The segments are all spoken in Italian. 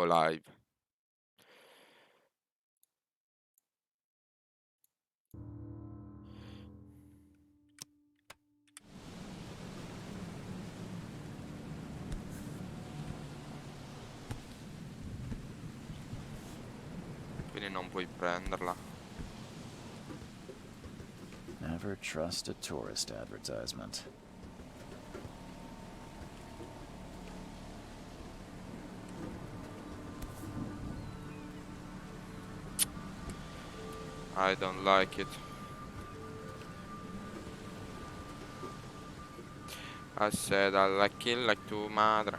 o live. Quindi non puoi prenderla. Never trust a tourist advertisement. I don't like it. I said I like it like tu madre.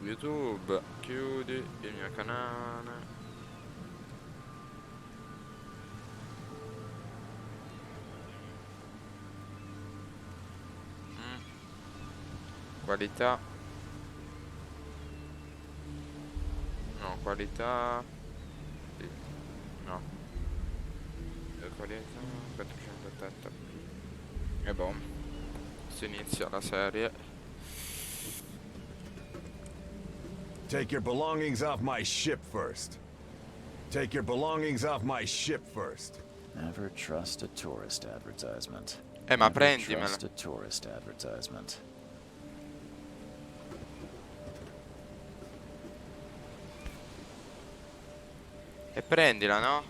YouTube, chiudi il mio canale. Qualità. No, qualità. Sì. No. Qualità 480p. E boh. Si inizia la serie. Take your belongings off my ship first. Take your belongings off my ship first. Never trust a tourist advertisement. Ma Never prendimela. trust a tourist advertisement. E prendila, no?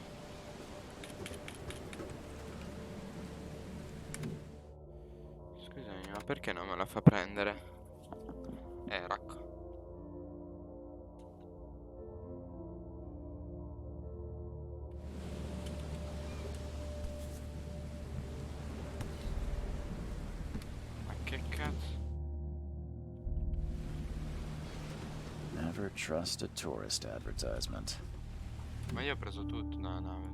Scusami, ma perché non me la fa prendere? Racco. Ma che cazzo? Never trust a tourist advertisement. Ma io ho preso tutto dalla nave.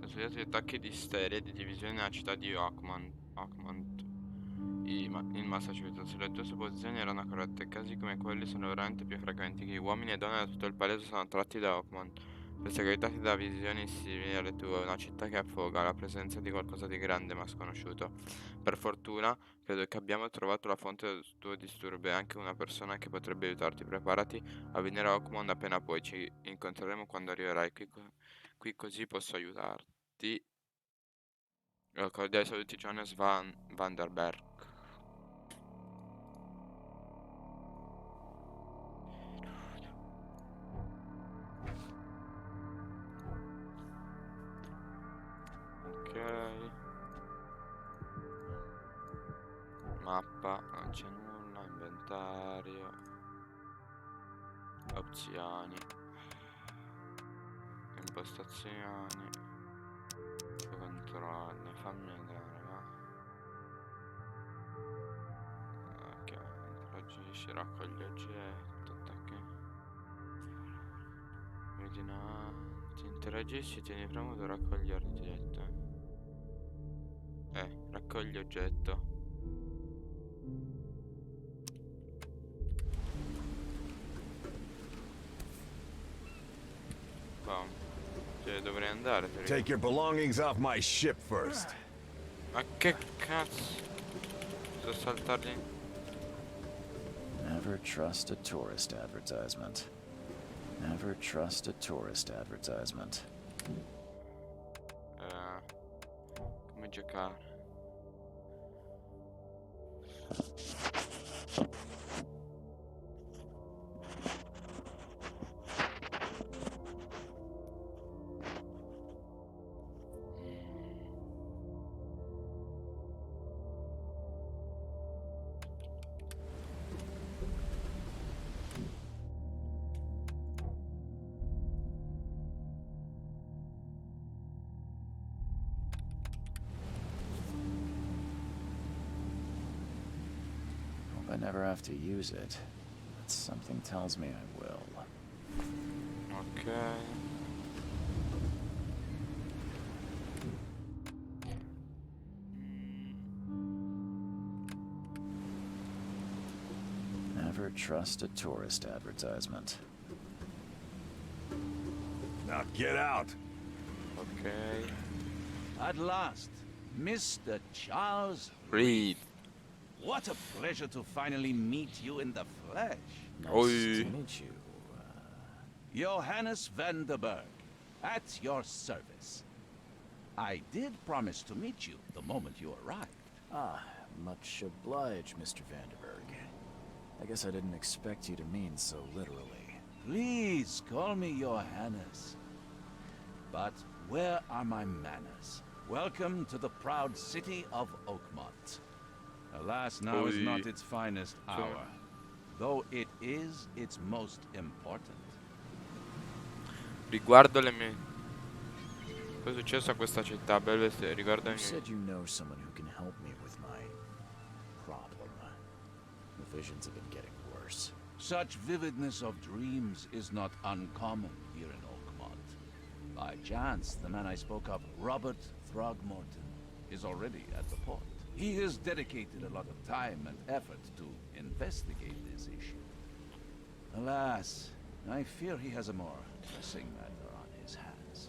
Ho studiato gli attacchi di isteria e di divisione nella città di Oakmont, in Massachusetts. Le tue supposizioni erano corrette. Casi come quelli sono veramente più frequenti, che uomini e donne da tutto il paese sono tratti da Oakmont, perseguitati da visioni simili alle tue. Una città che affoga la presenza di qualcosa di grande ma sconosciuto. Per fortuna, credo che abbiamo trovato la fonte del tuo disturbo e anche una persona che potrebbe aiutarti. Preparati a venire a Oakmont appena puoi. Ci incontreremo quando arriverai qui così posso aiutarti. Cordiali saluti, Jonas Van der Berg. Ok. Mappa, non c'è nulla. Inventario. Opzioni. Impostazioni. Controlli. Fammi vedere, va. Ok, interagisci, raccogli oggetto, attacchi. Ordinanti. Interagisci, tieni premuto, raccogli oggetto. Raccogli oggetto. Boh. Cioè, dovrei andare, Take your belongings off my ship first. Ma che cazzo? Sto saltarli. Never trust a tourist advertisement. Never trust a tourist advertisement. Come giocare? Hope I never have to use it. But something tells me I will. Ok. Never trust a tourist advertisement. Now get out. Ok. At last, Mr. Charles Read. What a pleasure to finally meet you in the flesh. Nice Oi. to meet you. Johannes van der Berg, at your service. I did promise to meet you the moment you arrived. Ah, much obliged, Mr. Vanderberg. I guess I didn't expect you to mean so literally. Please call me Johannes. But where are my manners? Welcome to the proud city of Oakmont. Alas, now is Oi. not its finest hour, though it is its most important. Riguardo le mie... Cosa è successo a questa città? Belveste, riguardo You le mie... said you know someone who can help me with my problem. The visions have been getting worse. Such vividness of dreams is not uncommon here in Oakmont. By chance, the man I spoke of, Robert Throgmorton, is already at the port. He has dedicated a lot of time and effort to investigate this issue. Alas, I fear he has a more pressing matter on his hands.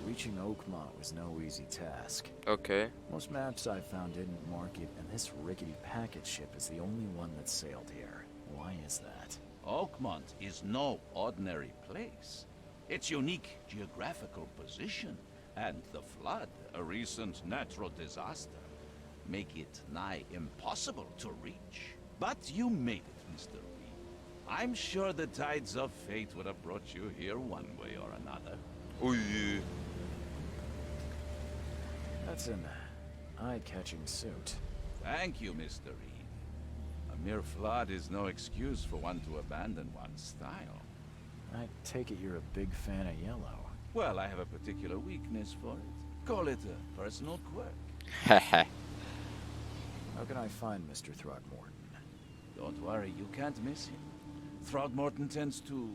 Reaching Oakmont was no easy task. Ok. Most maps I found didn't mark it, and this rickety packet ship is the only one that sailed here. Why is that? Oakmont is no ordinary place. Its unique geographical position and the flood, a recent natural disaster, make it nigh impossible to reach. But you made it, Mr. Reed. I'm sure the tides of fate would have brought you here one way or another. Ui. That's an eye-catching suit. Thank you, Mr. Reed. A mere flood is no excuse for one to abandon one's style. I take it you're a big fan of yellow. Well, I have a particular weakness for it. Call it a personal quirk. Hehe. How can I find Mr. Throgmorton? Don't worry, you can't miss him. Throgmorton tends to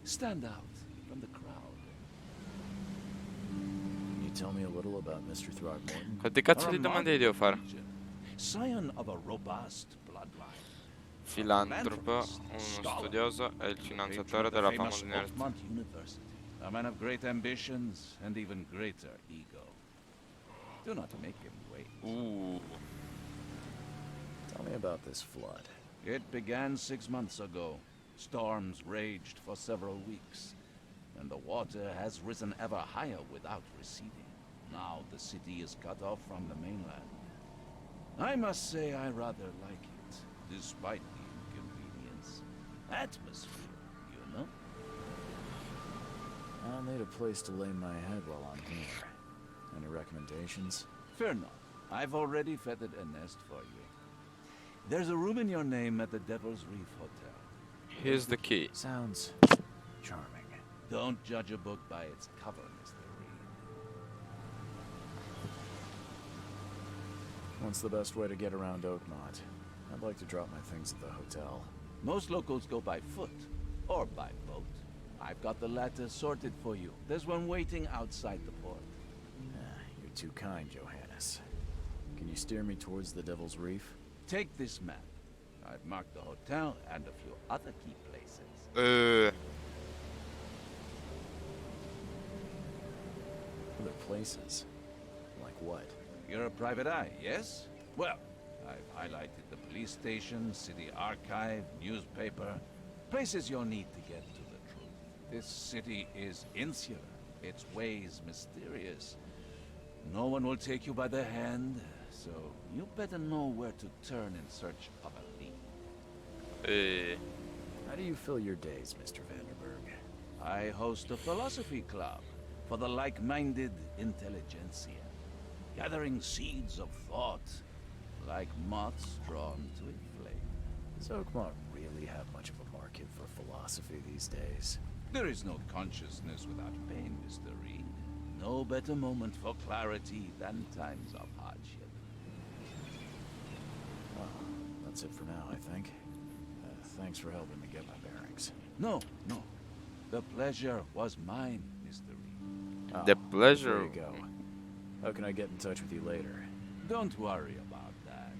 stand out from the crowd. Can you tell me a little about Mr. Throgmorton? Quante cazzo di domande gli devo fare? Scion of a robust bloodline. Filantropo, uno studioso e il finanziatore della fama famous università. Oakmont University. A man of great ambitions and even greater ego. Do not make him wait. Tell me about this flood. It began 6 months ago. Storms raged for several weeks, and the water has risen ever higher without receding. Now the city is cut off from the mainland. I must say I rather like it, despite the inconvenience. Atmosphere, you know? I'll need a place to lay my head while I'm here. Any recommendations? Fear not. I've already feathered a nest for you. There's a room in your name at the Devil's Reef Hotel. Here's the key. Sounds charming. Don't judge a book by its cover, Mr. Reed. What's the best way to get around Oakmont? I'd like to drop my things at the hotel. Most locals go by foot, or by boat. I've got the latter sorted for you. There's one waiting outside the port. You're too kind, Johannes. Can you steer me towards the Devil's Reef? Take this map. I've marked the hotel and a few other key places. Other places? Like what? You're a private eye, yes? Well, I've highlighted the police station, city archive, newspaper. Places you'll need to get to the truth. This city is insular, its ways mysterious. No one will take you by the hand, so you better know where to turn in search of a lead. How do you fill your days, Mr. Vanderberg? I host a philosophy club for the like-minded intelligentsia, gathering seeds of thought, like moths drawn to a flame. Does Oakmont really have much of a market for philosophy these days? There is no consciousness without pain, Mr. Reed. No better moment for clarity than times of hardship. Well, that's it for now, I think. Thanks for helping me get my bearings. No. The pleasure was mine, Mr. Reed. The pleasure. There you go. How can I get in touch with you later? Don't worry about that.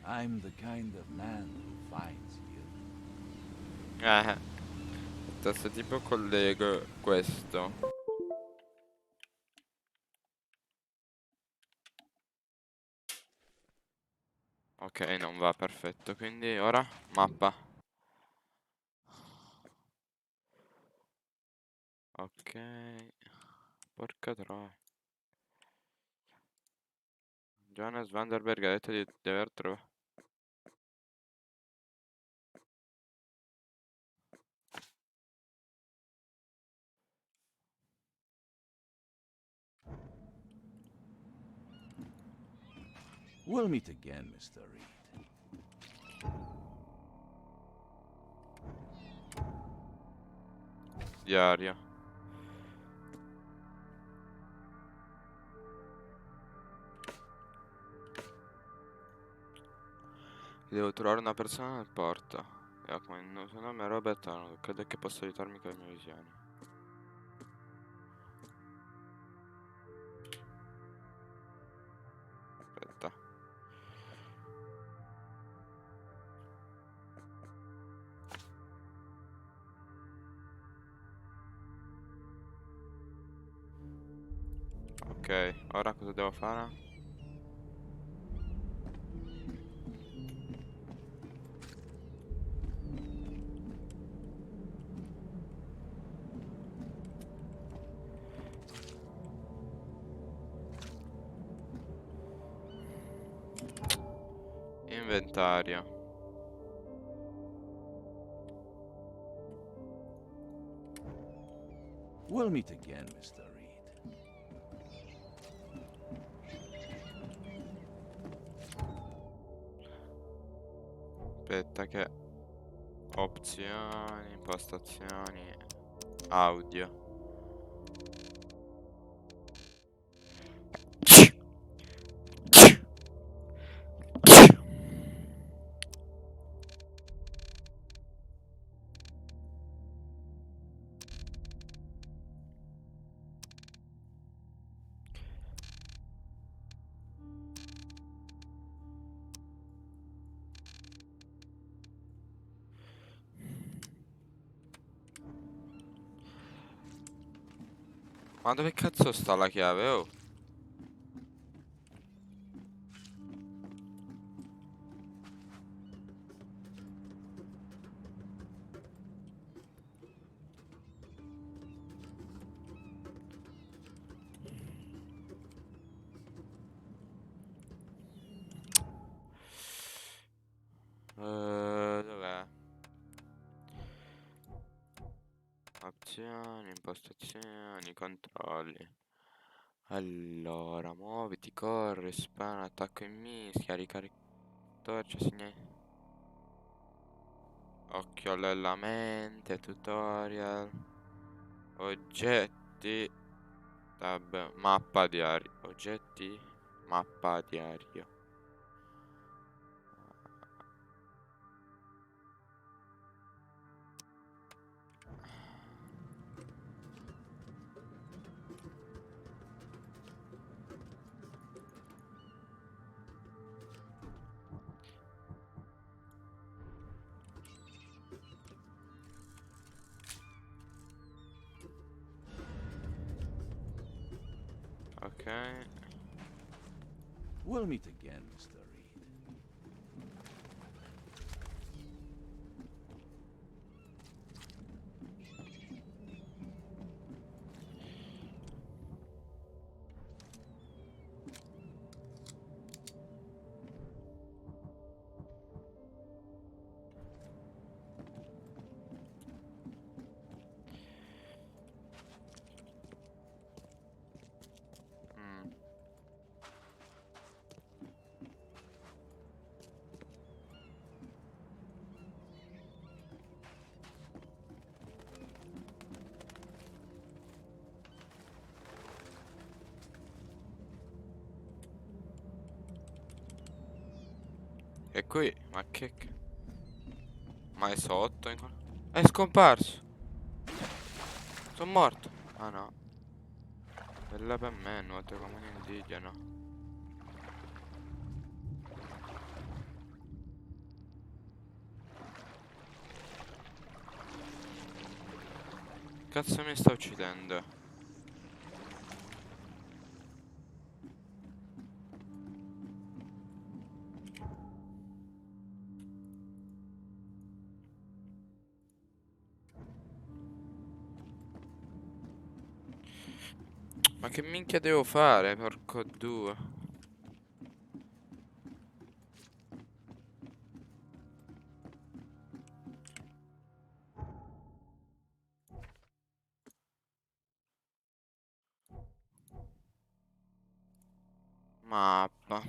I'm the kind of man who finds you. Adesso tipo collego questo. Ok, non va, perfetto. Quindi ora mappa. Ok. Porca troia. Jonas Vanderberg ha detto di aver trovato. We'll meet again, Mr. Reed. Diario. Devo trovare una persona nel porto. Come il suo nome è Robert Arnold. Credo che possa aiutarmi con le mie visioni. Aspetta. Ok, ora cosa devo fare? Inventario. We'll meet again, Mr. Reed. Aspetta che... Opzioni, impostazioni, audio. Ma dove cazzo sta la chiave? Oh. Dov'è? Opzioni, impostazioni, controlli. Allora, muoviti, corri, spara, attacco in mischia, ricarica torcia, segnali. Occhio alla mente, tutorial. Oggetti. Tab, mappa diario. Oggetti, mappa diario. Ok. We'll meet again, Mr. Reed. Mm. E qui, ma che... Ma è sotto? È scomparso. Sono morto. Ah no. Bella per me, nuoto come un indigeno. cazzo mi sta uccidendo? Ma che minchia devo fare, porco due? Mappa.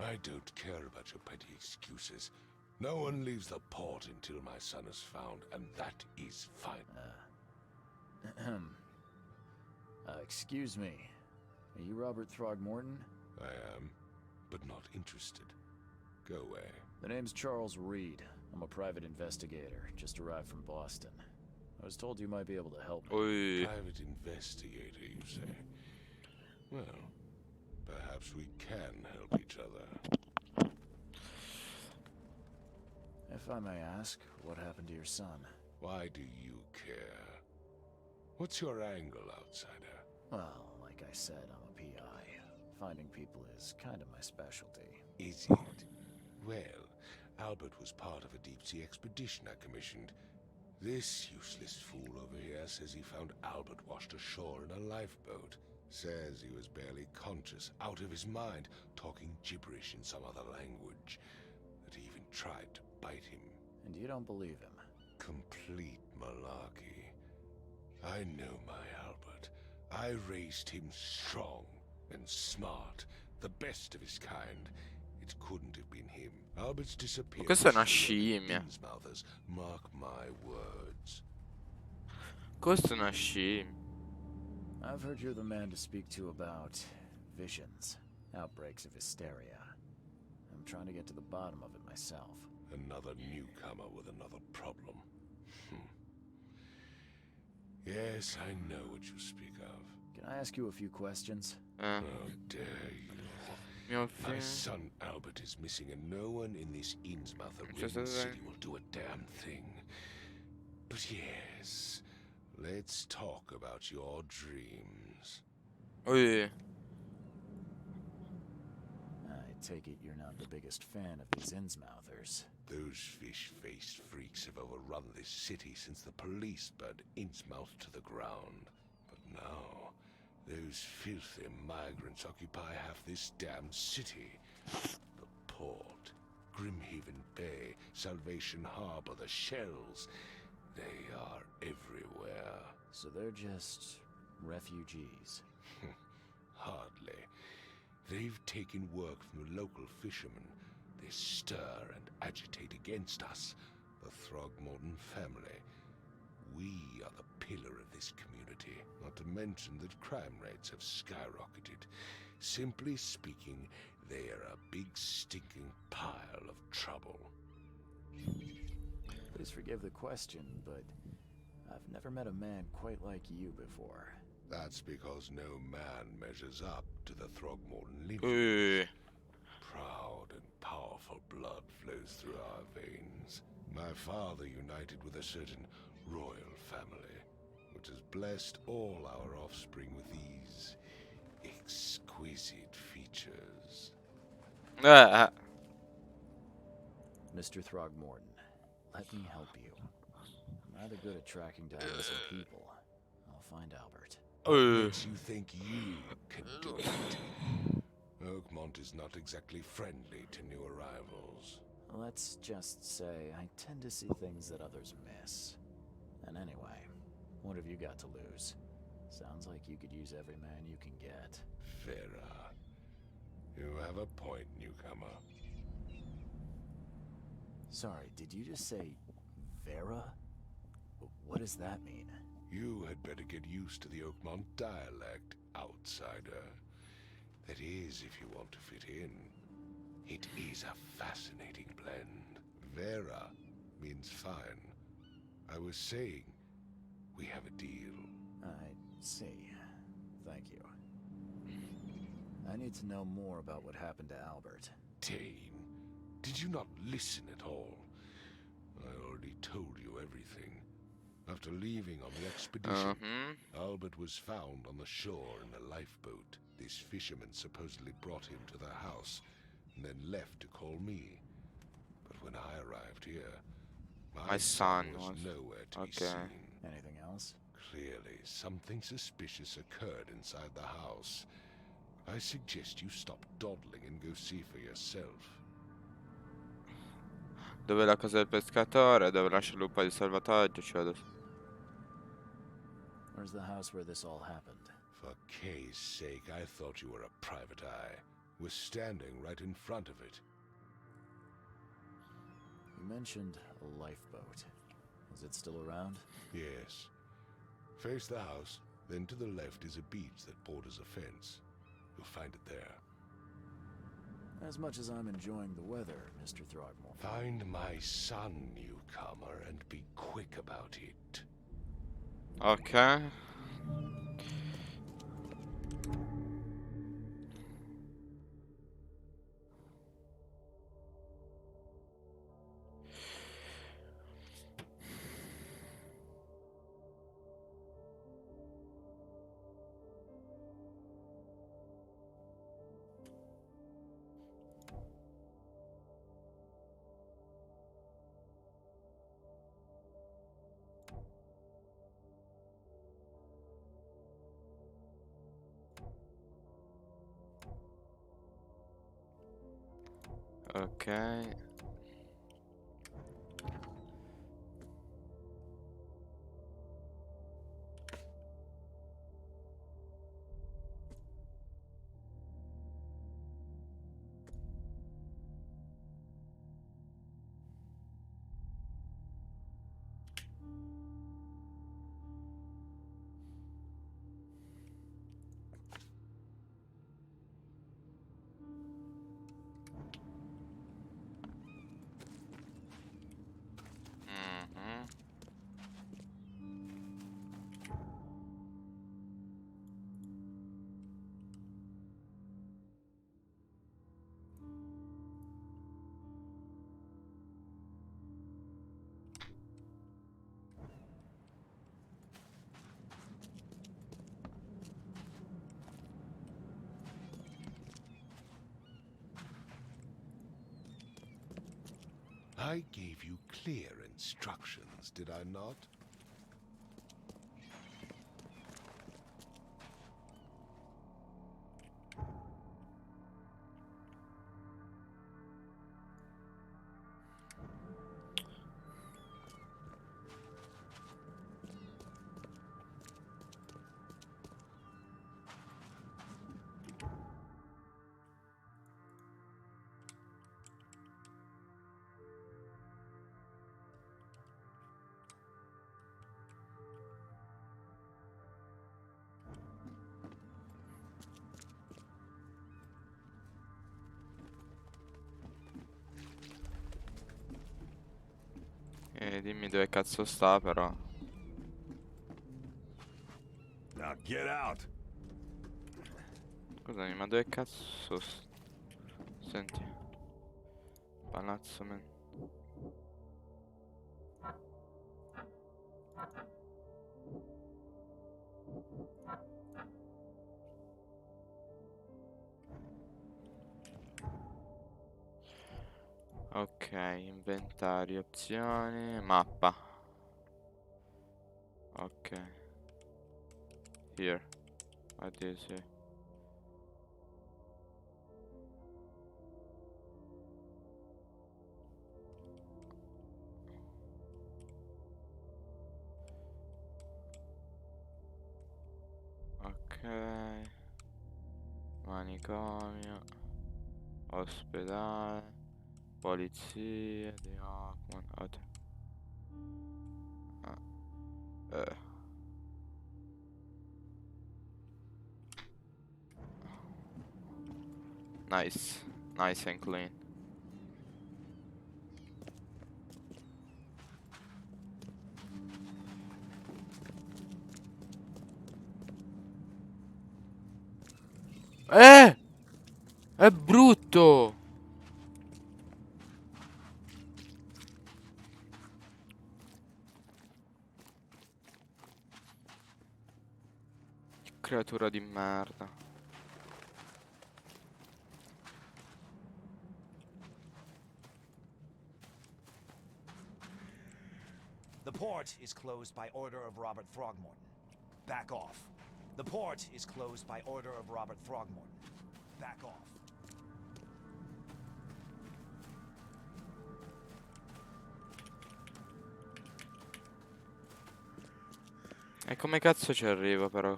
I don't care about your petty excuses. No one leaves the port until my son is found, and that is fine. Excuse me. Are you Robert Throgmorton? I am, but not interested. Go away. The name's Charles Reed. I'm a private investigator, just arrived from Boston. I was told you might be able to help me. Oi. Private investigator, you say? Well, perhaps we can help each other. If I may ask, what happened to your son? Why do you care? What's your angle, outsider? Well, like I said, I'm a PI. Finding people is kind of my specialty. Is it? Well, Albert was part of a deep-sea expedition I commissioned. This useless fool over here says he found Albert washed ashore in a lifeboat. Says he was barely conscious, out of his mind, talking gibberish in some other language. That he even tried to bite him. And you don't believe him? Complete malarkey. I know my Albert. I raised him strong and smart, the best of his kind. It couldn't have been him. Albert's disappearance. Questa è una scimmia. Mark my words. Questa è una scimmia. I've heard you're the man to speak to about visions, outbreaks of hysteria. I'm trying to get to the bottom of it myself. Another newcomer with another problem. Yes, I know what you speak of. Can I ask you a few questions? How dare you? Mio My figlio. son Albert is missing, and no one in this Innsmouth or Just Ridden as City will do a damn thing. But yes, let's talk about your dreams. Oi. I take it you're not the biggest fan of these Innsmouthers. Those fish-faced freaks have overrun this city since the police burned Innsmouth to the ground. But now, those filthy migrants occupy half this damn city. The port, Grimhaven Bay, Salvation Harbor, the shells. They are everywhere. So they're just refugees. Hardly. They've taken work from the local fishermen. They stir and agitate against us, the Throgmorton family. We are the pillar of this community, not to mention that crime rates have skyrocketed. Simply speaking, they are a big stinking pile of trouble. Please forgive the question, but I've never met a man quite like you before. That's because no man measures up to the Throgmorton lineage. Oi. Proud and powerful blood flows through our veins. My father united with a certain royal family, which has blessed all our offspring with these exquisite features. Mr. Throgmorton, let me help you. I'm rather good at tracking down missing people. I'll find Albert. Oi. Makes you think you can do it? Oakmont is not exactly friendly to new arrivals. Let's just say I tend to see things that others miss. And anyway, what have you got to lose? Sounds like you could use every man you can get. Vera, you have a point, newcomer. Sorry, did you just say Vera? What does that mean? You had better get used to the Oakmont dialect, outsider. That is, if you want to fit in. It is a fascinating blend. Vera means fine. I was saying, we have a deal. I see. Thank you. I need to know more about what happened to Albert. Dane, did you not listen at all? I already told you everything. After leaving on the expedition, Albert was found on the shore in a lifeboat. This fisherman supposedly brought him to their house, and then left to call me. But when I arrived here, my son was nowhere to be seen. Anything else? Clearly, something suspicious occurred inside the house. I suggest you stop dawdling and go see for yourself. Dove è la casa del pescatore? Dove lascia il lupo di salvataggio? Where's the house where this all happened? For Kay's sake, I thought you were a private eye. We're standing right in front of it. You mentioned a lifeboat. Is it still around? Yes. Face the house, then to the left is a beach that borders a fence. You'll find it there. As much as I'm enjoying the weather, Mr. Throgmorton. Find my son, newcomer, and be quick about it. Ok. Ok. I gave you clear instructions, did I not? Dimmi dove cazzo sta però. Now get out. Scusami, ma dove cazzo Senti. Palazzo man. Ok, inventario, opzioni, mappa. Ok. Here. What is it? Ok. Manicomio. Ospedale. Polizia di Hawkman. Nice. Nice and clean. È brutto! Che creatura di merda. The port is closed by order of Robert Throgmorton. Back off. The port is closed by order of Robert Throgmorton. Back off. E come cazzo ci arrivo però?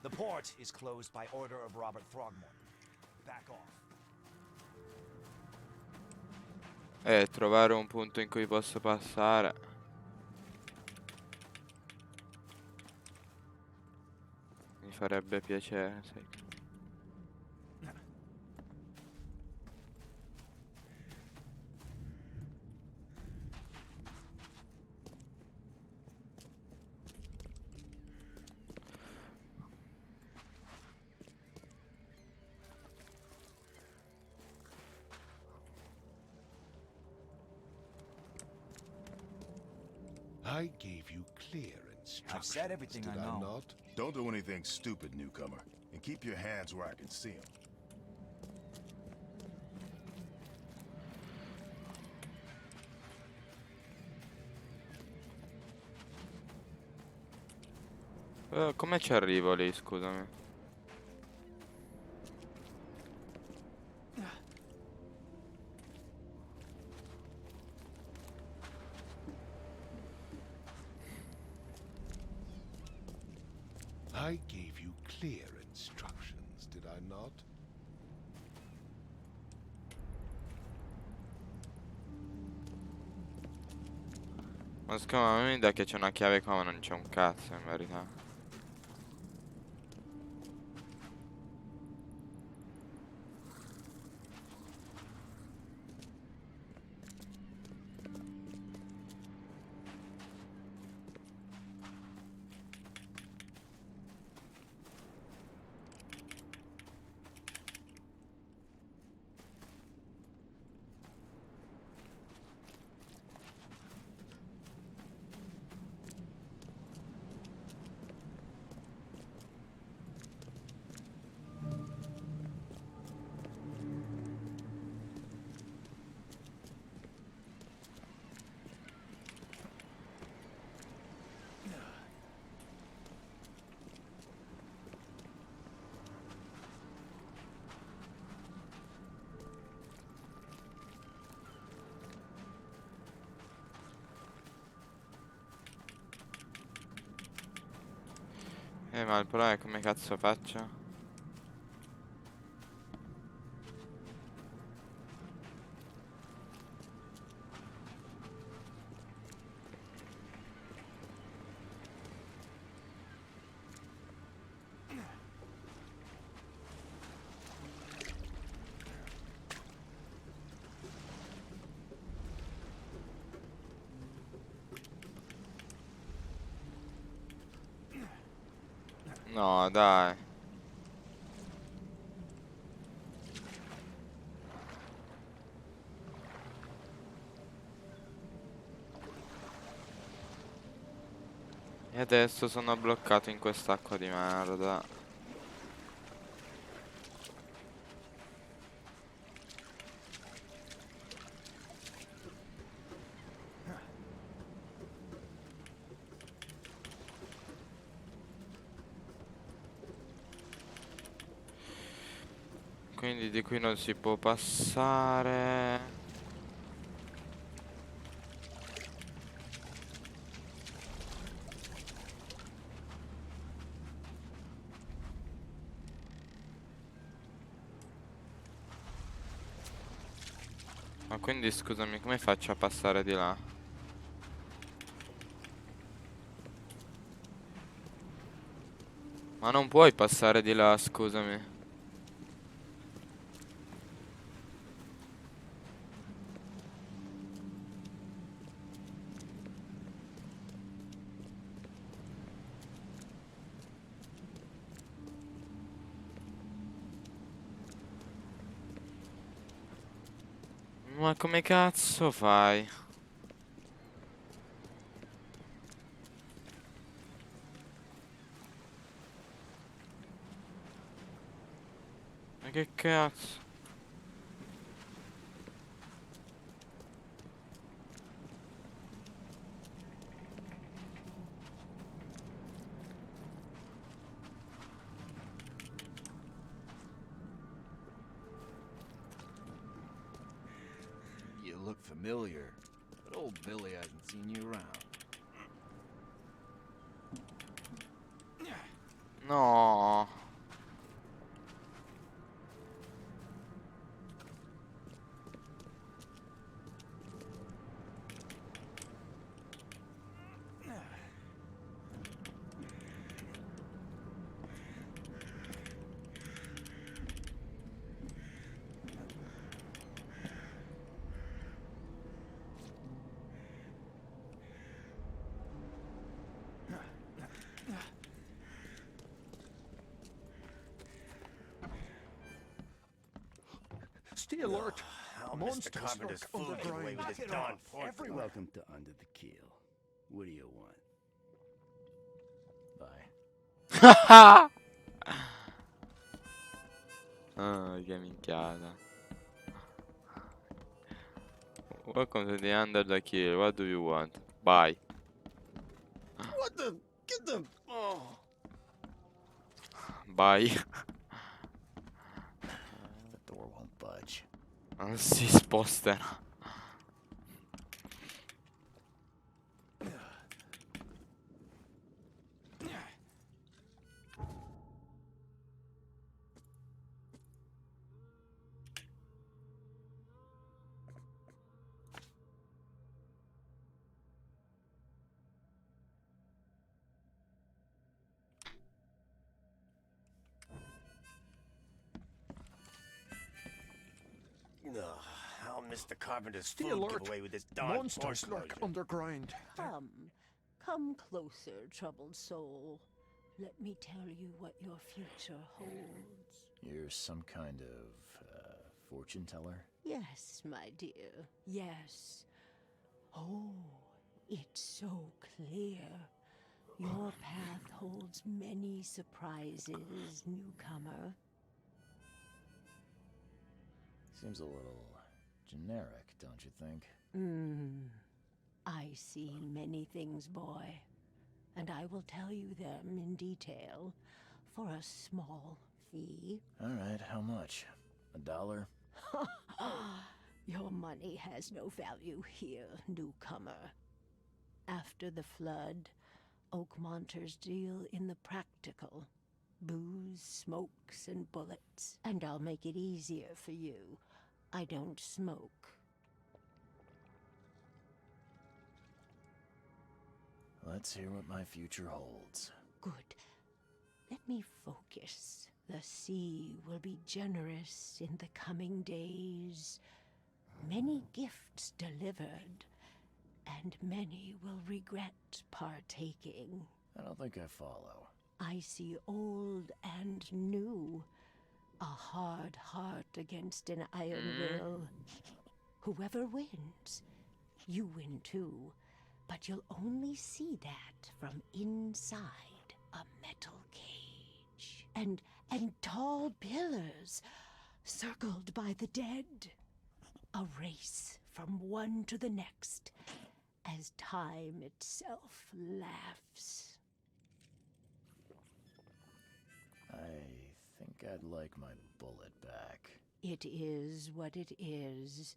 The port is closed by order of Robert Throgmorton. Back off. Trovare un punto in cui posso passare. Mi farebbe piacere, sai. I gave you clear instructions. I've said everything did I know. not? Don't do anything stupid, newcomer. And keep your hands where I can see them. Come ci arrivo lì, scusami? I gave you clear instructions, did I not? Ma secondo me mi dà che c'è una chiave qua, ma non c'è un cazzo in verità. Ma il problema è come cazzo faccio? No, dai. E adesso sono bloccato in quest'acqua di merda. Quindi di qui non si può passare. Ma quindi scusami, come faccio a passare di là? Ma non puoi passare di là, scusami. Ma come cazzo fai? Ma che cazzo? You look familiar, but old Billy hasn't seen you around. No. Stay alert! How Monsters Mr. Carpenter's lurk food get away underground. with his Knock it darn off, pork. everyone. Welcome to Under the Keel. What do you want? Bye. Ah, che minchiata. Welcome to the under the kill. What do you want? Bye. What the? Get the. Oh. Bye. The door won't budge. Non si sposterà. Ugh, how Mr. Carpenter's Stay food alert! get away with this darn Monsters pork lurk explosion? underground. Come closer, troubled soul. Let me tell you what your future holds. You're some kind of fortune teller? Yes, my dear, yes. Oh, it's so clear. Your path holds many surprises, newcomer. Seems a little generic, don't you think? I see many things, boy, and I will tell you them in detail for a small fee. All right, how much? $1? Your money has no value here, newcomer. After the flood, Oakmonters deal in the practical. Booze, smokes, and bullets. And I'll make it easier for you. I don't smoke. Let's hear what my future holds. Good. Let me focus. The sea will be generous in the coming days. Many gifts delivered, and many will regret partaking. I don't think I follow. I see old and new. A hard heart against an iron will. Whoever wins, you win too. But you'll only see that from inside a metal cage. And tall pillars circled by the dead. A race from one to the next as time itself laughs. I think I'd like my bullet back. It is what it is.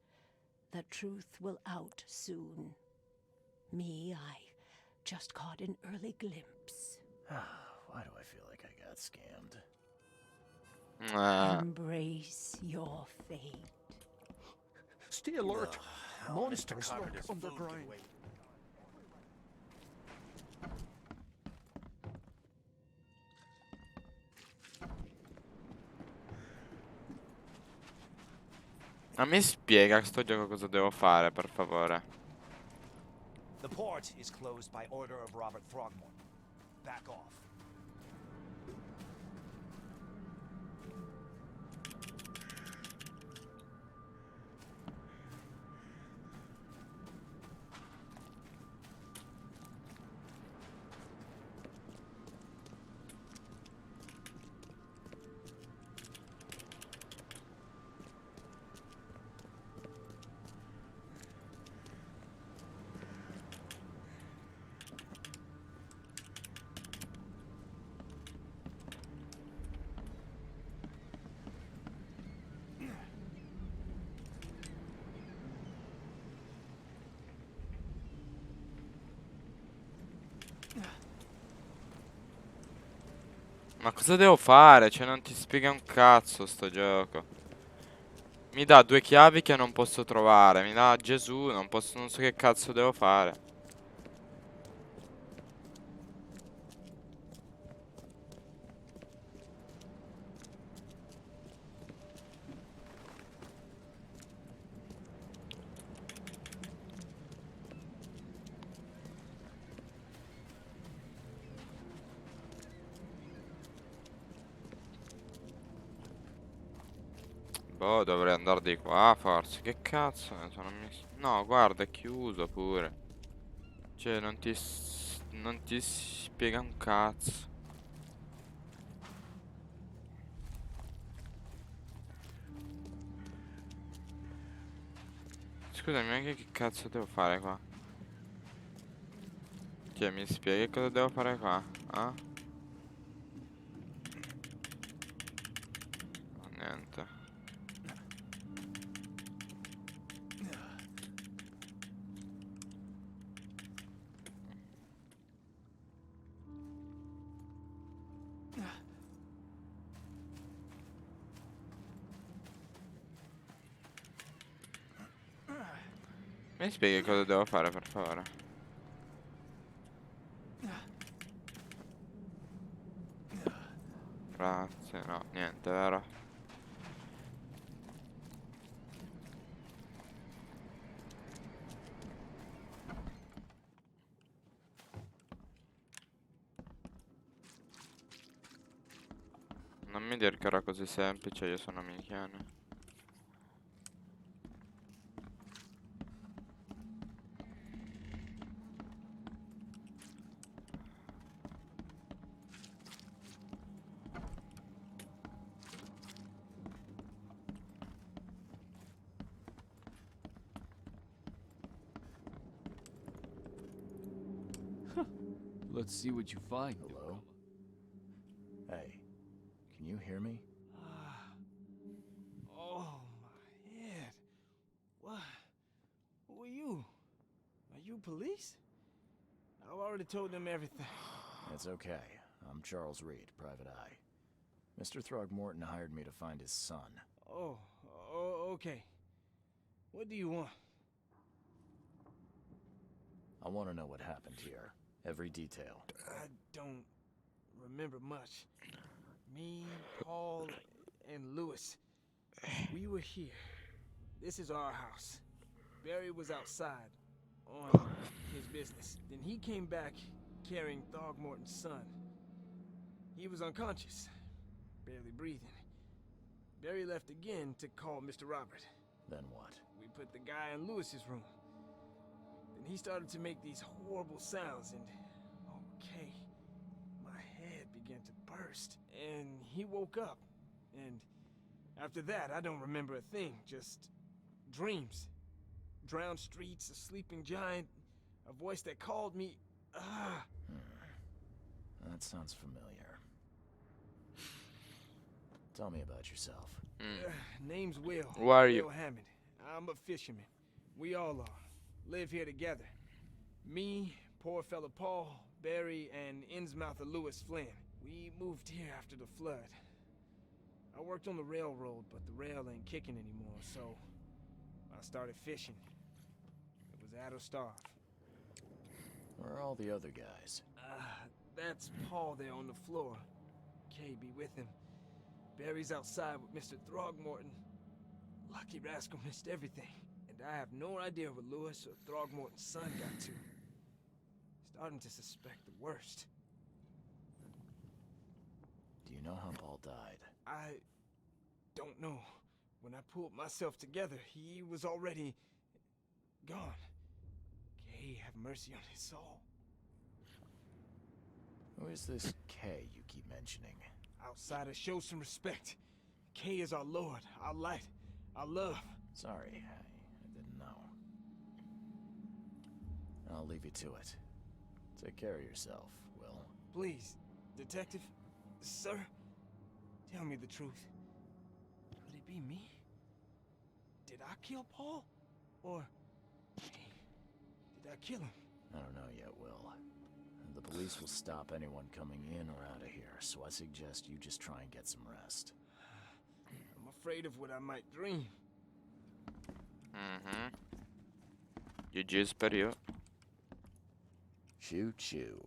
The truth will out soon. Me, I just caught an early glimpse. Why do I feel like I got scammed? Embrace your fate. Stay alert! How Monsters Mr. lurk Carpenter's food get underground. away. Ma mi spiega sto gioco cosa devo fare, per favore. The port is closed by order of Robert Throgmorton. Back off. Ma cosa devo fare? Cioè non ti spiega un cazzo sto gioco. Mi dà 2 chiavi che non posso trovare. Mi dà Gesù, non so che cazzo devo fare. Boh, dovrei andare di qua forse. Che cazzo? No, guarda, è chiuso pure. Cioè, non ti spiega un cazzo. Scusami, ma che cazzo devo fare qua? Cioè, mi spieghi cosa devo fare qua? Ah? Niente. Mi spieghi cosa devo fare, per favore? Grazie, no, niente, vero? Non mi dire che era così semplice, io sono minchione. Let's see what you find. Hello? Hey, can you hear me? Oh, my head. What? Who are you? Are you police? I've already told them everything. It's okay. I'm Charles Reed, Private Eye. Mr. Throgmorton hired me to find his son. Oh, okay. What do you want? I want to know what happened here. Every detail. I don't remember much. Me, Paul, and Lewis. We were here. This is our house. Barry was outside on his business. Then he came back carrying Throgmorton's son. He was unconscious, barely breathing. Barry left again to call Mr. Robert. Then what? We put the guy in Lewis's room. Then he started to make these horrible sounds and... Okay, my head began to burst. And he woke up. And after that, I don't remember a thing. Just dreams. Drowned streets, a sleeping giant, a voice that called me. That sounds familiar. Tell me about yourself. Name's Will. Who are you? Will Hammond. I'm a fisherman. We all are. Live here together. Me, poor fella Paul, Barry, and Innsmouther Lewis Flynn. We moved here after the flood. I worked on the railroad, but the rail ain't kicking anymore, so I started fishing. It was at or starve. Where are all the other guys? That's Paul there on the floor. Kay be with him. Barry's outside with Mr. Throgmorton. Lucky rascal missed everything. And I have no idea where Lewis or Throgmorton's son got to. Starting to suspect the worst. Do you know how Paul died? I don't know. When I pulled myself together, he was already gone. Kay have mercy on his soul. Who is this K you keep mentioning? Outsiders, show some respect. Kay is our lord, our light, our love. Sorry, I didn't know. I'll leave you to it. Take care of yourself, Will. Please, detective, sir, tell me the truth. Could it be me? Did I kill Paul? Or did I kill him? I don't know yet, Will. the police will stop anyone coming in or out of here, so I suggest you just try and get some rest. I'm afraid of what I might dream. GG per io. Choo choo.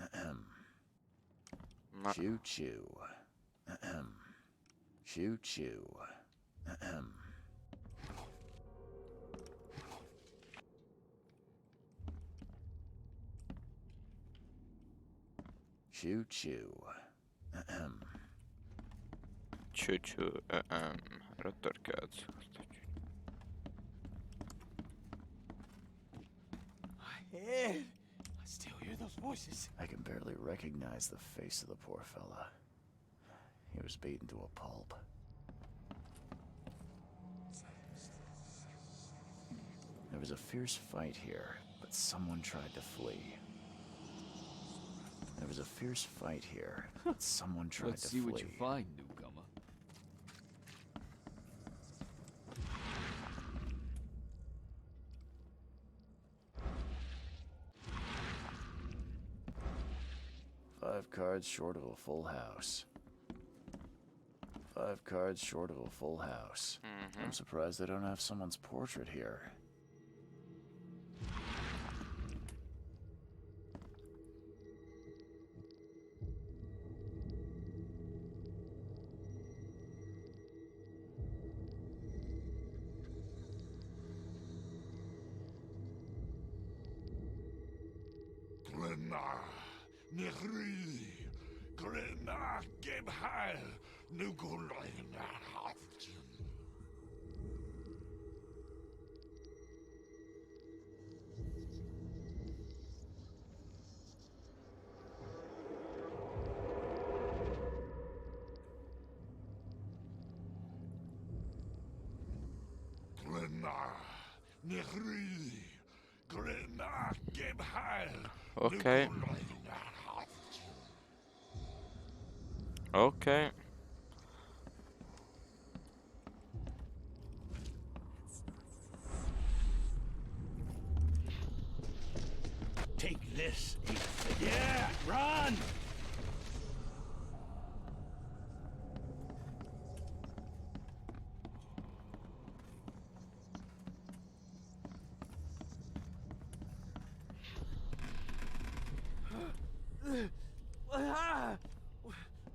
Ahem. Ma Choo choo. Ahem. Choo choo. Ahem. Choo choo. Ahem. ciu ciu, rotto il cazzo. My head. I still hear those voices. I can barely recognize the face of the poor fella. He was beaten to a pulp. There was a fierce fight here, but someone tried to flee. There was a fierce fight here, but someone tried Let's to see flee. what you find, newcomer. Five cards short of a full house. 5 cards short of a full house. I'm surprised they don't have someone's portrait here. Ok. Ok. Take this. Yeah, run!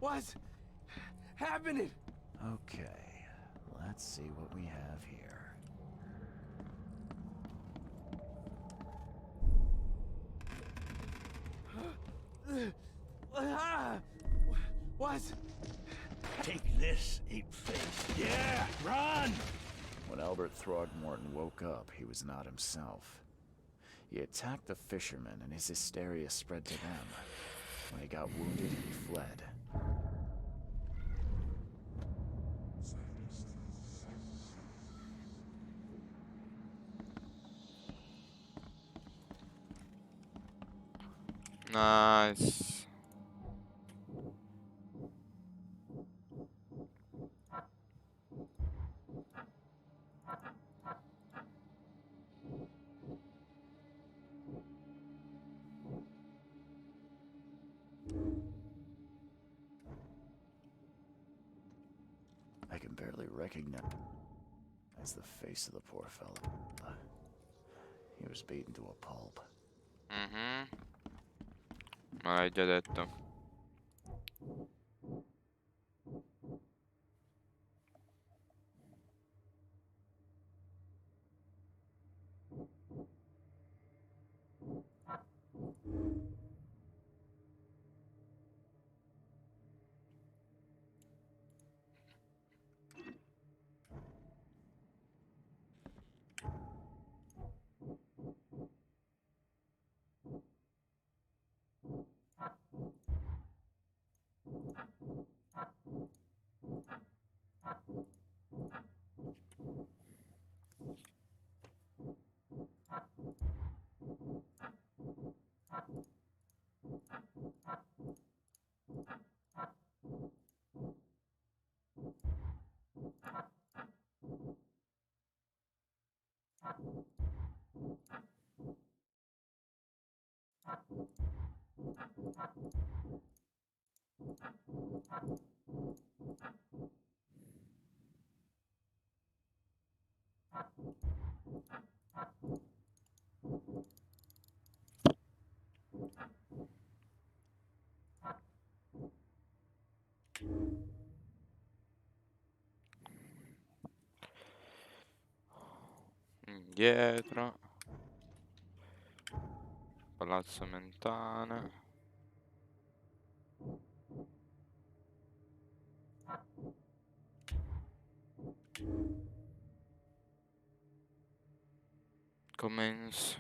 What's happening? Okay, let's see what we have here. What's... Take this, ape-face. Yeah, run! When Albert Throgmorton woke up, he was not himself. He attacked the fishermen, and his hysteria spread to them. When he got wounded, he fled. Nice. I can barely recognize the face of the poor fella. He was beaten to a pulp. Ma l'hai già detto. Indietro. Palazzo mentale. Commence.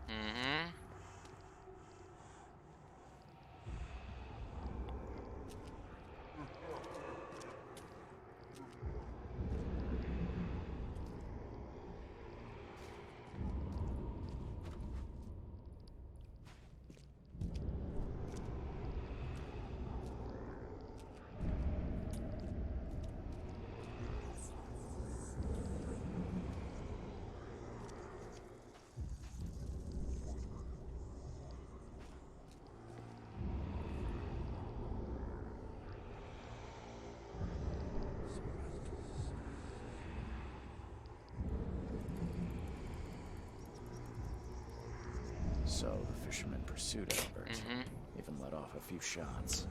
Mhm. So the fisherman pursued Albert, Mhm. even let off a few shots.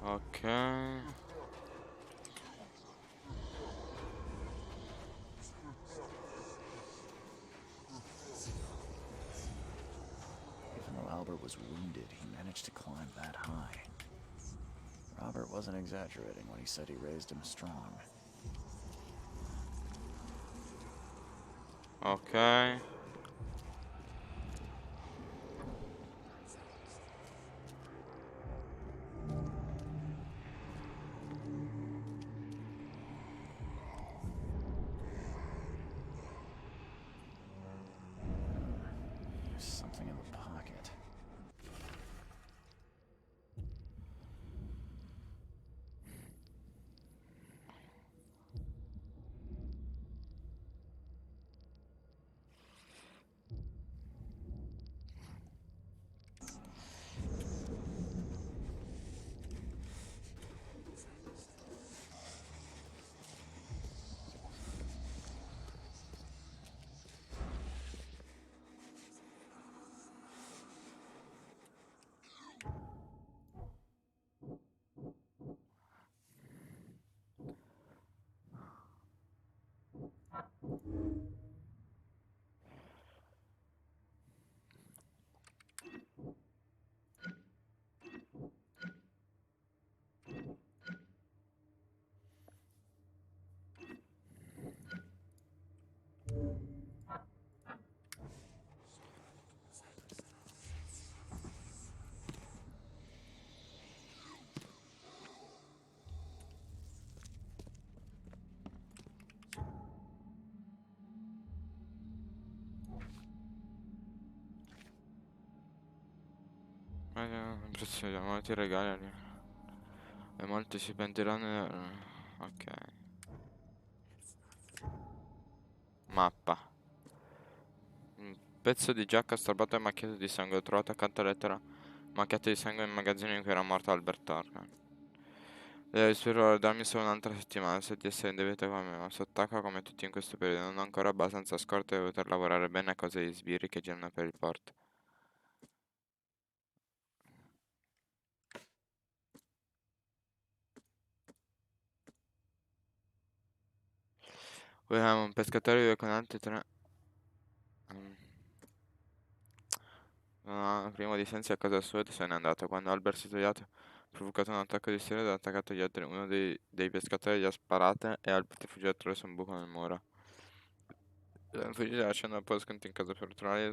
Ok. Even though Albert was wounded, he managed to climb that high. Robert wasn't exaggerating when he said he raised him strong. Ok. There's something in the pocket. Impressione, molti regali. E molti si pentiranno. Ok. Mappa. Un pezzo di giacca strappato e macchiato di sangue. Ho trovato accanto alla lettera macchiata di sangue nel magazzino in cui era morto Albert Organ. Spero darmi solo un'altra settimana se di essere in debito come me, ma sott'acqua come tutti in questo periodo. Non ho ancora abbastanza scorte per poter lavorare bene a causa di sbirri che girano per il porto. Poi abbiamo un pescatore che vive con altri tre. Prima di sensi a casa sua e se n'è andato. Quando Albert si è svegliato, ha provocato un attacco di isteria ed ha attaccato gli altri. Uno dei pescatori gli ha sparate e Albert è fuggito attraverso un buco nel muro. Fuggire lasciando un po' sconti in casa per trovare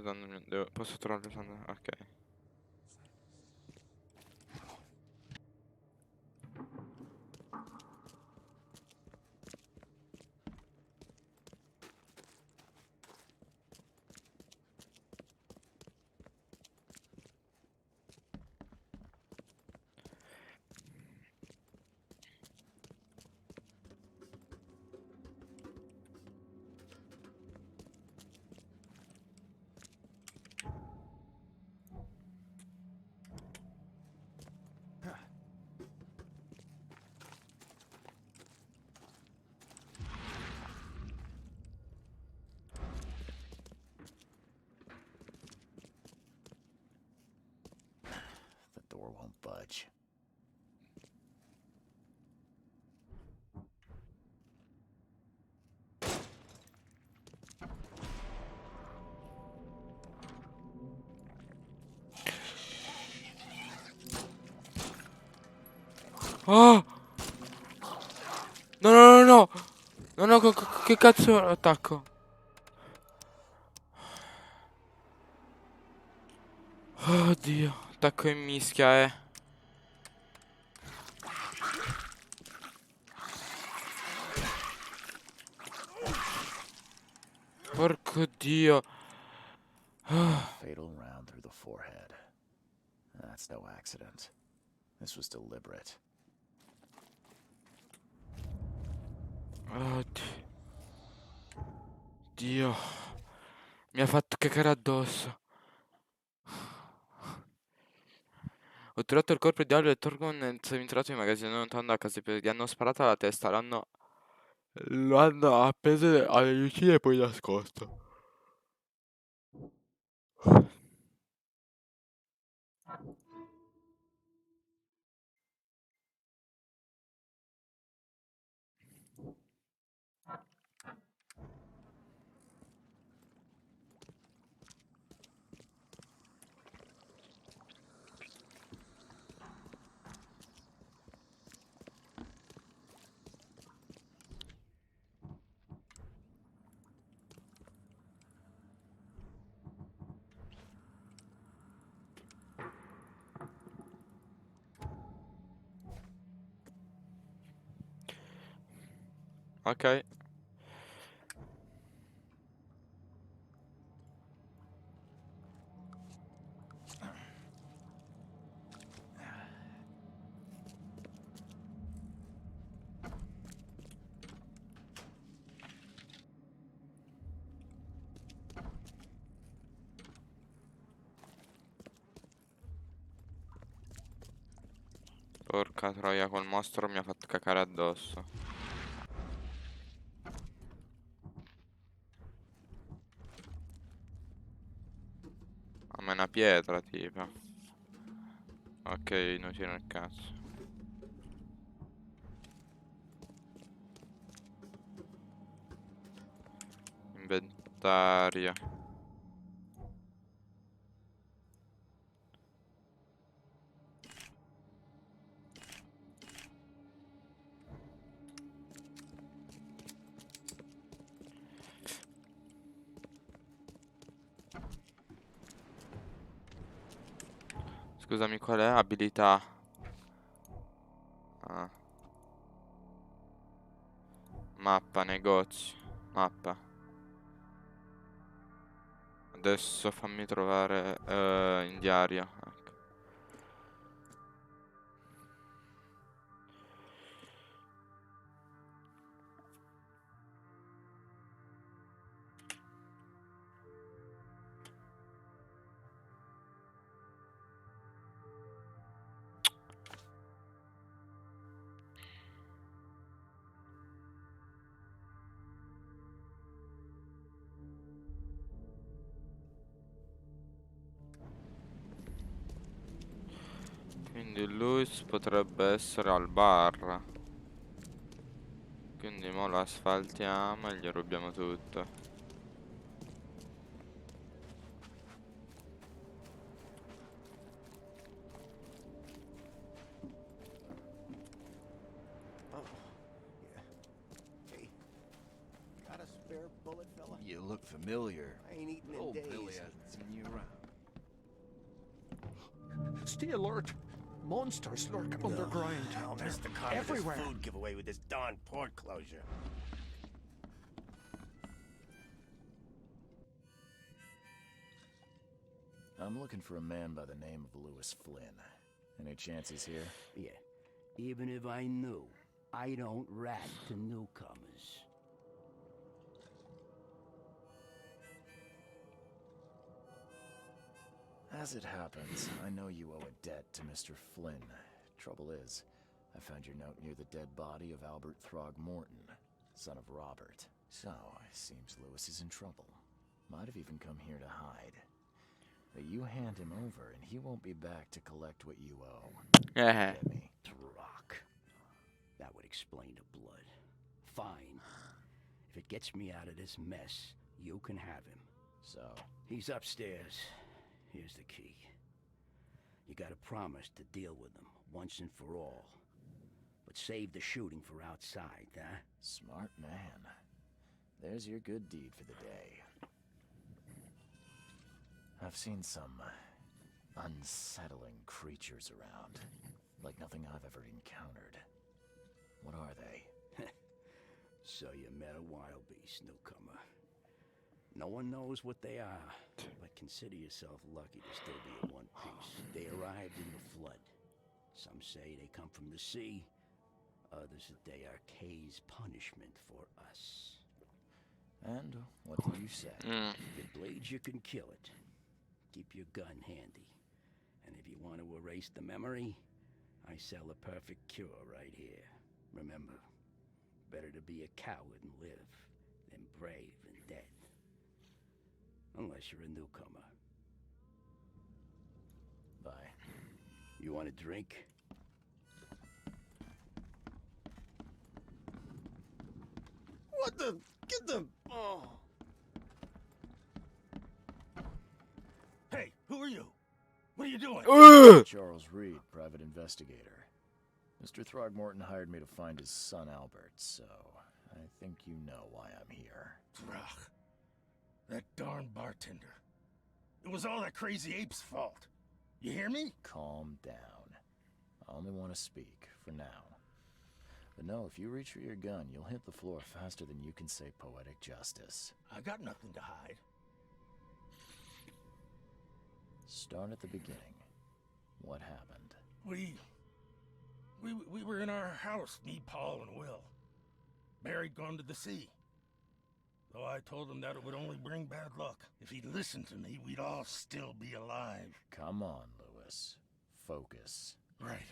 posso trovare ok. The door won't budge. Oh! No, no, no, no! No, no, che cazzo attacco? Oddio, attacco in mischia, Porco Dio. Fatal round through the forehead. That's no accident. This was deliberate. Oddio. Dio. Mi ha fatto cacare addosso. Ho trovato il corpo di Albert e Torgon nel seminterrato di magazzino lontano da casa. Gli hanno sparato alla testa, lo hanno appeso alle lucine e poi nascosto. Ok. Porca troia, quel mostro mi ha fatto cacare addosso. A me è una pietra, tipo. Ok, non tiro il cazzo. Inventario. Scusami, qual è? Abilità. Ah. Mappa, negozi. Mappa. Adesso fammi trovare in diario. Ecco. Quindi lui potrebbe essere al bar. Quindi mo lo asfaltiamo e gli rubiamo tutto. Oh, yeah. Hey, got a spare bullet, fella? You look familiar. I ain't eaten in Old days. Billy hasn't seen you around. Stay alert. Monsters lurk underground. I'll miss the con Everywhere. This food giveaway with this darn port closure. I'm looking for a man by the name of Lewis Flynn. Any chance he's here? Yeah. Even if I knew, I don't rat to newcomers. As it happens, I know you owe a debt to Mr. Flynn. Trouble is, I found your note near the dead body of Albert Throgmorton, son of Robert. So, it seems Lewis is in trouble. Might have even come here to hide. But you hand him over, and he won't be back to collect what you owe. Get me? Rock. That would explain the blood. Fine. If it gets me out of this mess, you can have him. So, He's upstairs. Here's the key. You gotta promise to deal with him once and for all. But save the shooting for outside, huh? smart man. There's your good deed for the day. I've seen some unsettling creatures around, like nothing I've ever encountered. What are they? So you met a wild beast, newcomer. No one knows what they are, but consider yourself lucky to still be in one piece. They arrived in the flood. Some say they come from the sea. Others that they are Kay's punishment for us. And what did you say? If it bleeds, you can kill it. Keep your gun handy. And if you want to erase the memory, I sell a perfect cure right here. Remember, better to be a coward and live than brave and dead. Unless you're a newcomer. Bye. You want a drink? What the? Get the. Oh. Hey, who are you? What are you doing? Charles Reed, private investigator. Mr. Throgmorton hired me to find his son Albert, so I think you know why I'm here. Ugh. That darn bartender. It was all that crazy ape's fault. You hear me? Calm down. I only want to speak, for now. But no, if you reach for your gun, you'll hit the floor faster than you can say poetic justice. I got nothing to hide. Start at the beginning. What happened? We were in our house, me, Paul, and Will. Barry'd gone to the sea. Though I told him that it would only bring bad luck. If he'd listened to me, we'd all still be alive. Come on, Lewis. Focus. Right.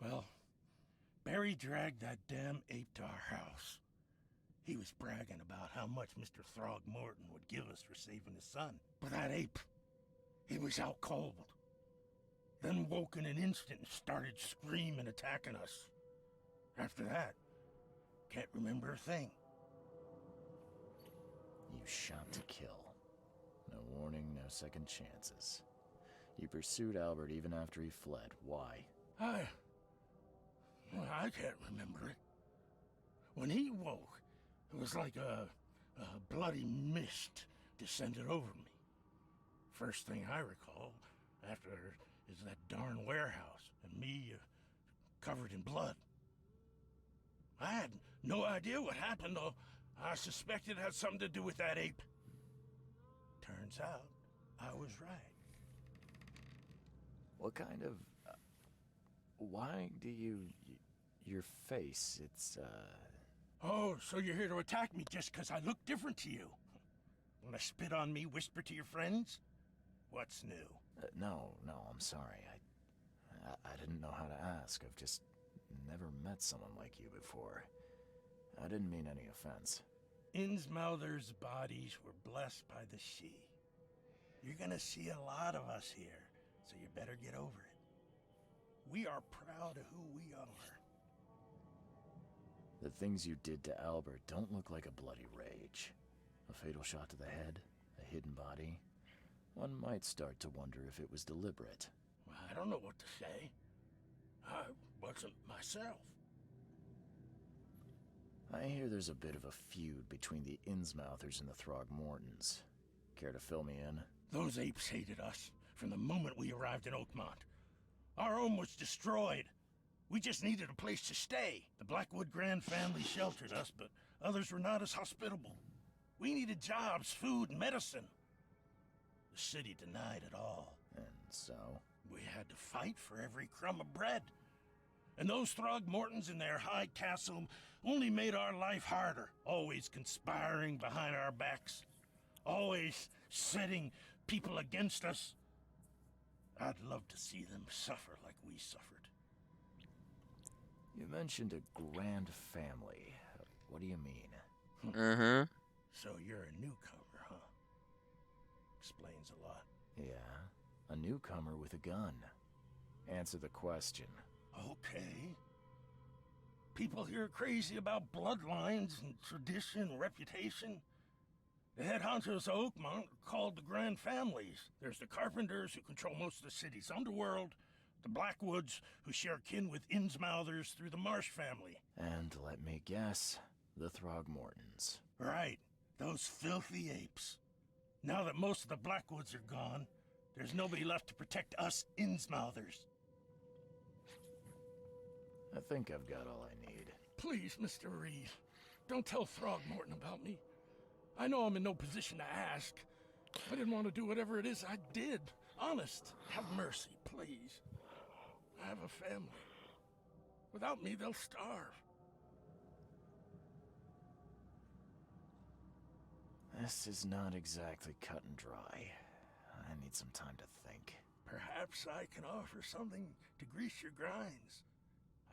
Well, Barry dragged that damn ape to our house. He was bragging about how much Mr. Throgmorton would give us for saving his son. But that ape, he was out cold. Then woke in an instant and started screaming, attacking us. After that, can't remember a thing. You shot to kill. No warning, no second chances. You pursued Albert even after he fled. Why? I can't remember it. When he woke, it was like a bloody mist descended over me. First thing I recall after is that darn warehouse and me covered in blood. I had no idea what happened, though. I suspected it had something to do with that ape. Turns out, I was right. What kind of... why do you... your face, it's, Oh, so you're here to attack me just because I look different to you? Want to spit on me, whisper to your friends? What's new? no, I'm sorry. I didn't know how to ask. I've just never met someone like you before. I didn't mean any offense. Innsmouthers' bodies were blessed by the sea. You're gonna see a lot of us here, so you better get over it. We are proud of who we are. The things you did to Albert don't look like a bloody rage. A fatal shot to the head, a hidden body. One might start to wonder if it was deliberate. I don't know what to say. I wasn't myself. I hear there's a bit of a feud between the Innsmouthers and the Throgmortons. Care to fill me in? Those apes hated us from the moment we arrived in Oakmont. Our home was destroyed. We just needed a place to stay. The Blackwood Grand family sheltered us, but others were not as hospitable. We needed jobs, food, and medicine. The city denied it all. And so? We had to fight for every crumb of bread. And those Throgmortons in their high castle only made our life harder, always conspiring behind our backs, always setting people against us. I'd love to see them suffer like we suffered. You mentioned a grand family. What do you mean? Mm-hmm. So you're a newcomer, huh? Explains a lot. Yeah, a newcomer with a gun. Answer the question. Okay. People here are crazy about bloodlines and tradition and reputation. The head honchos of Oakmont are called the Grand Families. There's the Carpenters, who control most of the city's underworld, the Blackwoods, who share kin with Innsmouthers through the Marsh family. And let me guess, the Throgmortons. Right, those filthy apes. Now that most of the Blackwoods are gone, there's nobody left to protect us Innsmouthers. I think I've got all I need. Please, Mr. Reed, don't tell Throgmorton about me. I know I'm in no position to ask. I didn't want to do whatever it is I did. Honest, have mercy, please. I have a family. Without me, they'll starve. This is not exactly cut and dry. I need some time to think. Perhaps I can offer something to grease your grinds.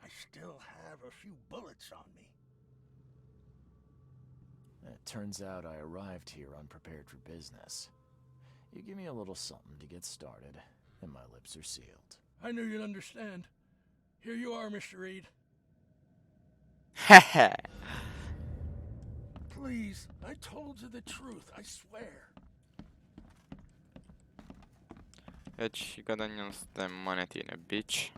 I still have a few bullets on me. It turns out I arrived here unprepared for business. You give me a little something to get started, and my lips are sealed. I knew you'd understand. Here you are, Mr. Reed. Haha. Please, I told you the truth, I swear. E ci guadagnano ste monetine, bitch.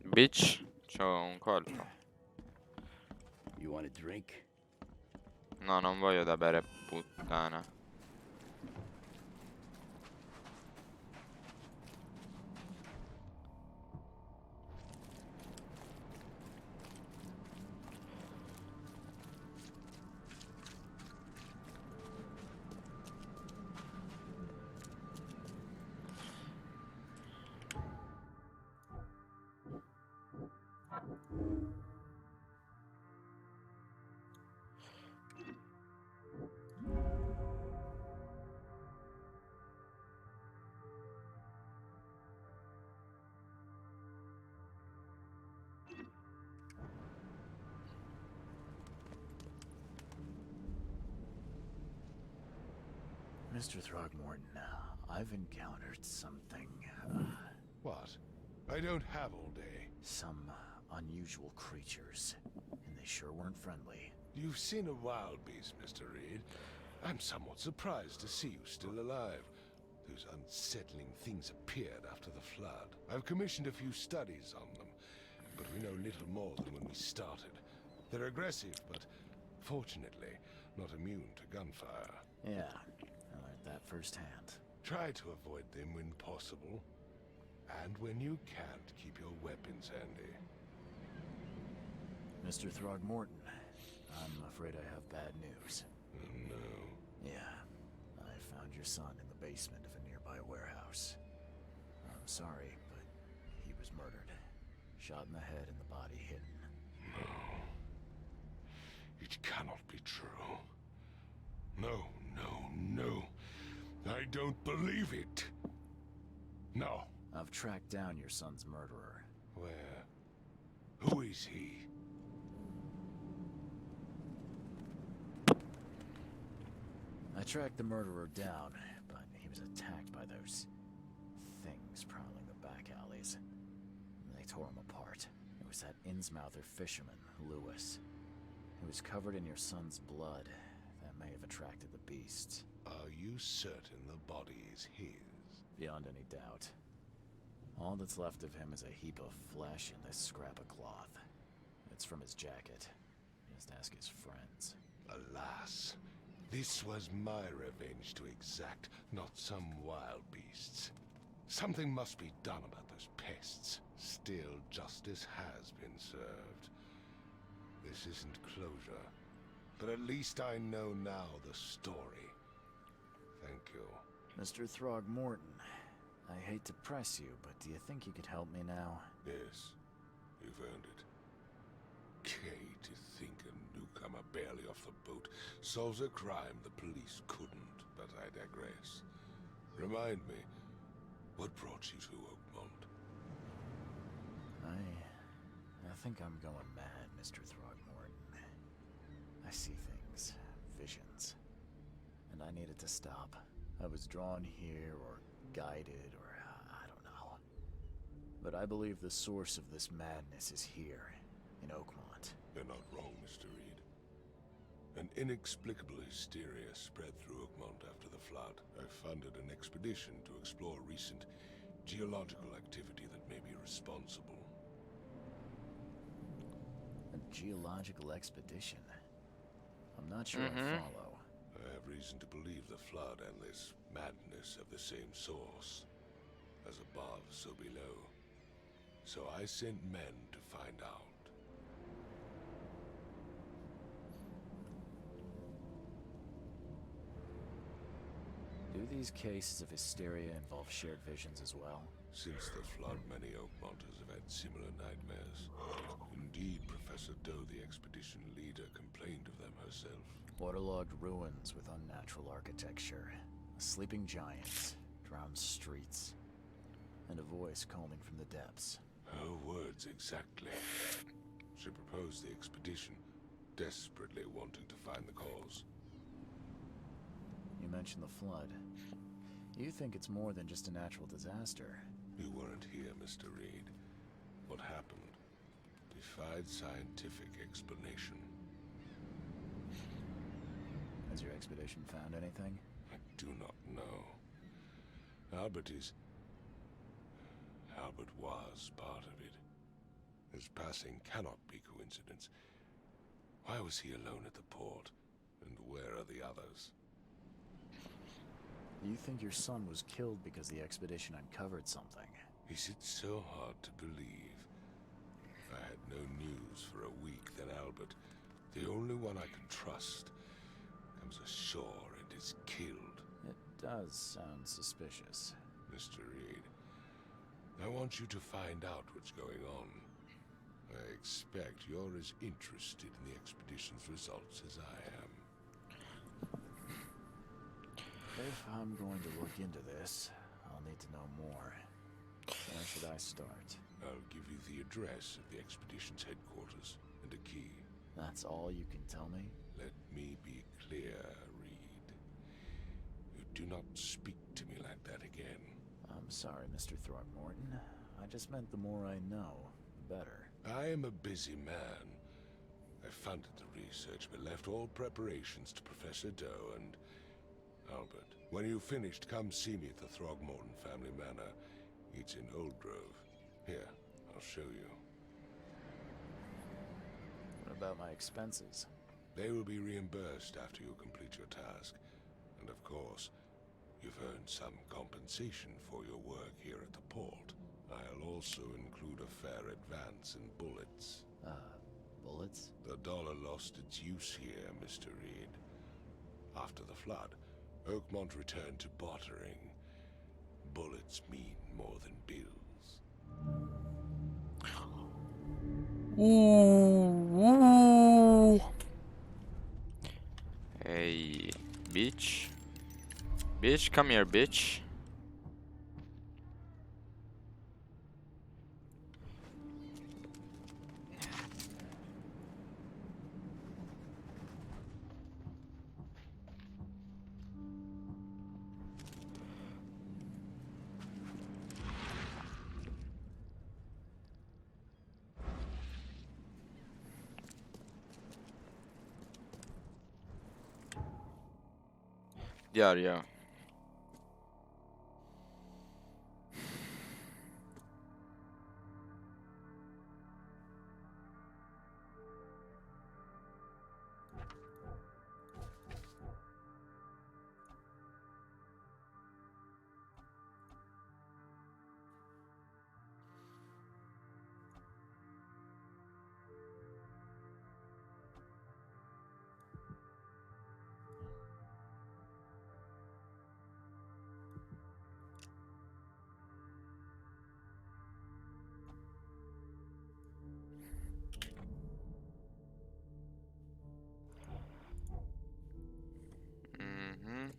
Bitch, c'ho un colpo. You want a drink? No, non voglio da bere, puttana. Mr. Throgmorton, I've encountered something, What? I don't have all day. some unusual creatures, and they sure weren't friendly. You've seen a wild beast, Mr. Reed. I'm somewhat surprised to see you still alive. Those unsettling things appeared after the flood. I've commissioned a few studies on them, but we know little more than when we started. They're aggressive, but fortunately not immune to gunfire. Yeah, I learned that firsthand. Try to avoid them when possible. And when you can't, keep your weapons handy. Mr. Throgmorton, I'm afraid I have bad news. Oh, no. Yeah, I found your son in the basement of a nearby warehouse. I'm sorry, but he was murdered. Shot in the head and the body hidden. No. It cannot be true. No, no, no. I don't believe it. No. I've tracked down your son's murderer. Where? Who is he? I tracked the murderer down, but he was was attacked by those things prowling the back alleys. They tore him apart. It was that Innsmouther fisherman, Lewis. He was covered in your son's blood. That may have attracted the beasts. Are you certain the body is his? Beyond any doubt. All that's left of him is a heap of flesh and this scrap of cloth. It's from his jacket. Just ask his friends. Alas, this was my revenge to exact, not some wild beast's. Something must be done about those pests. Still, justice has been served. This isn't closure, but at least I know now the story. Thank you. Mr. Throgmorton, I hate to press you, but do you think you could help me now? Yes, you've earned it. Kay, to think a newcomer barely off the boat solves a crime the police couldn't, but I digress. Remind me, what brought you to Oakmont? I think I'm going mad, Mr. Throgmorton. I see things, visions, and I needed to stop. I was drawn here, or guided, or I don't know. But I believe the source of this madness is here, in Oakmont. You're not wrong, Mr. Reed. An inexplicable hysteria spread through Oakmont after the flood. I funded an expedition to explore recent geological activity that may be responsible. A geological expedition? I'm not sure I follow. I have reason to believe the flood and this madness have the same source. As above, so below. So I sent men to find out. Do these cases of hysteria involve shared visions as well? Since the flood, many Oakmonters have had similar nightmares. Indeed, Professor Doe, the expedition leader, complained of them herself. Waterlogged ruins with unnatural architecture, sleeping giants, drowned streets, and a voice calling from the depths. Her words exactly. She proposed the expedition, desperately wanting to find the cause. You mentioned the flood. You think it's more than just a natural disaster? You weren't here, Mr. Reed. What happened defied scientific explanation. Has your expedition found anything? I do not know. Albert was part of it. His passing cannot be coincidence. Why was he alone at the port? And where are the others? You think your son was killed because the expedition uncovered something? Is it so hard to believe? I had no news for a week, then Albert, the only one I can trust, comes ashore and is killed. It does sound suspicious. Mr. Reed, I want you to find out what's going on. I expect you're as interested in the expedition's results as I am. If I'm going to look into this, I'll need to know more. Where should I start? I'll give you the address of the expedition's headquarters and a key. That's all you can tell me? Let me be clear, Reed. You do not speak to me like that again. I'm sorry, Mr. Throgmorton. I just meant the more I know, the better. I am a busy man. I funded the research, but left all preparations to Professor Doe and Albert. When you've finished, come see me at the Throgmorton family manor. It's in Old Grove. Here, I'll show you. What about my expenses? They will be reimbursed after you complete your task. And of course, you've earned some compensation for your work here at the port. I'll also include a fair advance in bullets. Bullets? The dollar lost its use here, Mr. Reed. After the flood, Oakmont returned to bartering. Bullets mean more than bills. Ooh. Hey, bitch. Bitch, come here, bitch. Diario. Mhm.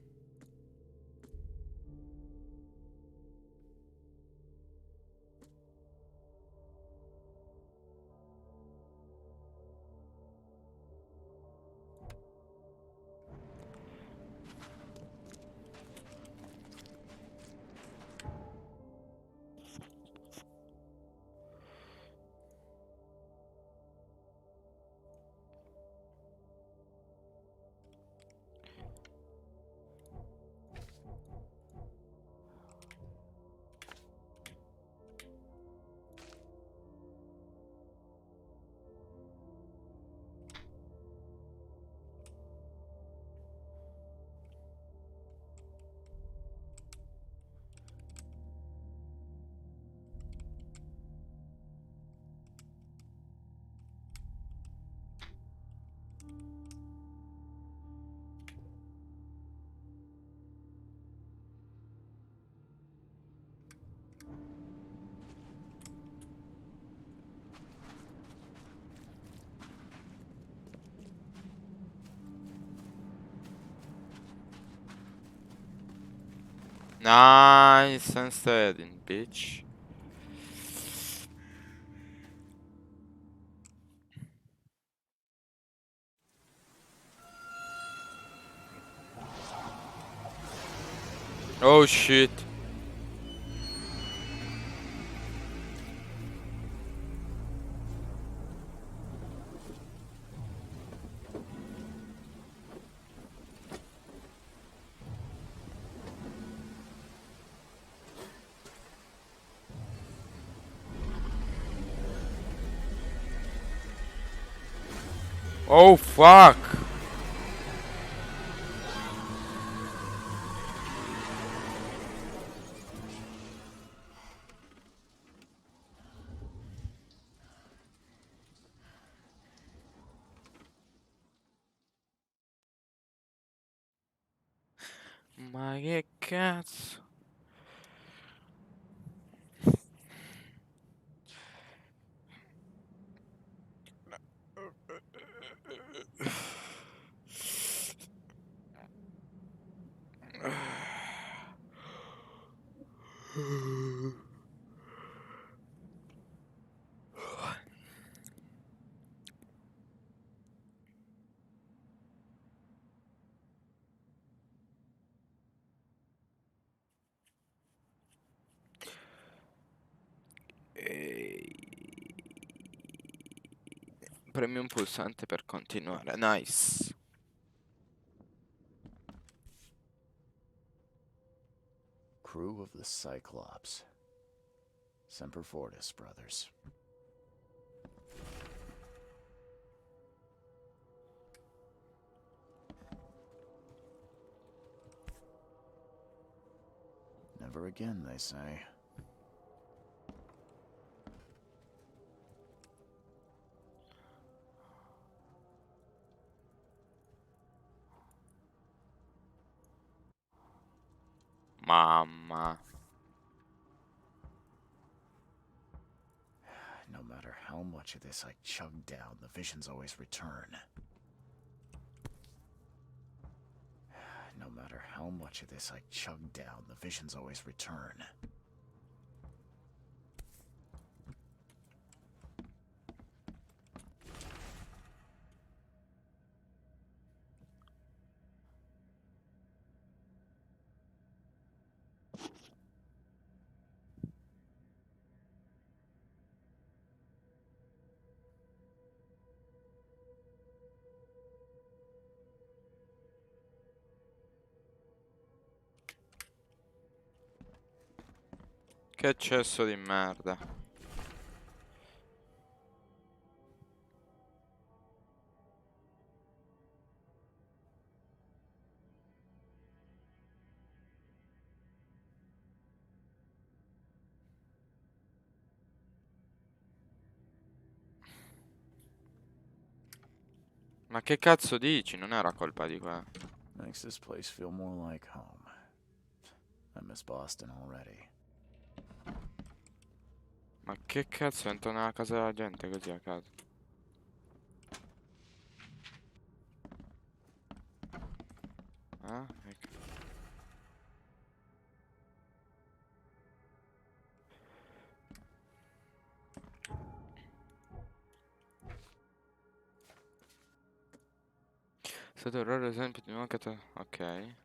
Nice and steady, bitch. Oh shit. Oh fuck. Ma che cazzo? Premi un pulsante per continuare. Nice. Crew of the Cyclops. Semper Fortis, brothers. Never again, they say. Mamma. No matter how much of this I chug down, the visions always return. No matter how much of this I chug down, the visions always return. Che cesso di merda. Ma che cazzo dici? Non era colpa di qua. Makes this place feel more like home. I miss Boston already. Ma che cazzo, entro nella casa della gente così a caso. Ah, ecco. Stato un raro esempio di nuovo ok.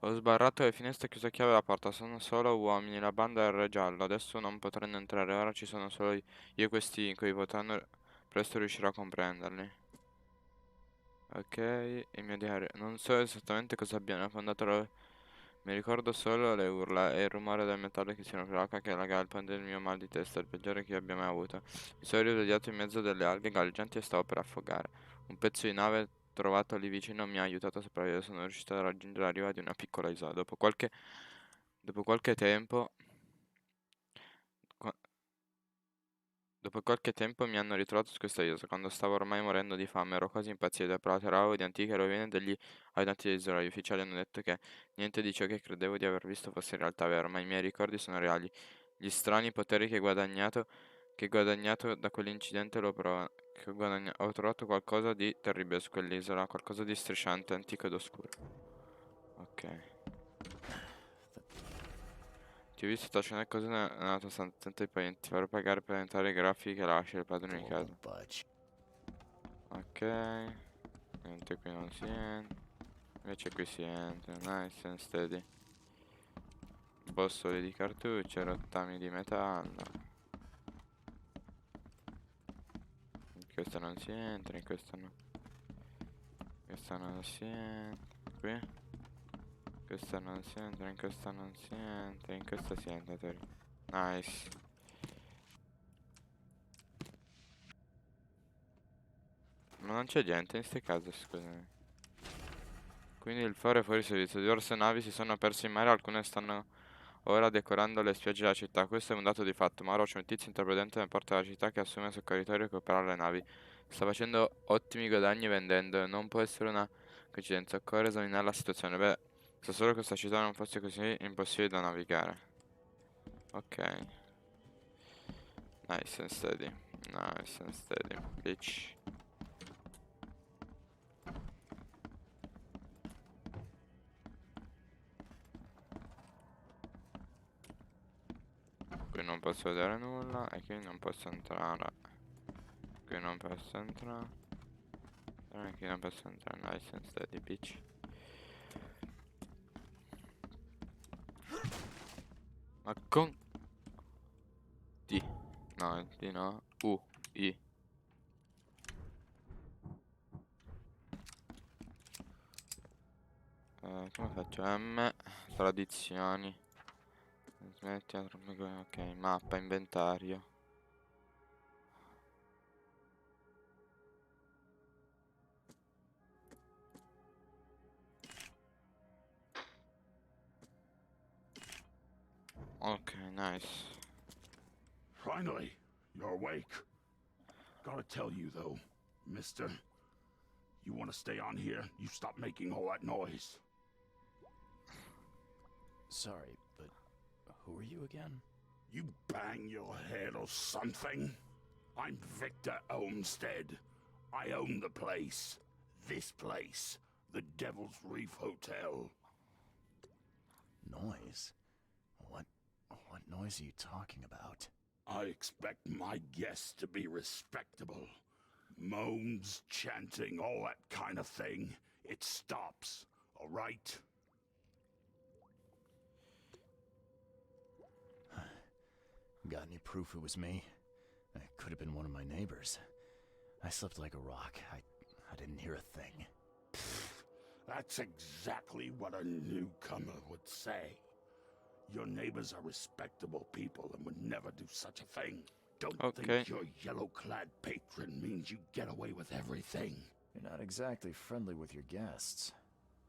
Ho sbarrato le finestre e chiuso a chiave la porta. Sono solo uomini, la banda è il re giallo. Adesso non potranno entrare. Ora ci sono solo io e questi incubi. Potranno presto riuscire a comprenderli. Ok, il mio diario. Non so esattamente cosa abbiano affondato. Mi ricordo solo le urla e il rumore del metallo che si ronflava che la galpa del mio mal di testa, il peggiore che io abbia mai avuto. Mi sono risvegliato in mezzo delle alghe galleggianti e stavo per affogare. Un pezzo di nave trovato lì vicino mi ha aiutato a sopravvivere. Sono riuscito a raggiungere la riva di una piccola isola. Dopo qualche tempo. qua- Dopo qualche tempo mi hanno ritrovato su questa isola. Quando stavo ormai morendo di fame, ero quasi impazzito e provavo di antiche rovine degli abitanti dell'isola. Gli ufficiali hanno detto che niente di ciò che credevo di aver visto fosse in realtà vero, ma i miei ricordi sono reali. Gli strani poteri che ho guadagnato da quell'incidente ho trovato qualcosa di terribile su quell'isola, qualcosa di strisciante, antico ed oscuro. Ok. Ti ho visto trascinare cose nella tua stanza, tenta di poi ti farò pagare per entrare i graffi che lasci il padrone di Pull casa. the budge. Ok, niente qui non si entra, invece qui si entra, nice and steady. Bossoli di cartucce, rottami di metallo. In questo non si entra, in questo no. In questo non si entra, qui. In questo non si entra, in questo non si entra, in questo si entra, nice. Ma non c'è gente in ste case, scusami. Quindi il faro è fuori servizio. Diverse navi si sono perse in mare, alcune stanno ora decorando le spiagge della città. Questo è un dato di fatto. Ma ora c'è un tizio intraprendente nel porto della città che assume soccorritori per operare le navi. Sta facendo ottimi guadagni vendendo. Non può essere una coincidenza. Occorre esaminare la situazione. Beh, se solo questa città non fosse così impossibile da navigare. Ok. Nice and steady. Nice and steady. Bitch. Qui non posso vedere nulla e qui non posso entrare. Qui non posso entrare. E qui non posso entrare. Nice and steady, bitch. Ma con... D. No, D no. I. Come faccio? M. Tradizioni. Smetti, ok, mappa, inventario. Ok, nice. Finally, you're awake. Gotta tell you, though, mister, you want to stay on here, you stop making all that noise. Sorry, but who are you again? You bang your head or something? I'm Victor Olmsted. I own the place. This place. The Devil's Reef Hotel. Noise? What noise are you talking about? I expect my guests to be respectable. Moans, chanting, all that kind of thing. It stops, all right? Got any proof it was me? It could have been one of my neighbors. I slept like a rock. I didn't hear a thing. That's exactly what a newcomer would say. Your neighbors are respectable people and would never do such a thing. Don't Ok. think your yellow-clad patron means you get away with everything. You're not exactly friendly with your guests.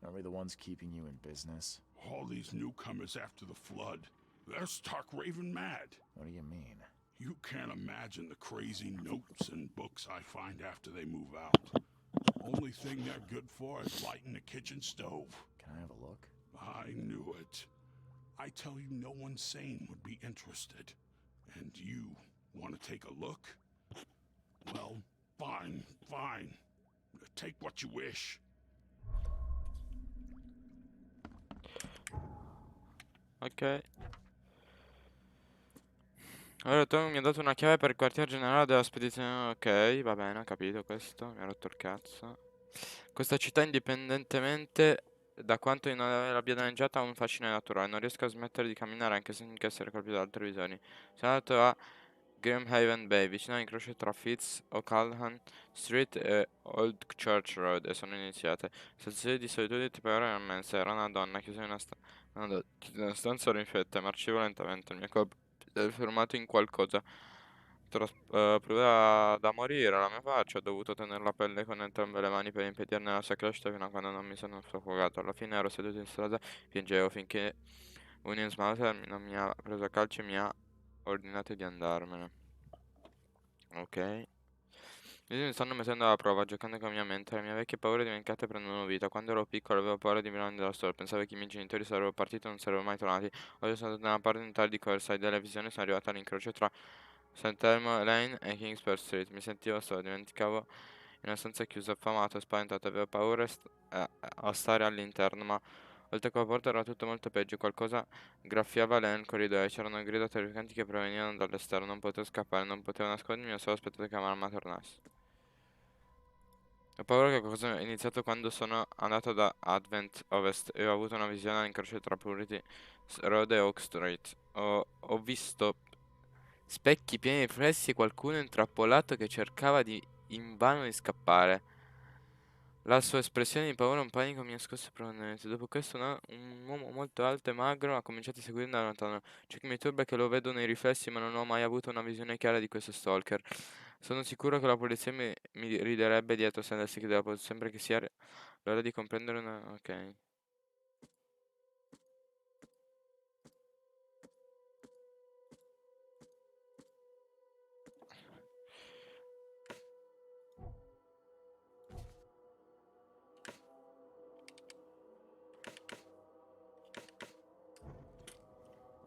Aren't we the ones keeping you in business? All these newcomers after the flood, they're stark raving mad. What do you mean? You can't imagine the crazy notes and books I find after they move out. Only thing they're good for is lighting the kitchen stove. Can I have a look? I knew it. I tell you, no one sane would be interested. And you want to take a look? Well, fine, fine. Take what you wish. Ok. Allora tu mi hai dato una chiave per il quartier generale della spedizione. Ok, va bene, ho capito questo. Mi ha rotto il cazzo. Questa città, indipendentemente da quanto io non l'abbia danneggiata, ha un fascino naturale. Non riesco a smettere di camminare anche senza essere colpito da altre visioni. Sono andato a Grimhaven Bay, vicino all'incrocio tra Fitz O'Callaghan Street e Old Church Road, e sono iniziate. Sensazioni di solitudine tipo ora immensa. Era una donna chiusa in una stanza rinfetta e marcivo lentamente. Il mio corpo si è fermato in qualcosa. Provava da morire la mia faccia, ho dovuto tenere la pelle con entrambe le mani per impedirne la sua crescita fino a quando non mi sono soffocato. Alla fine ero seduto in strada, piangevo finché un Mauser non mi ha preso a calcio e mi ha ordinato di andarmene. Ok. Io mi stanno mettendo alla prova, giocando con la mia mente. Le mie vecchie paure dimenticate prendono vita. Quando ero piccolo avevo paura di mirare dalla storia. Pensavo che i miei genitori sarebbero partiti e non sarebbero mai tornati. Oggi sono andato nella parte di corsa e delle visioni sono arrivato all'incrocio tra St. Elmo Lane e Kingsburg Street. Mi sentivo solo, dimenticavo in una stanza chiusa, affamato e spaventato. Avevo paura a stare all'interno, ma oltre a quella porta era tutto molto peggio. Qualcosa graffiava nel corridoio. C'erano grida terrificanti che provenivano dall'esterno. Non potevo scappare, non potevo nascondermi, ho solo aspettato che mamma tornasse. Ho paura che qualcosa è iniziato quando sono andato da Advent Ovest e ho avuto una visione all'incrocio tra Purity Road e Oak Street. Ho visto specchi pieni di riflessi e qualcuno intrappolato che cercava invano di scappare. La sua espressione di paura e un panico mi ha scosso profondamente. Dopo questo un uomo molto alto e magro ha cominciato a seguirmi da lontano. Ciò che mi turba è che lo vedo nei riflessi, ma non ho mai avuto una visione chiara di questo stalker. Sono sicuro che la polizia mi riderebbe dietro se andassi dopo. Sembra che sia l'ora di comprendere una... Ok.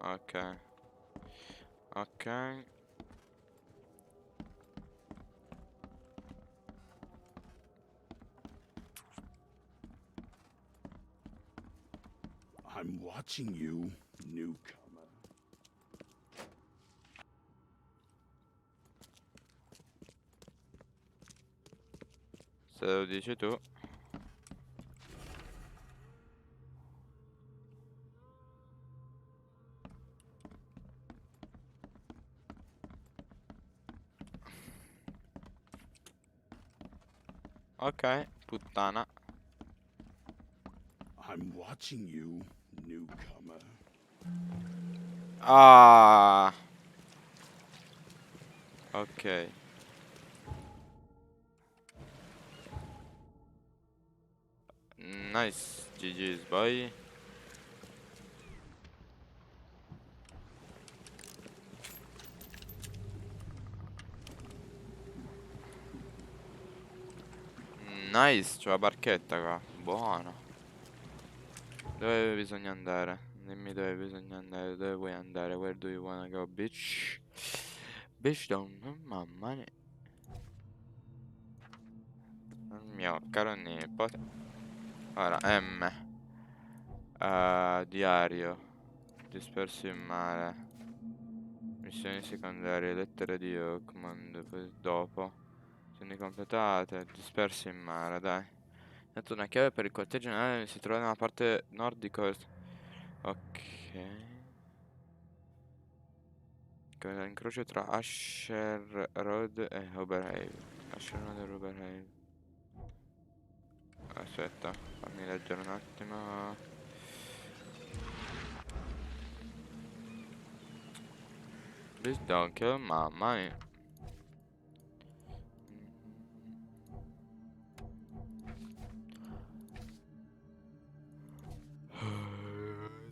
Ok. Ok. I'm watching you, newcomer. Se lo dici tu. Ok, puttana. I'm watching you, newcomer. Ah. Ok. Nice. GG's, boy. Nice, c'ho la barchetta qua. Buono. Dove bisogna andare? Dimmi dove bisogna andare. Dove vuoi andare? Where do you wanna go, bitch? Bitch, mamma mia. Il mio caro nipote. Ora, M. Diario. Disperso in mare. Missioni secondarie. Lettere di Oakman. Poi dopo. Missioni completate. Dispersi in mare, dai. Dato una chiave per il quartier generale si trova nella parte nord di Coast. Ok. Incrocio tra Asher Road e Oberhaven. Asher Road e Oberhaven. Aspetta, fammi leggere un attimo. Please don't kill mamma.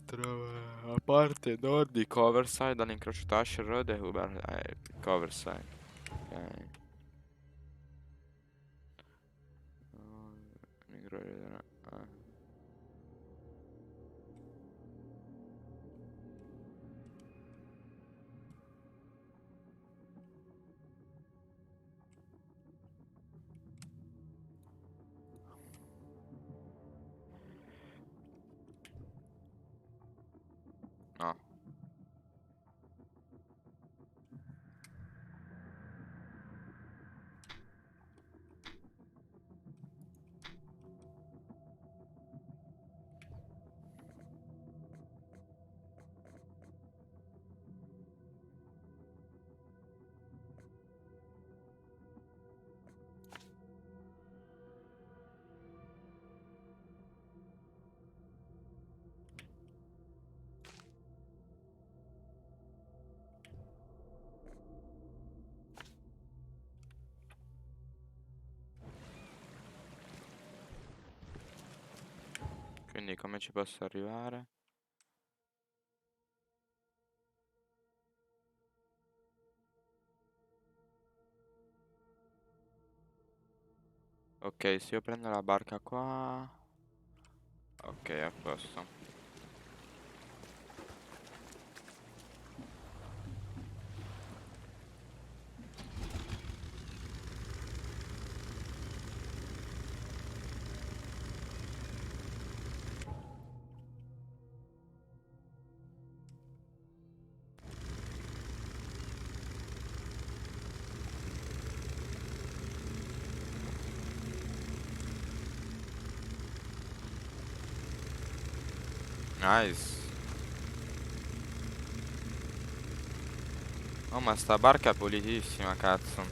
Trova a parte nord di Coverside dall'incrocio tra Asher Road e Uber. Coverside. Ok. Ah. No. Quindi come ci posso arrivare? Ok, se io prendo la barca qua. Ok, a posto. Nice. Oh, ma sta barca è pulitissima, cazzo.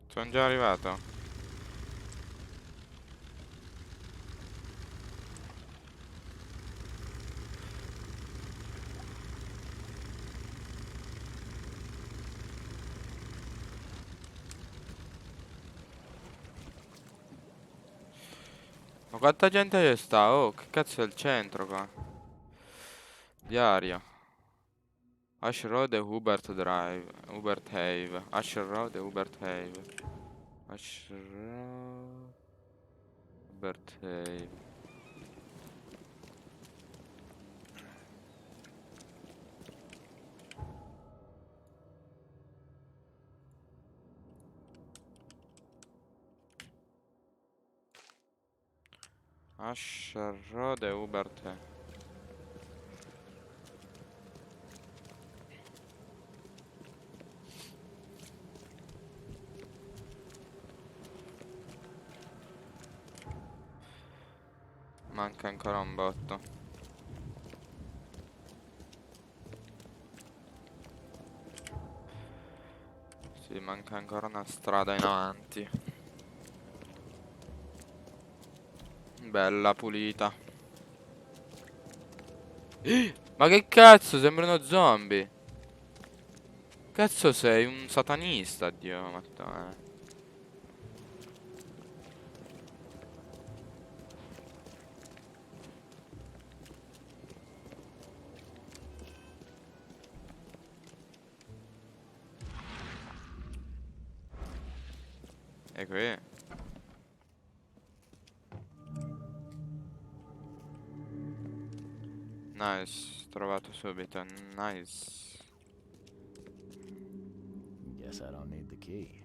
Sono già arrivato. Ma quanta gente ci sta? Oh, che cazzo è il centro qua? Diario. Ash Road e Hubert Drive. Hubert Have. Ash Road e Hubert Have. Ash Road. Hubert Have. Ash Road e Hubert Have. Manca ancora un botto. Sì, manca ancora una strada in avanti. Bella pulita. Ma che cazzo, sembra uno zombie. Cazzo sei un satanista, Dio, Madonna. E qui. Nice, trovato subito, nice. Guess I don't need the key.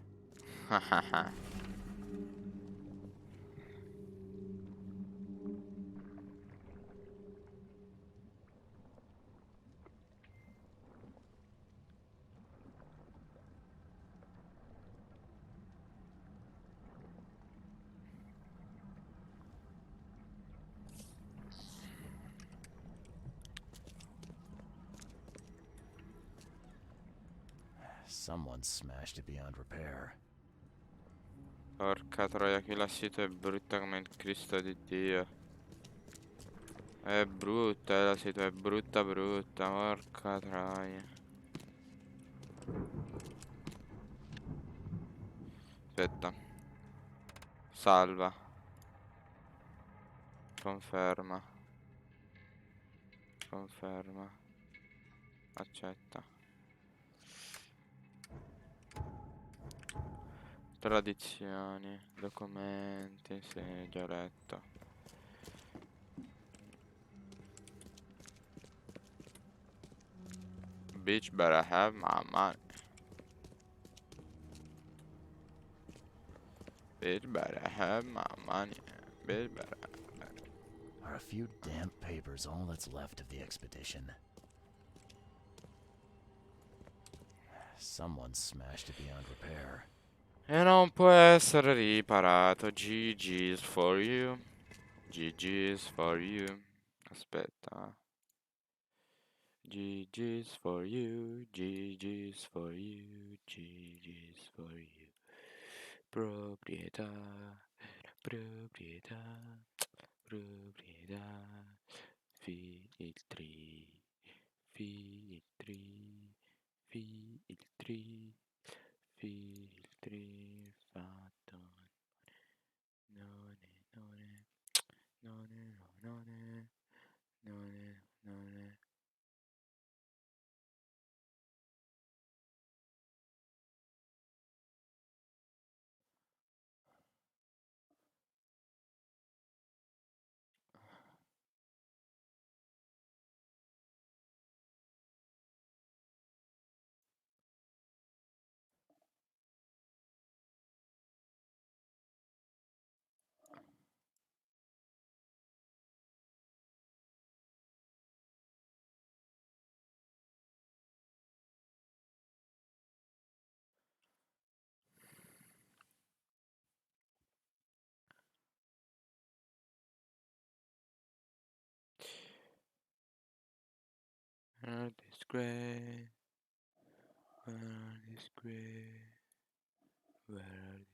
Someone smashed it beyond repair. Porca troia, che la sito è brutta come il Cristo di Dio. È brutta, la sito è brutta brutta, porca troia. Aspetta. Salva. Conferma. Conferma. Accetta. Tradizioni. Documenti. Sì, già letto. Bitch better have my money. Bitch better have my money. Bitch better. Are a few damp papers all that's left of the expedition? Someone smashed it beyond repair. E non può essere riparato. GG's for you. GG's for you. Aspetta. GG's for you. GG's for you. GG's for you. Proprietà. Proprietà. Proprietà. Filtri. Filtri. Filtri. Filtri. Fatto. Non è, non è. Non è, non è. Non è, non è. Earth is great. Earth is great. Where are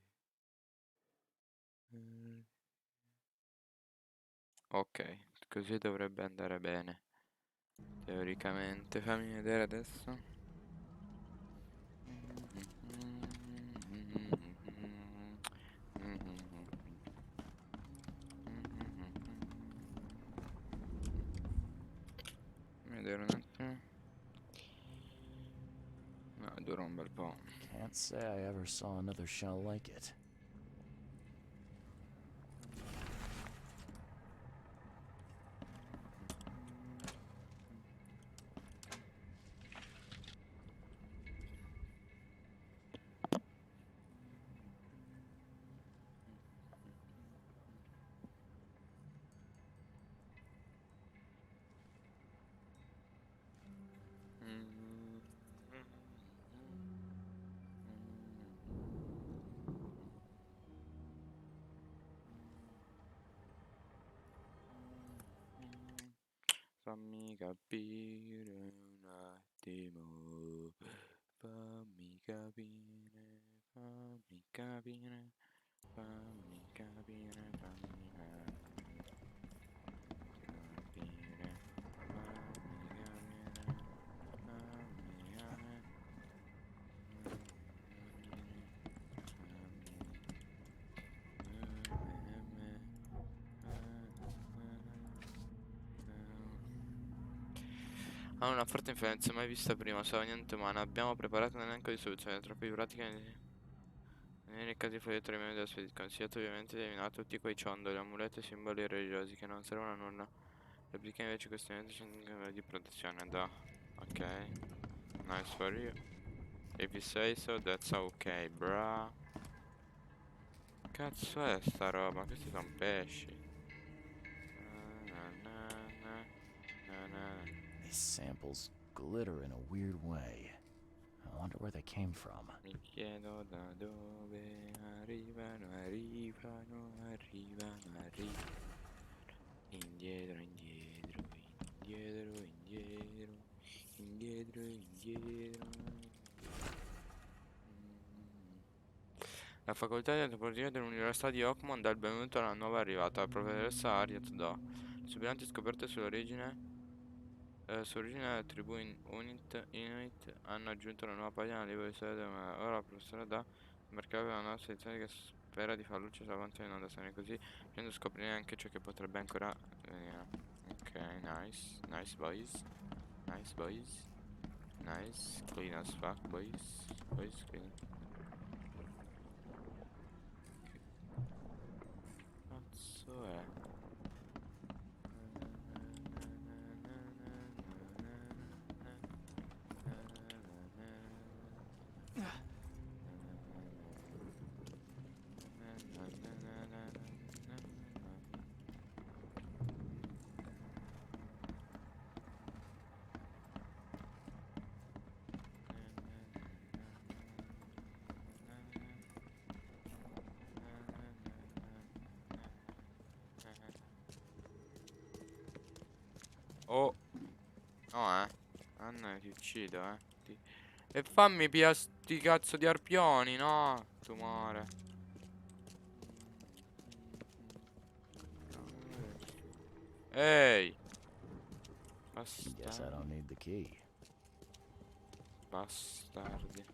they? Ok, così dovrebbe andare bene. Teoricamente, fammi vedere adesso. Vedere un attimo. No, dura un bel po'. Can't say I ever saw another shell like it. Fammi capire un attimo. Fammi capire. Fammi capire. Fammi capire. Fammi capire. Capire. Fammi capire. Fammi capire. Ha una forte influenza mai vista prima, so niente umana. Abbiamo preparato un elenco di soluzioni troppo pratiche nei casi foglietto di membri della specie. Consigliato ovviamente di eliminare tutti quei ciondoli, amuleti e simboli religiosi che non servono a nulla. Replica invece questi elementi di protezione da. Ok. Nice for you. If you say so, that's ok, bruh. Cazzo è sta roba? Questi sono pesci. Na, na, na, na, na. These samples glitter in a weird way. I wonder where they came from. Mi chiedo da dove arrivano, arrivano, arrivano, arrivano. Indietro, indietro, indietro, indietro, indietro, indietro. La facoltà di antropologia dell'Università di Oakmont dà il benvenuto alla nuova arrivata, la professoressa Harriet Daw. Le sue brillanti scoperte sull'origine delle tribù Inuit hanno aggiunto una nuova pagina al libro di storia ora la professoressa Daw imbarcava una nuova sezione che spera di far luce davanti all'inondazione, così potendo scoprire anche ciò che potrebbe ancora venire. Ok, nice, nice boys, nice boys, nice, clean as fuck boys, boys clean. Cazzo è? Oh, no, Anna, ti uccido, E fammi pia sti cazzo di arpioni, no? Tumore. Ehi! Guess I don't need the key. Bastardi.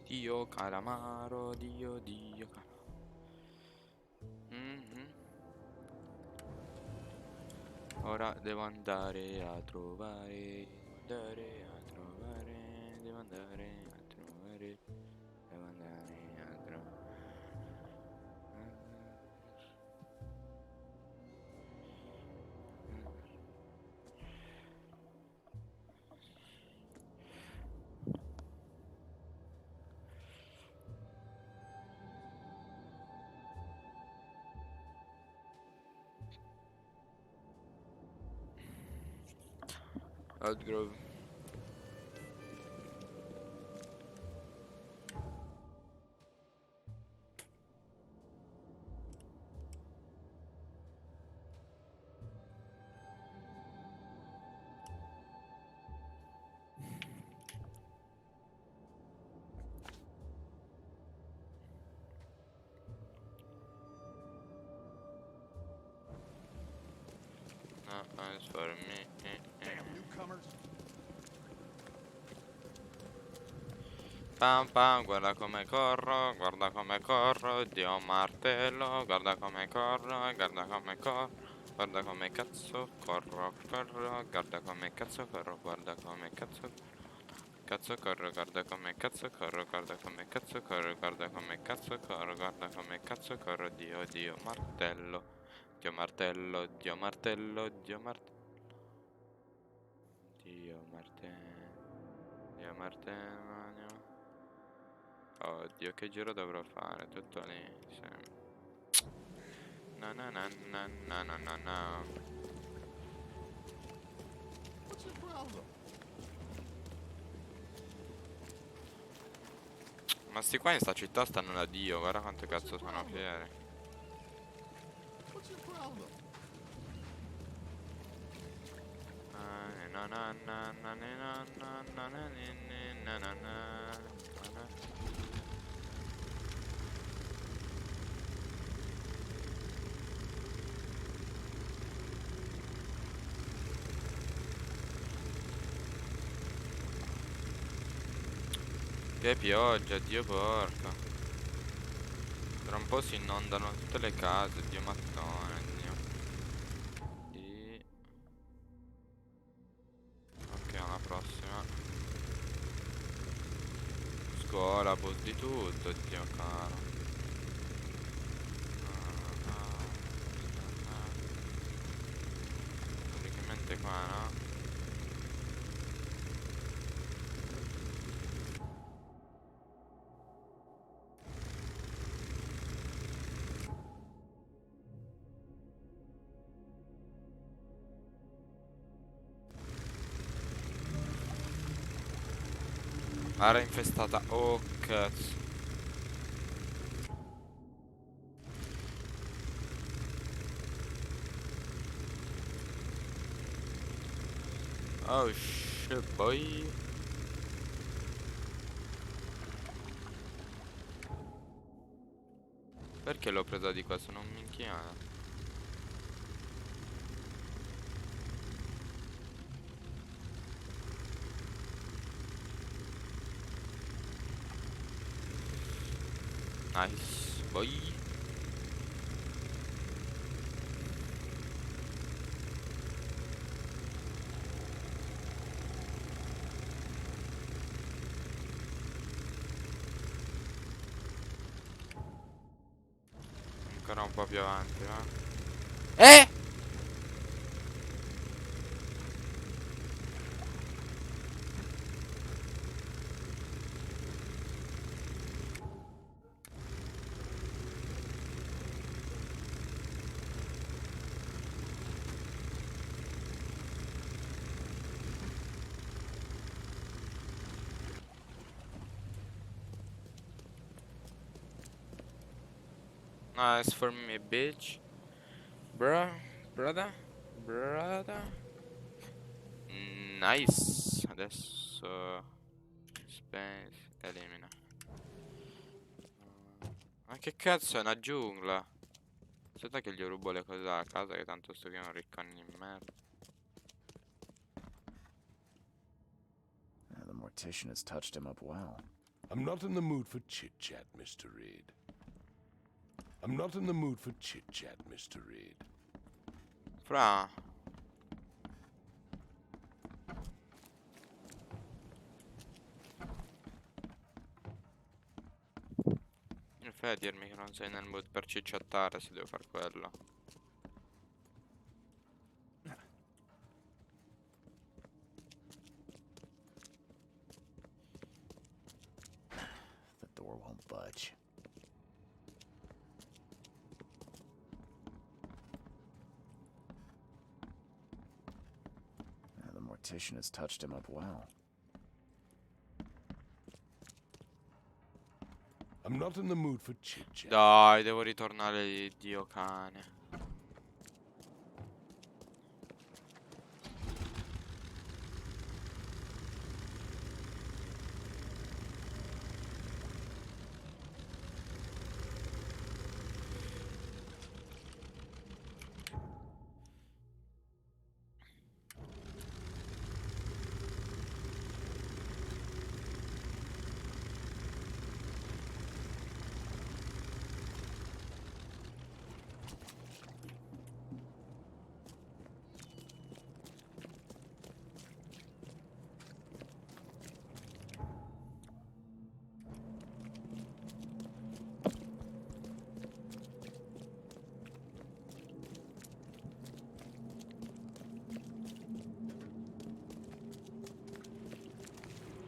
Dio calamaro, Dio calamaro. Ora devo andare a trovare, devo andare a trovare, devo andare a trovare, devo andare a trovare. Outgrove. No, it's for me. Damn newcomers. Pam pam, guarda come corro, Dio martello, guarda come corro, guarda come cazzo corro, guarda come cazzo corro, guarda come cazzo corro, guarda come cazzo corro, guarda come cazzo corro, guarda come cazzo corro, guarda come cazzo corro, Dio martello, Dio martello, Dio martello, Dio martello, Dio martello, Dio martello. Oddio, che giro dovrò fare? Tutto lì, sì. No, no, no, no, no, no, no, no. What's your problem? Ma sti qua in sta città stanno da Dio, guarda quanto cazzo sono fieri. What's your problem? Na na na na na na na na na na na na. Che pioggia, Dio porca. Tra un po' si inondano tutte le case, Dio mattone, Dio. E... ok, alla prossima. Scuola, bus di tutto, Dio caro. Praticamente qua, no? Area infestata. Oh cazzo. Oh shit boy. Perché l'ho presa di qua? Sono un minchione. Nice boy. Ancora un po' più avanti, va? Nice for me, bitch. Bruh, brother, brother. Nice. Adesso space elimina. Ma che cazzo è una giungla? Aspetta che gli rubo le cose da casa, che tanto sto che è un riccone di merda. The mortician has touched him up well. I'm not in the mood for chit-chat, Mr. Reed. I'm not in the mood for chit-chat, Mr. Reed. Fra. Non fai a dirmi che non sei nel mood per cicciattare se devo far quello. The door won't budge. The mortician has touched him up well. I'm not in the mood for chit-chat. Dai, devo ritornare lì, Dio cane.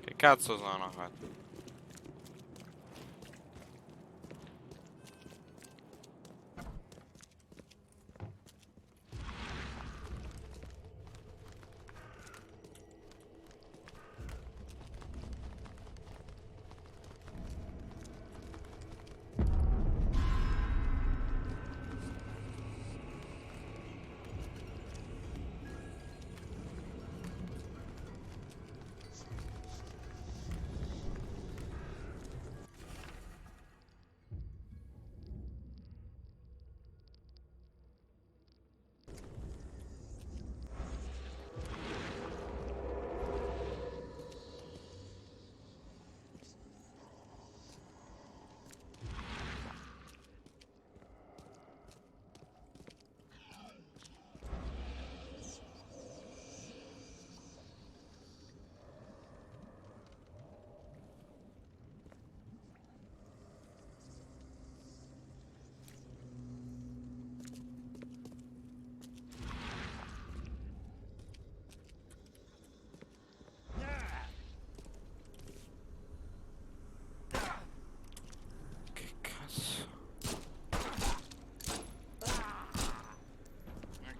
Che cazzo sono qua?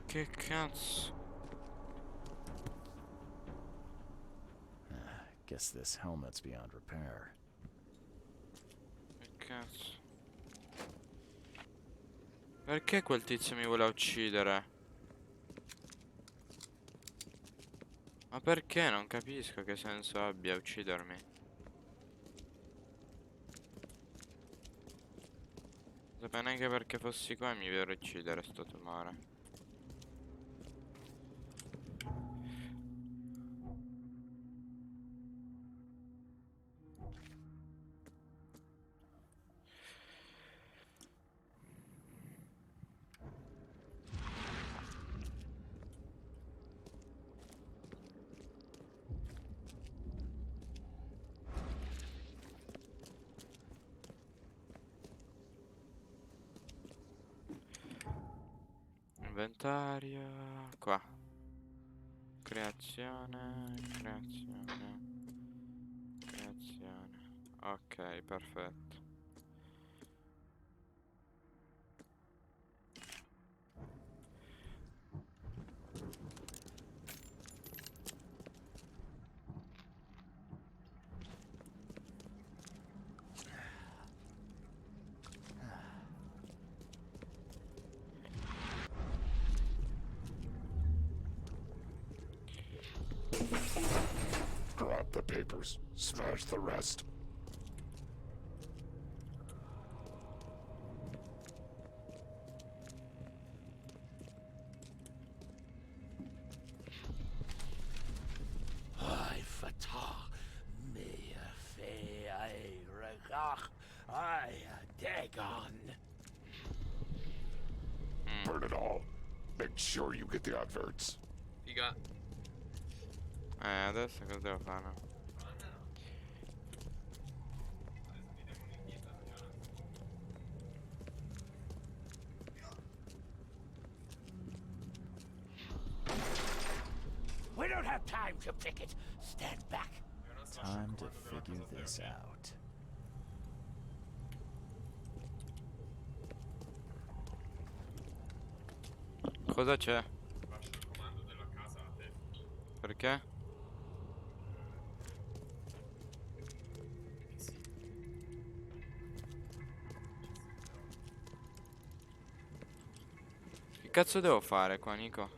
Che cazzo? Guess this helmet's beyond repair. Che cazzo? Perché quel tizio mi vuole uccidere? Ma perché? Non capisco che senso abbia uccidermi. Non sapevo neanche perché fossi qua e mi vuole uccidere sto tumore. Inventario. Qua. Creazione. Creazione. Creazione. Ok, perfetto. Drop the papers. Smash the rest. I fatah me fe I regach I dagon. Burn it all. Make sure you get the adverts. Figa. Adesso cosa devo fare? We don't have time to pick it. Stand back. Time to figure this out. Cosa c'è? Perché? Che cazzo devo fare qua, Nico?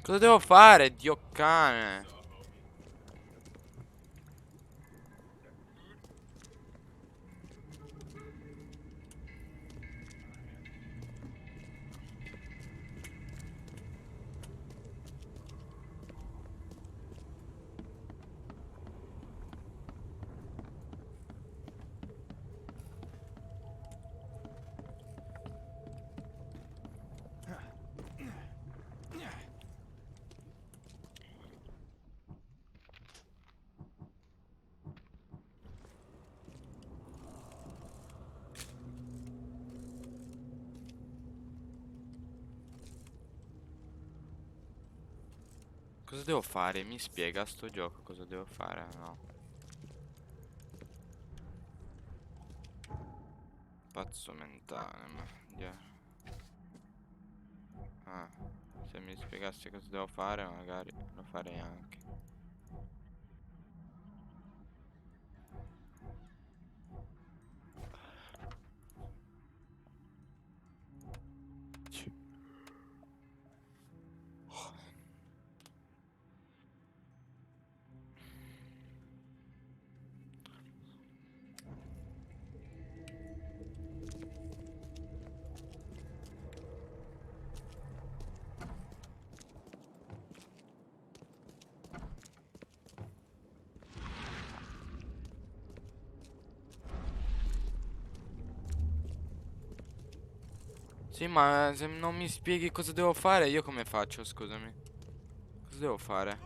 Cosa devo fare, Dio cane? Cosa devo fare? Mi spiega sto gioco cosa devo fare? No. Pazzo mentale, ma... Ah, se mi spiegassi cosa devo fare magari lo farei anche. Sì, ma se non mi spieghi cosa devo fare, io come faccio, scusami? Cosa devo fare?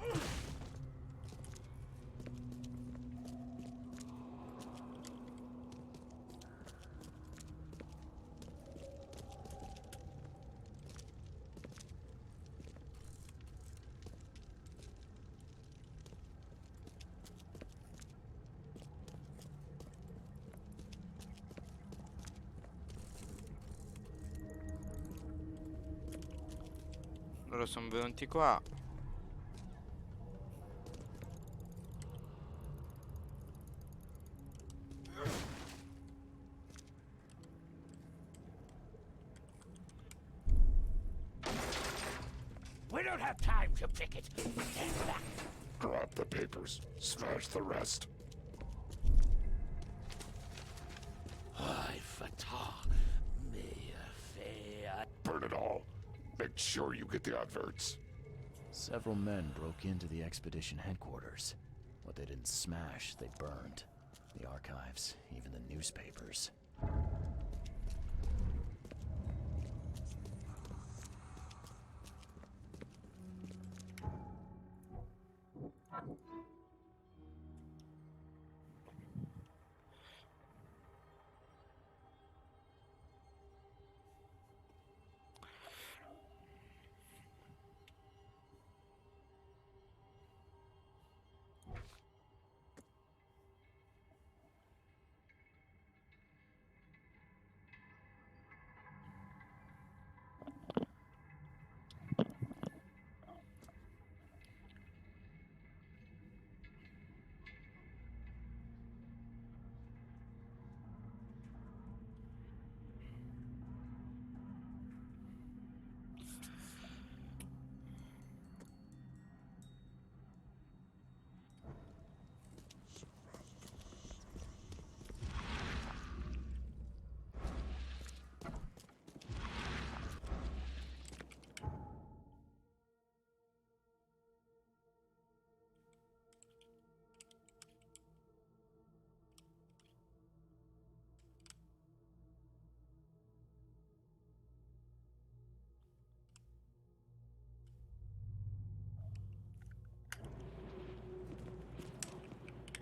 Loro sono venuti qua. We don't have time to pick it. Stand back. Grab the papers. Smash the rest. Ay, fatah. Me fair. Burn it all. Make sure you get the adverts. Several men broke into the expedition headquarters. What they didn't smash, they burned. The archives, even the newspapers.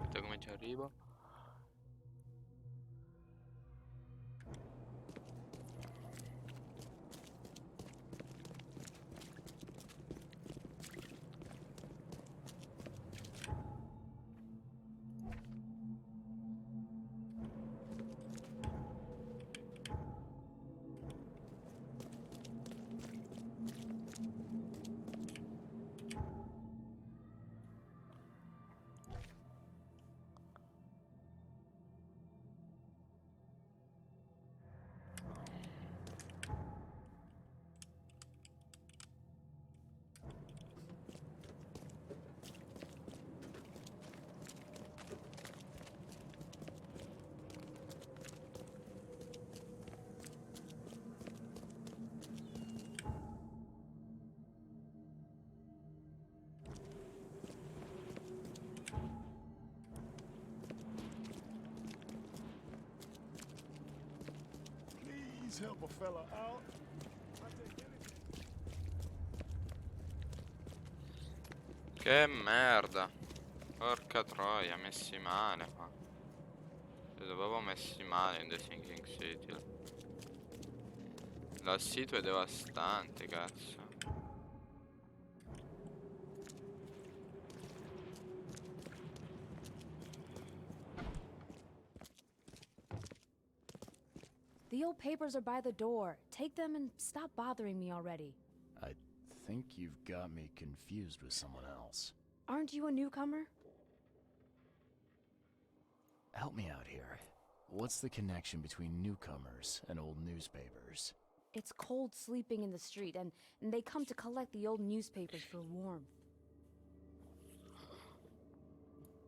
Aspetta, come ci arrivo? Please help a fella out. I'll take anything. Che merda. Porca troia, messi male qua. Li avevo messi male in The Sinking City. La situ è devastante, cazzo. The old papers are by the door. Take them and stop bothering me already. I think you've got me confused with someone else. Aren't you a newcomer? Help me out here. What's the connection between newcomers and old newspapers? It's cold sleeping in the street, and they come to collect the old newspapers for warmth.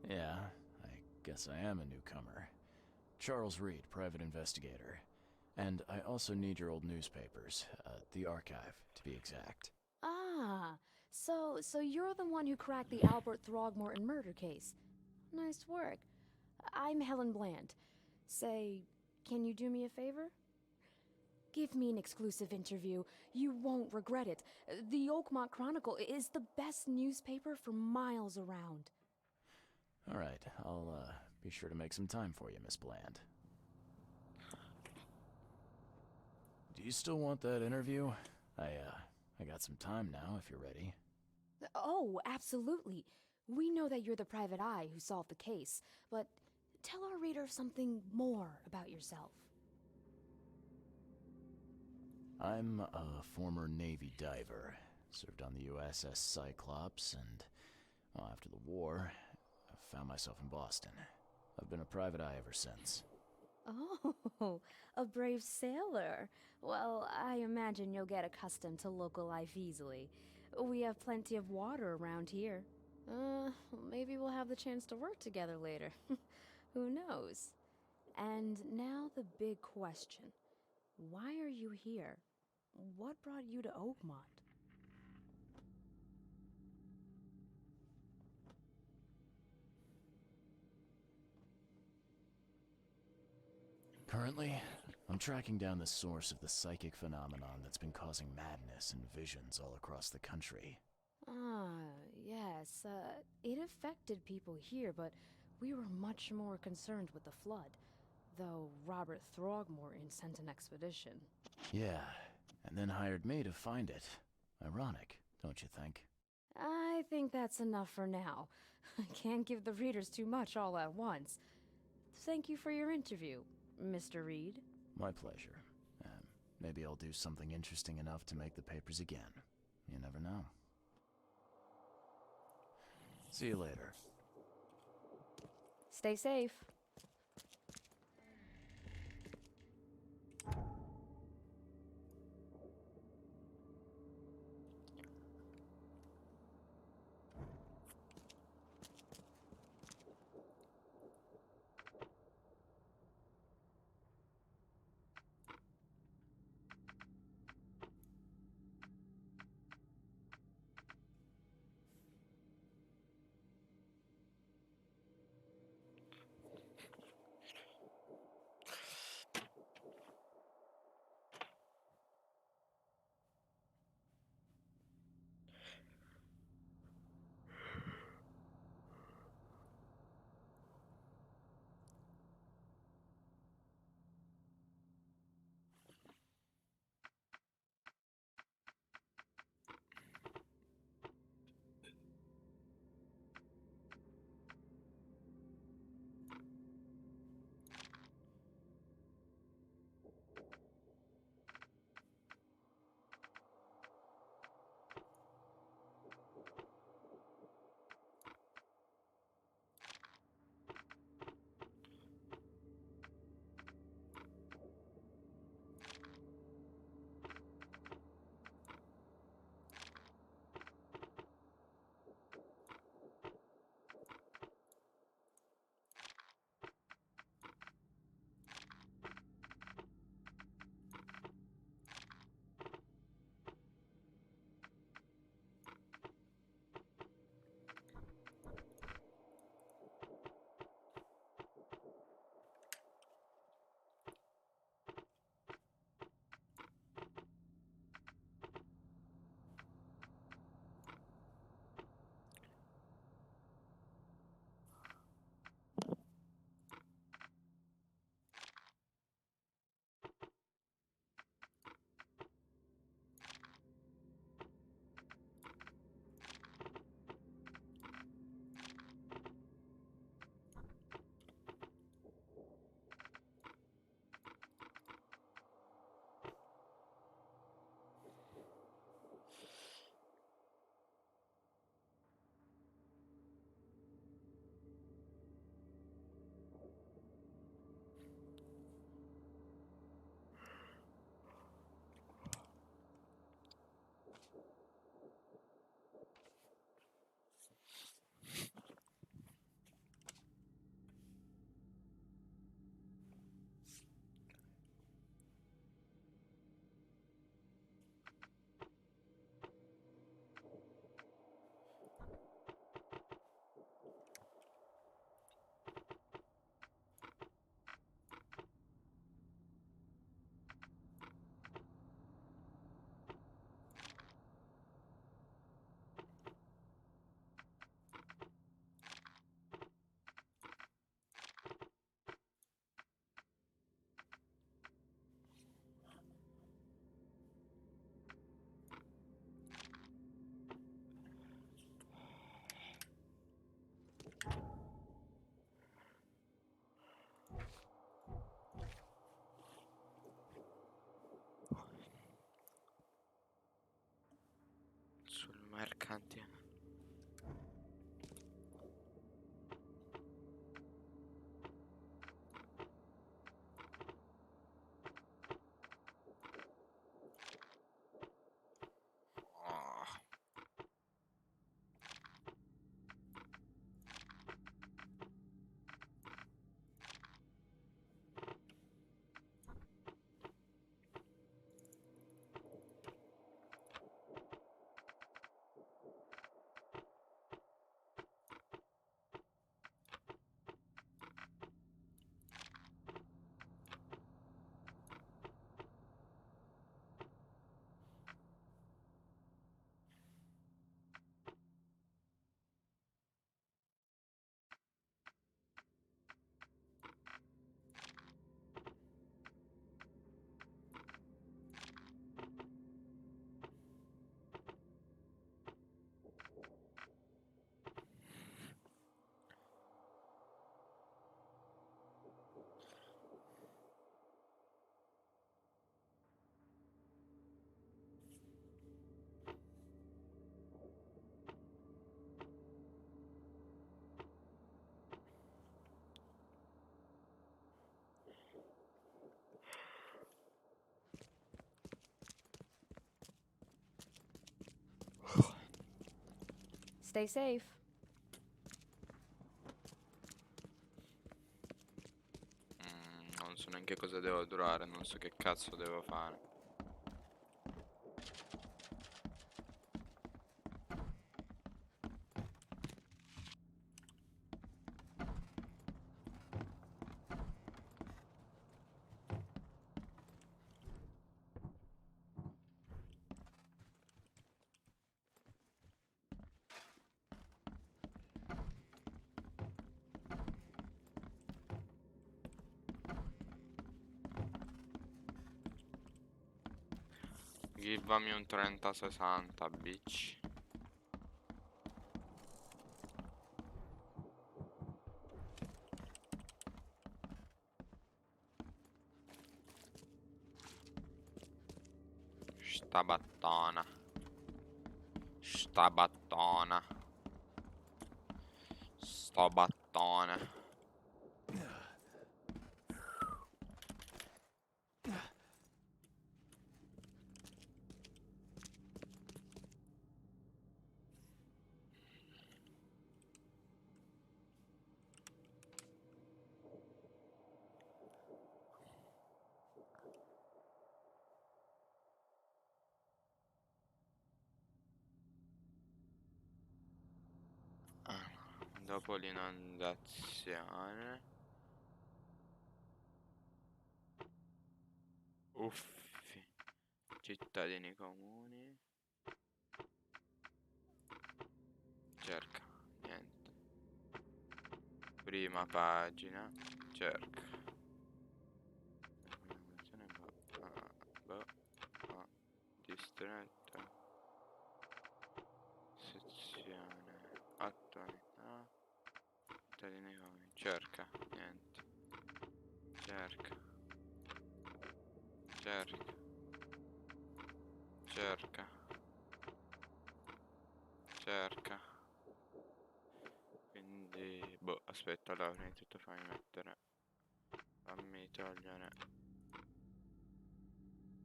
Yeah, I guess I am a newcomer. Charles Reed, private investigator. And I also need your old newspapers, the archive, to be exact. Ah, so you're the one who cracked the Albert Throgmorton murder case. Nice work. I'm Helen Bland. Say, can you do me a favor? Give me an exclusive interview. You won't regret it. The Oakmont Chronicle is the best newspaper for miles around. All right, I'll be sure to make some time for you, Miss Bland. Do you still want that interview? I got some time now, if you're ready. Oh, absolutely. We know that you're the private eye who solved the case, but tell our reader something more about yourself. I'm a former Navy diver. Served on the USS Cyclops, and well, after the war, I found myself in Boston. I've been a private eye ever since. Oh, a brave sailor. Well, I imagine you'll get accustomed to local life easily. We have plenty of water around here. Maybe we'll have the chance to work together later. Who knows? And now the big question. Why are you here? What brought you to Oakmont? Currently, I'm tracking down the source of the psychic phenomenon that's been causing madness and visions all across the country. Yes, it affected people here, but we were much more concerned with the flood, though Robert Throgmorton sent an expedition. Yeah, and then hired me to find it. Ironic, don't you think? I think that's enough for now. I can't give the readers too much all at once. Thank you for your interview, Mr. Reed. My pleasure. Maybe I'll do something interesting enough to make the papers again. You never know. See you later. Stay safe. Mercanti. Stay safe. Non so neanche cosa devo durare, non so che cazzo devo fare. Givami un 30-60, bitch. Sta battona. Sta battona. Sto battone. Dopo l'inondazione. Uffi. Cittadini comuni. Cerca. Niente. Prima pagina. Cerca. Distretto. Sezione. Attualità. Cittadini comuni. Cerca. Niente. Cerca. Cerca. Cerca. Cerca. Quindi, boh, aspetta, allora prima di tutto fammi togliere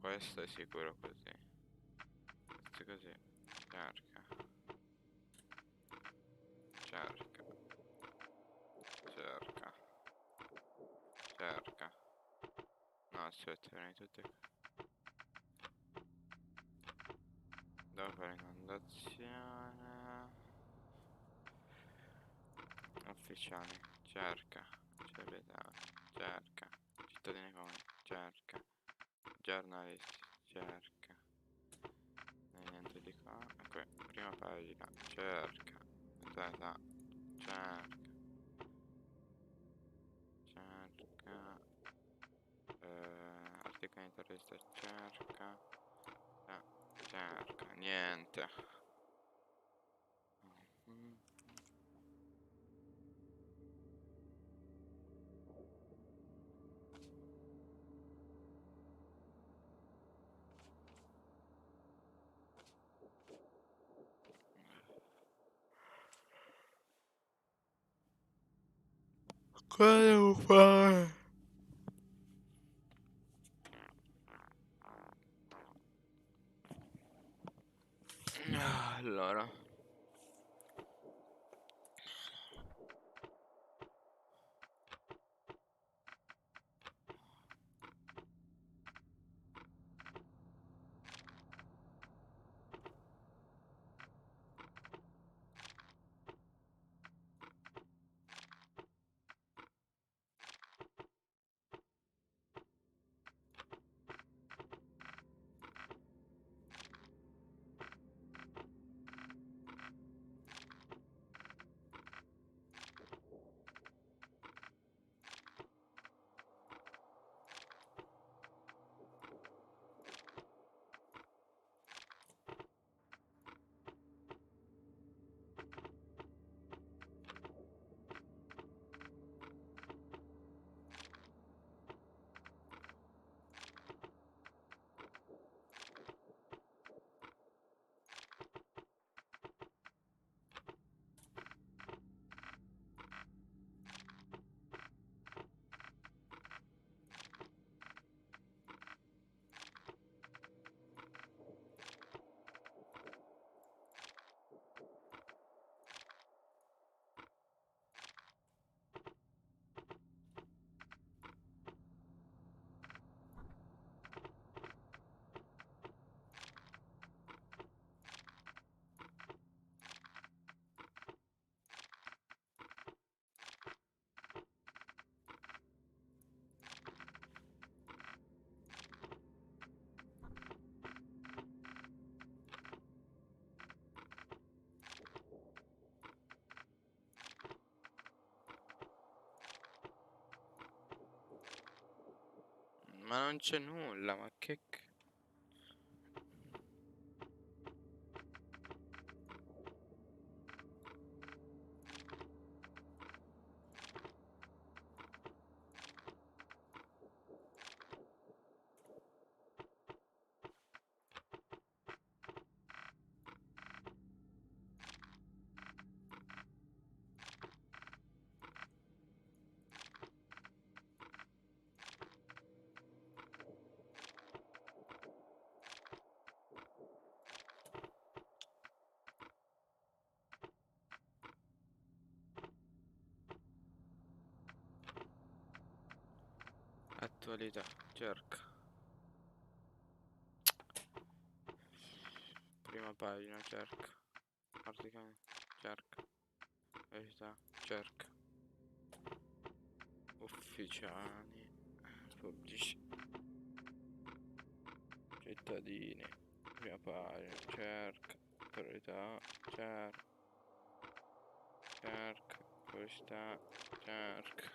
questo, è sicuro così. Questo così. Cerca. Cerca. Cerca. Cerca. No, aspetta, prima di tutto dopo l'inondazione. Ufficiali. Cerca. Cittadini. Cerca. Cittadini comuni. Cerca. Giornalisti. Cerca. Niente di qua. Ecco, prima pagina. Cerca. Cerca. Cerca. Articoli di terrorista. Cerca. Cerca. Niente. Cosa devo fare? Allora. Ma non c'è nulla, ma che... Attualità, cerca. Prima pagina, cerca. Articoli, cerca. Verità, cerca. Ufficiali, pubblici. Cittadini, prima pagina, cerca. Autorità, cerca. Cerca, pubblicità, cerca.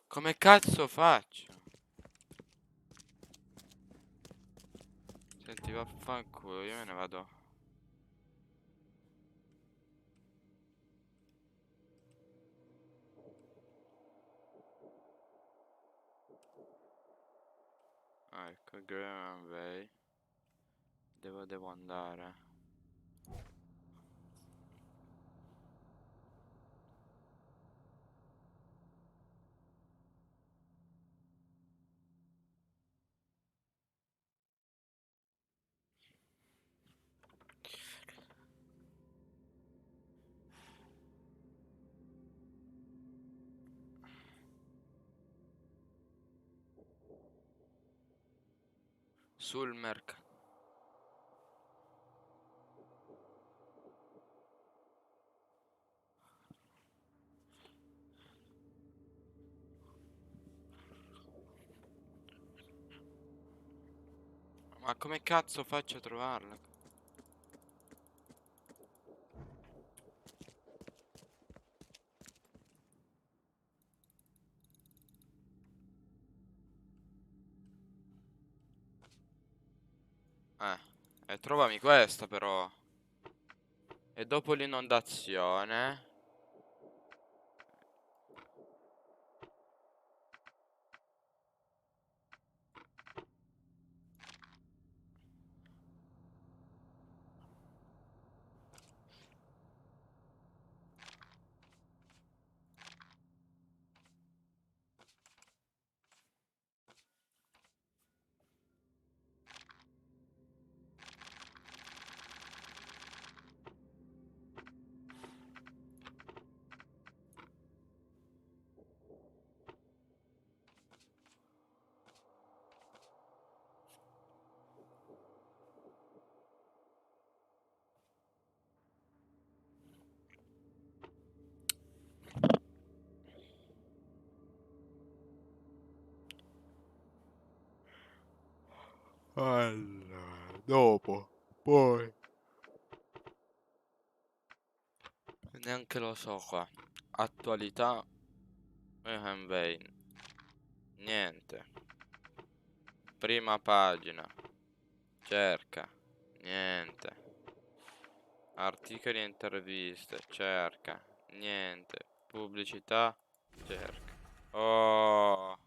Come cazzo faccio? Senti, vaffanculo, io me ne vado. Ah, ecco, grande. Devo andare. Sul mercato. Ma come cazzo faccio a trovarla? E trovami questa però. E dopo l'inondazione. Allora, dopo, poi. Neanche lo so qua. Attualità. Vein. Niente. Prima pagina. Cerca. Niente. Articoli e interviste. Cerca. Niente. Pubblicità. Cerca. Oh.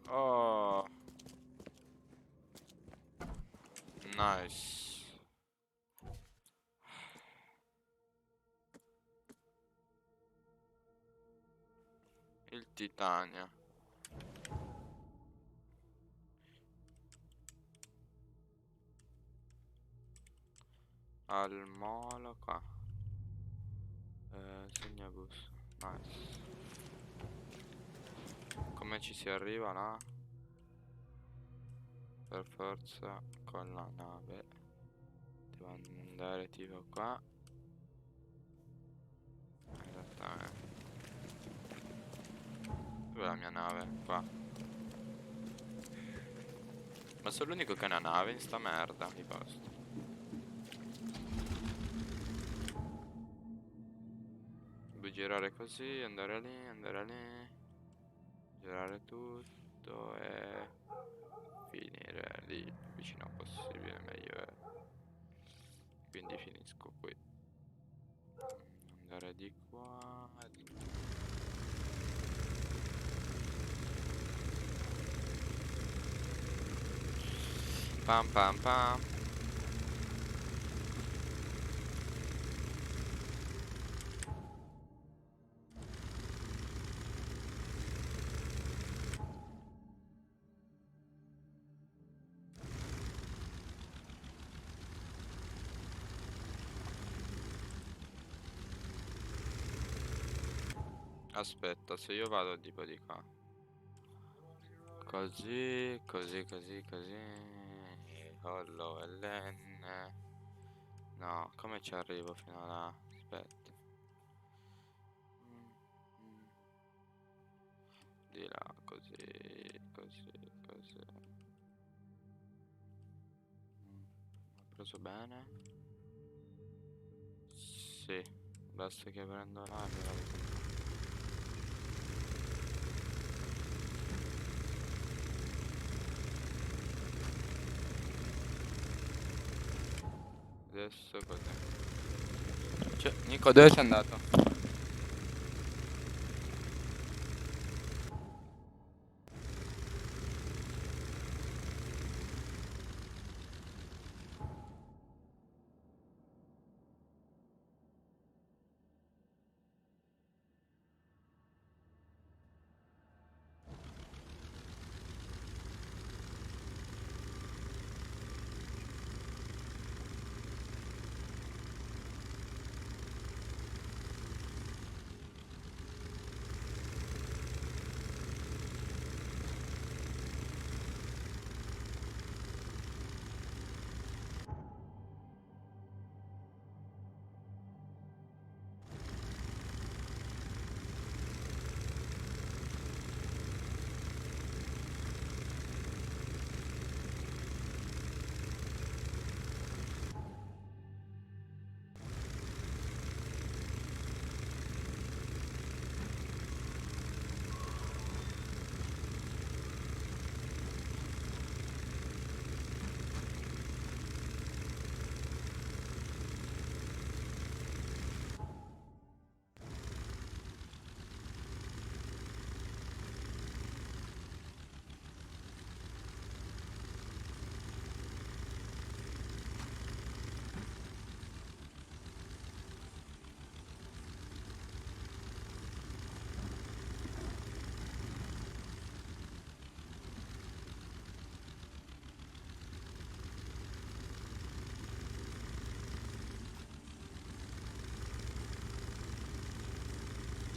Oh. Nice. Il Titania. Al molo qua. Segnabus. Nice. Come ci si arriva là? Per forza con la nave. Devo andare tipo qua. Esattamente. Dov'è la mia nave? Qua. Ma sono l'unico che ha una nave in sta merda di posto. Devo girare così, andare lì. Girare tutto e finire lì il più vicino possibile, meglio è. Quindi finisco qui. Andare di qua e di qua. Pam pam pam. Aspetta, se io vado tipo di qua. Così. Collo LN. No, come ci arrivo fino là? Aspetta. Di là, così. Ho preso bene? Sì, basta che prendo là e me la ricordo. Adesso cos'è? Cioè, Nico, dove sei andato?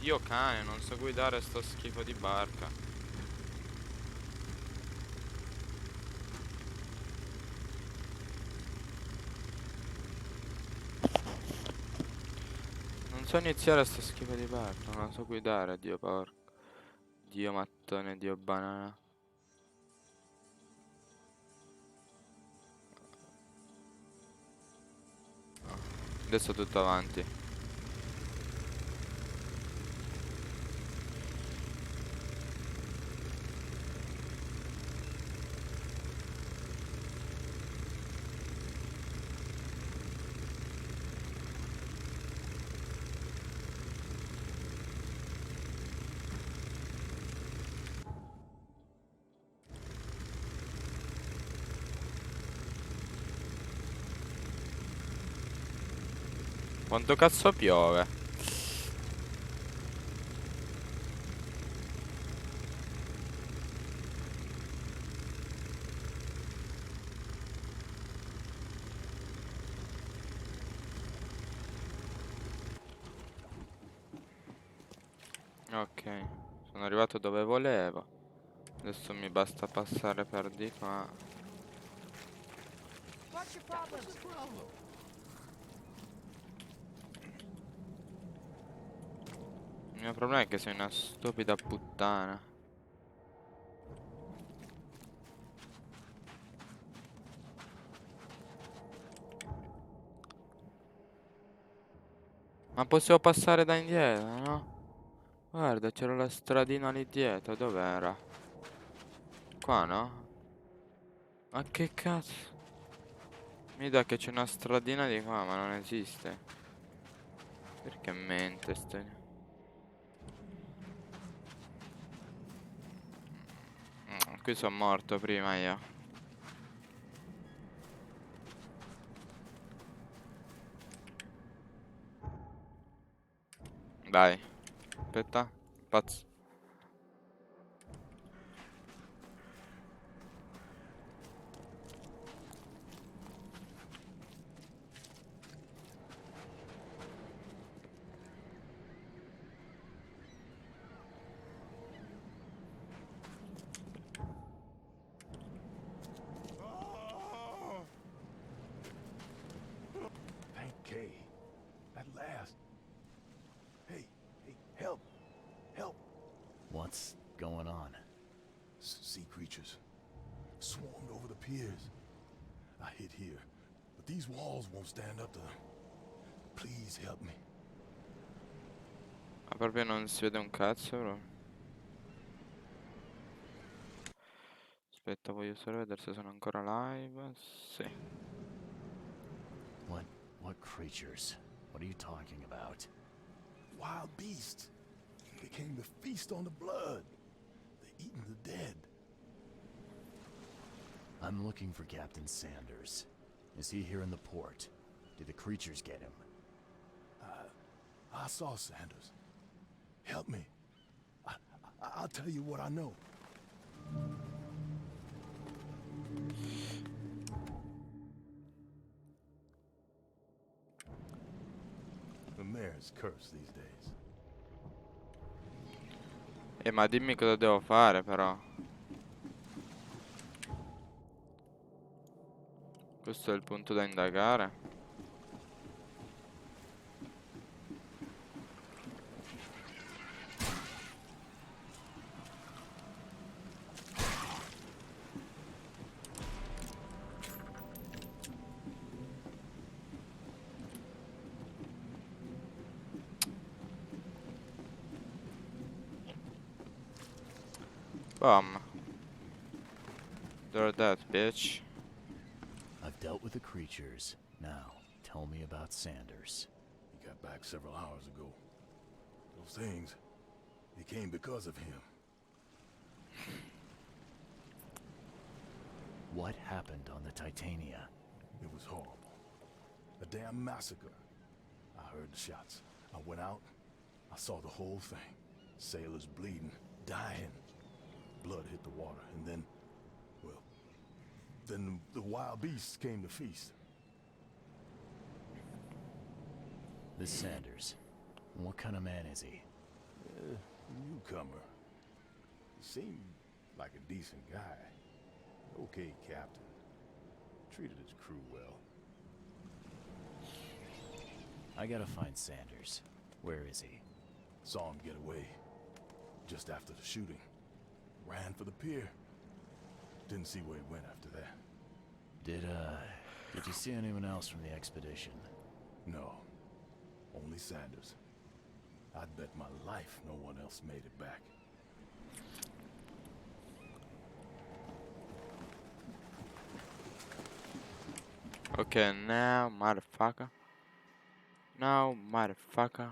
Dio cane, non so guidare sto schifo di barca. Non so iniziare sto schifo di barca, non so guidare, Dio porco. Dio mattone, Dio banana. Adesso tutto avanti. Quanto cazzo piove? Ok, sono arrivato dove volevo. Adesso mi basta passare per di qua. What's your problem? Il mio problema è che sei una stupida puttana. Ma possiamo passare da indietro, no? Guarda, c'era la stradina lì dietro, dov'era? Qua, no? Ma che cazzo? Mi dà che c'è una stradina di qua, ma non esiste. Perché mente ste... Qui sono morto prima io. Dai. Aspetta. Pazzo. Thank Kay. At last. Hey, help. Help. What's going on? Sea creatures. Swarmed over the piers. I hid here, but these walls won't stand up to them. Please help me. Ma proprio non si vede un cazzo, bro. Aspetta, voglio solo vedere se sono ancora live. Sì. What creatures? What are you talking about? Wild beasts. They came to feast on the blood. They're eating the dead. I'm looking for Captain Sanders. Is he here in the port? Did the creatures get him? I saw Sanders. Help me. I'll tell you what I know. The mayor's cursed these days. Ma dimmi cosa devo fare, però. Questo è il punto da indagare. Boom. They're dead, bitch. I've dealt with the creatures. Now, tell me about Sanders. He got back several hours ago. Those things, they came because of him. What happened on the Titania? It was horrible. A damn massacre. I heard the shots. I went out. I saw the whole thing. Sailors bleeding, dying. Blood hit the water, and then, well, then the wild beasts came to feast. This Sanders. What kind of man is he? Newcomer. He seemed like a decent guy. Okay, Captain. Treated his crew well. I gotta find Sanders. Where is he? Saw him get away. Just after the shooting. Ran for the pier. Didn't see where he went after that. Did you see anyone else from the expedition? No. Only Sanders. I'd bet my life no one else made it back. Okay, now, motherfucker. Now, motherfucker.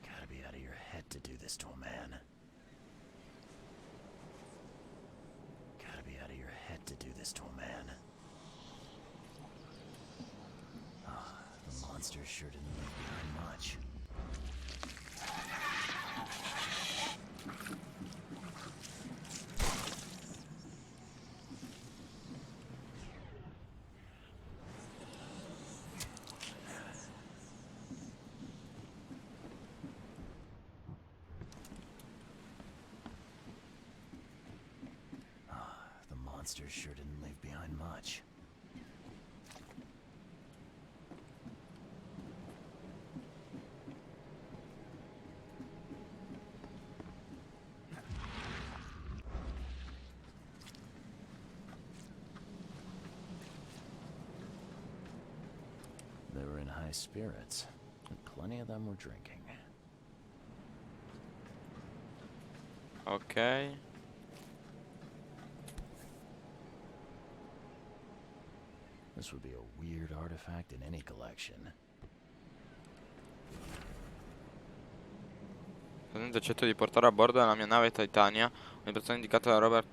Gotta be out of your head to do this to a man. Gotta be out of your head to do this to a man. Ah, the monster sure didn't leave behind much. The monster sure didn't leave behind much. They were in high spirits, and plenty of them were drinking. Okay. This would be a weird artifact in any collection. Presente, accetto di portare a bordo della mia nave Titania un'impressione indicata da Robert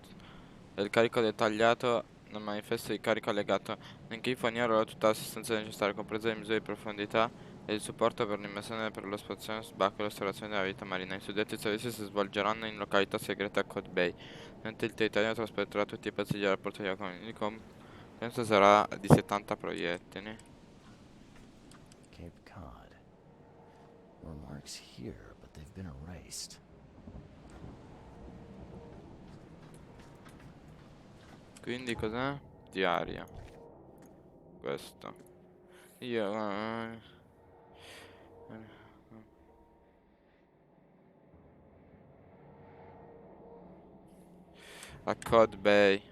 e il carico dettagliato nel manifesto di carico allegato, nonché fornirò tutta l'assistenza necessaria, comprese le misure di profondità e il supporto per l'immersione per l'esplorazione, sbarco e l'osservazione della vita marina. I suddetti servizi si svolgeranno in località segrete a Code Bay. Mentre il Titania trasporterà tutti i pezzi di aeroporto di Aquaman. Il compenso sarà di 70 proiettili. Cape Cod. There were marks here, but they've been erased. Quindi cos'è? Diaria. Questo. Io... a Code Bay.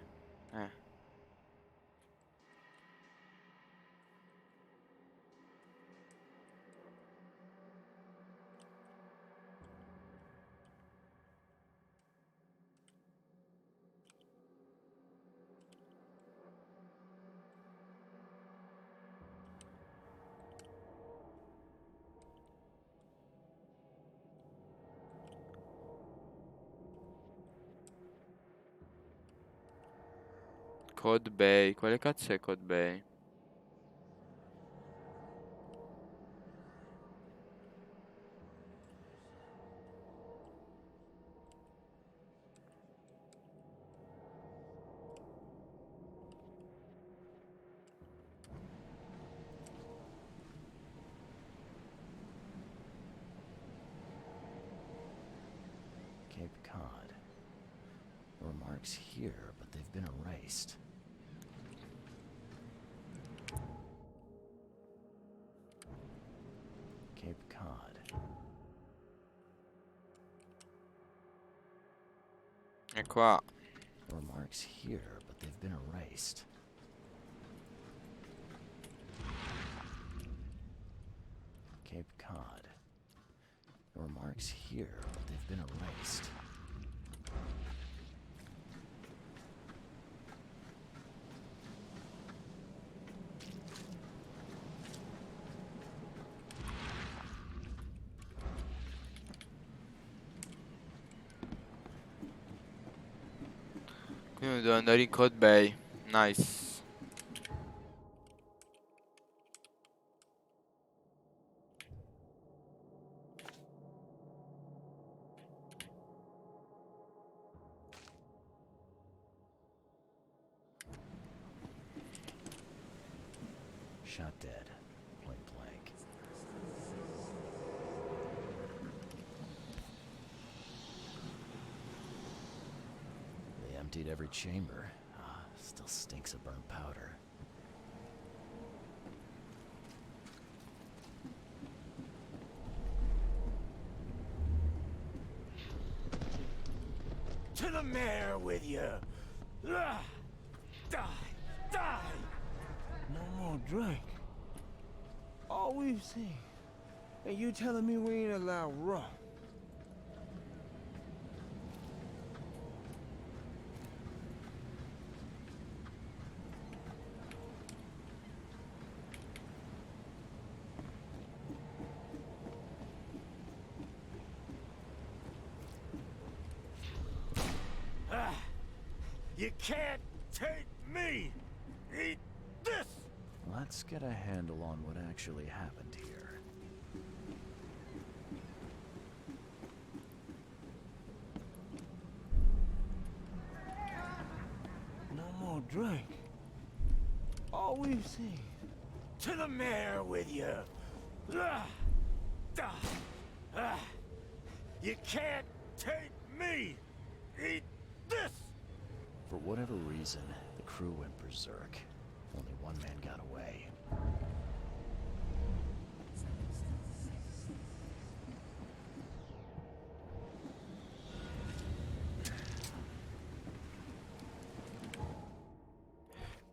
Code Bay. Quale cazzo è Code Bay? Cape Cod. There were marks here, but they've been erased. Cape Cod. E qua. There were marks here, but they've been erased. Cape Cod. There were marks here, but they've been erased. Quindi devo andare in Code Bay. Nice. Shot dead. Point blank. They emptied every chamber. Still stinks of burnt powder. To the mayor with you! Die! Die! No more drink. All we've seen. And you telling me we ain't allowed rum? You can't take me! Eat this! Let's get a handle on what actually happened here. No more drink. All we've seen. To the mayor with you! You can't take me! Eat this! For whatever reason, the crew went berserk. Only one man got away.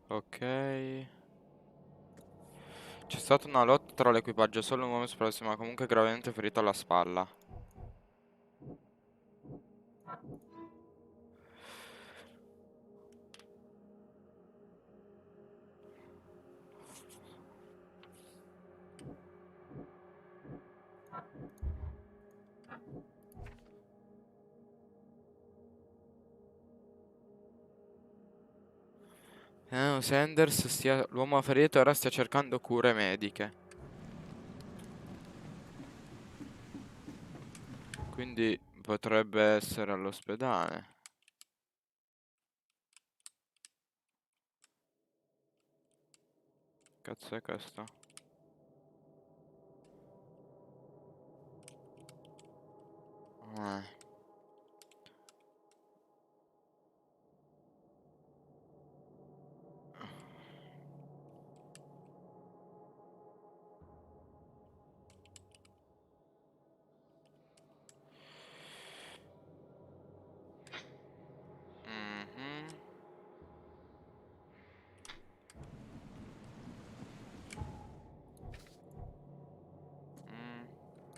Ok. C'è stata una lotta tra l'equipaggio, solo un uomo esploso, ma comunque gravemente ferito alla spalla. Sanders l'uomo ferito ora stia cercando cure mediche. Quindi potrebbe essere all'ospedale. Cazzo è questo?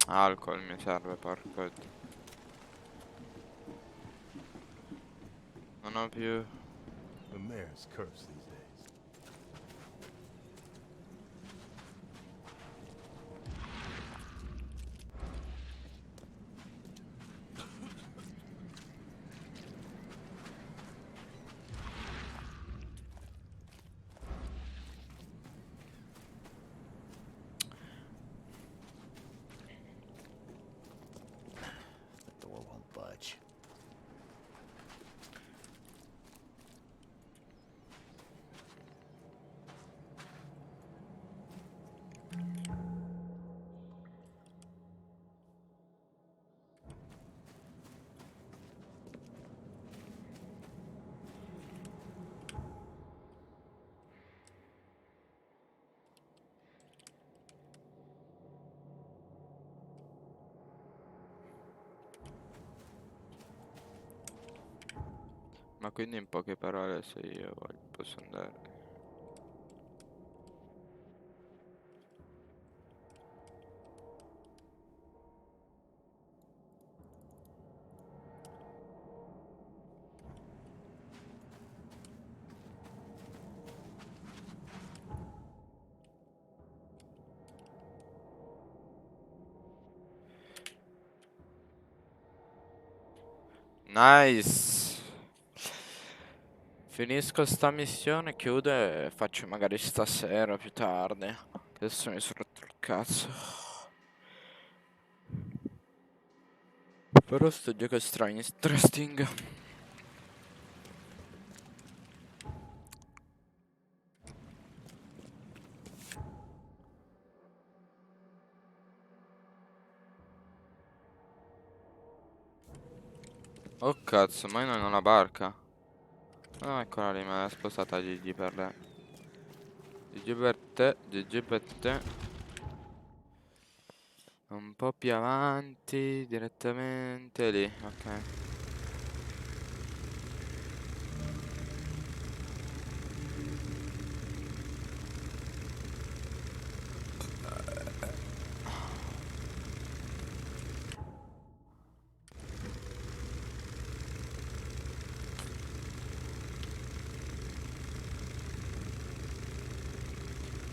Alcol mi serve, porco. Non ho più. The mayor's cursed these days. The door won't budge. Ma quindi in poche parole, se io voglio, posso andare. Nice. Finisco sta missione, chiudo e faccio magari stasera più tardi. Adesso mi sono rotto il cazzo. Però sto gioco è interesting. Oh cazzo, ma io non ho la barca. Ah, eccola lì, me l'ha spostata Gigi per lei. Gigi per te, Gigi per te. Un po' più avanti, direttamente lì, ok.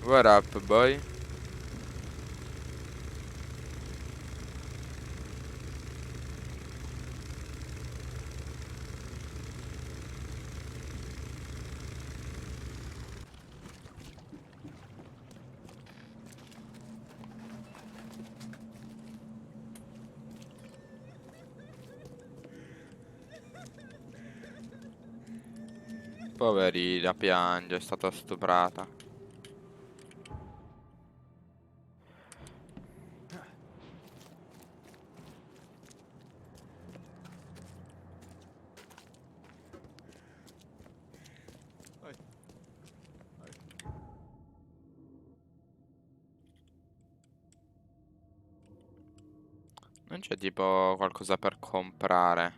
What up, boy? Poverina, piange, è stata stuprata. Non c'è tipo qualcosa per comprare.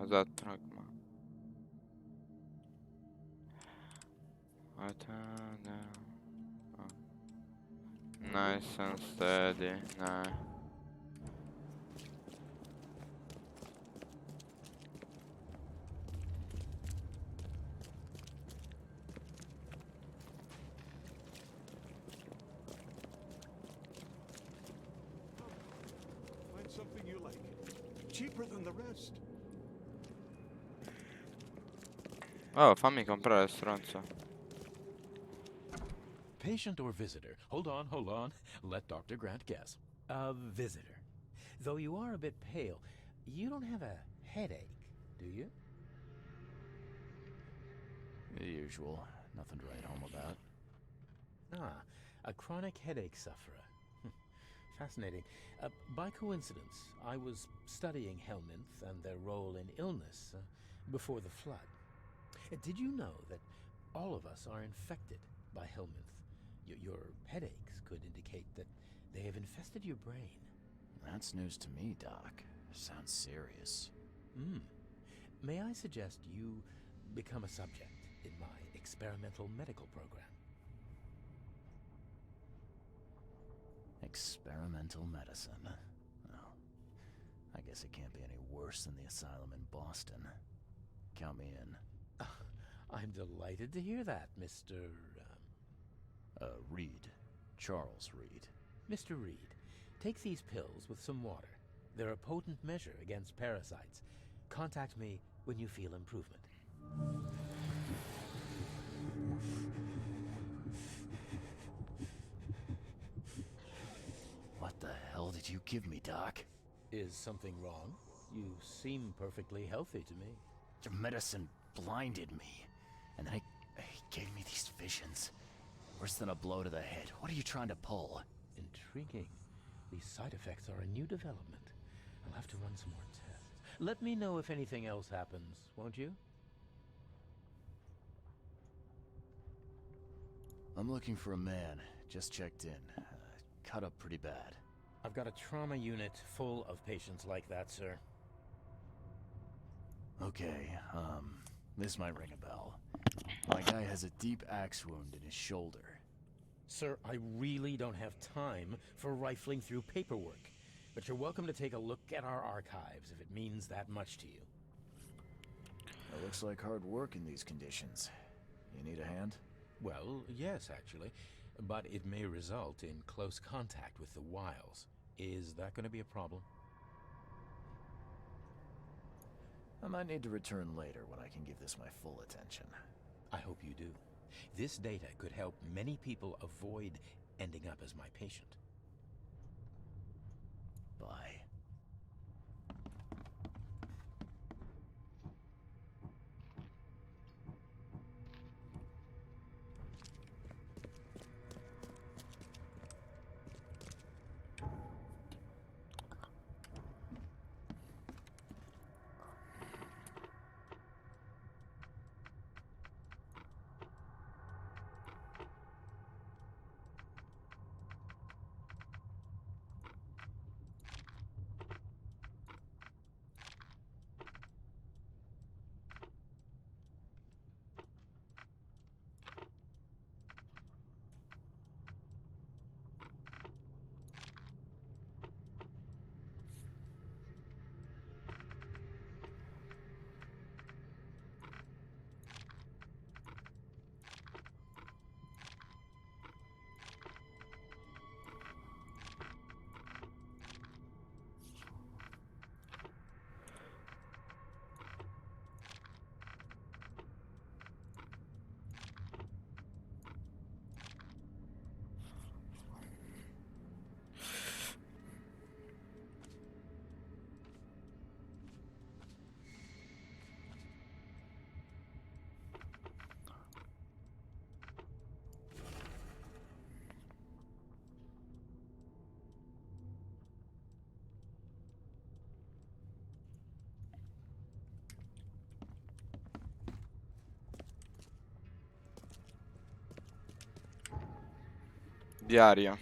Esatto. Nice and steady, nice. Find something you like. Cheaper than the rest. Oh, fammi comprare, stronzo. Patient or visitor? Hold on. Let Dr. Grant guess. A visitor. Though you are a bit pale, you don't have a headache, do you? The usual. Nothing to write home about. Ah, a chronic headache sufferer. Fascinating. By coincidence, I was studying Helminth and their role in illness before the flood. Did you know that all of us are infected by Helminth? Your headaches could indicate that they have infested your brain. That's news to me, Doc. Sounds serious. May I suggest you become a subject in my experimental medical program? Experimental medicine. Well, I guess it can't be any worse than the asylum in Boston. Count me in. I'm delighted to hear that, Mr. Reed. Charles Reed. Mr. Reed, take these pills with some water. They're a potent measure against parasites. Contact me when you feel improvement. What the hell did you give me, Doc? Is something wrong? You seem perfectly healthy to me. Your medicine blinded me. And then he gave me these visions. Worse than a blow to the head. What are you trying to pull? Intriguing. These side effects are a new development. I'll have to run some more tests. Let me know if anything else happens, won't you? I'm looking for a man. Just checked in. Cut up pretty bad. I've got a trauma unit full of patients like that, sir. Okay, this might ring a bell. My guy has a deep axe wound in his shoulder. Sir, I really don't have time for rifling through paperwork, but you're welcome to take a look at our archives if it means that much to you. It looks like hard work in these conditions. You need a hand? Well, yes, actually, but it may result in close contact with the wiles. Is that going to be a problem? I might need to return later when I can give this my full attention. I hope you do. This data could help many people avoid ending up as my patient. Bye. Diario.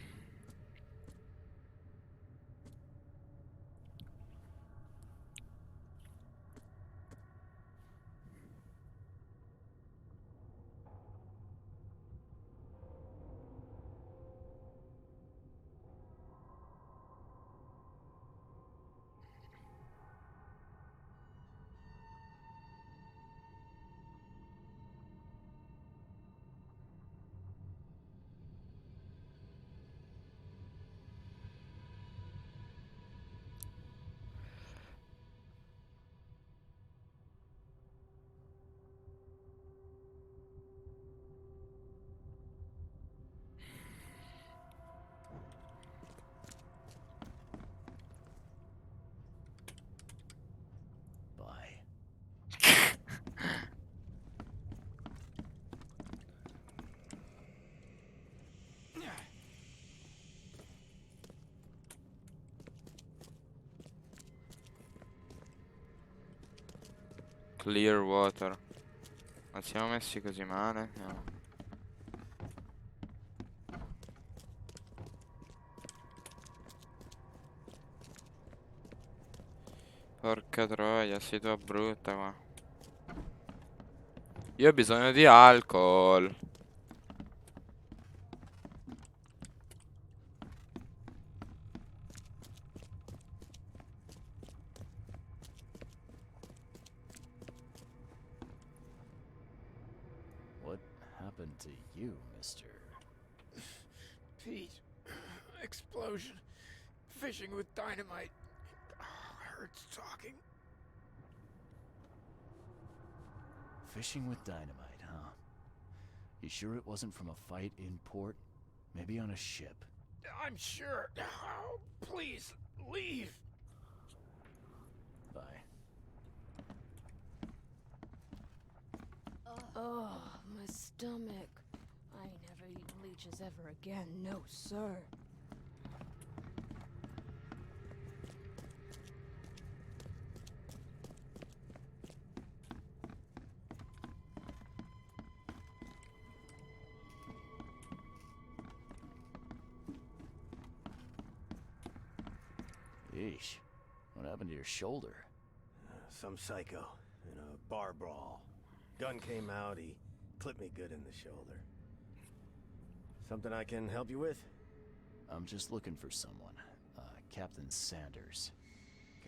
Bye. Clear water. Ma siamo messi così male? No. Porca troia, sei tua brutta qua. Io ho bisogno di alcol. What happened to you, mister? Pete, explosion, fishing with dynamite. Hurts talking. Fishing with dynamite, huh? You sure it wasn't from a fight in port? Maybe on a ship? I'm sure. Oh, please, leave. Bye. Oh, my stomach. I ain't never eat leeches ever again, no sir. Yeesh. What happened to your shoulder? Some psycho. bar brawl. Gun came out, he clipped me good in the shoulder. Something I can help you with? I'm just looking for someone. Captain Sanders.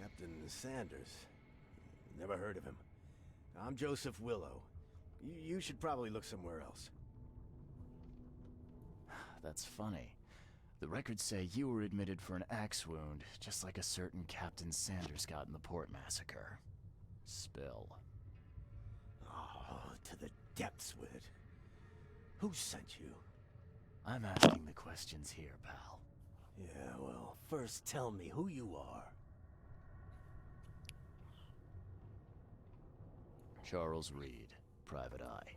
Captain Sanders? Never heard of him. I'm Joseph Willow. You should probably look somewhere else. That's funny. The records say you were admitted for an axe wound, just like a certain Captain Sanders got in the port massacre. Spill. Oh, to the depths with it. Who sent you? I'm asking the questions here, pal. Yeah, well, first tell me who you are. Charles Reed, Private Eye.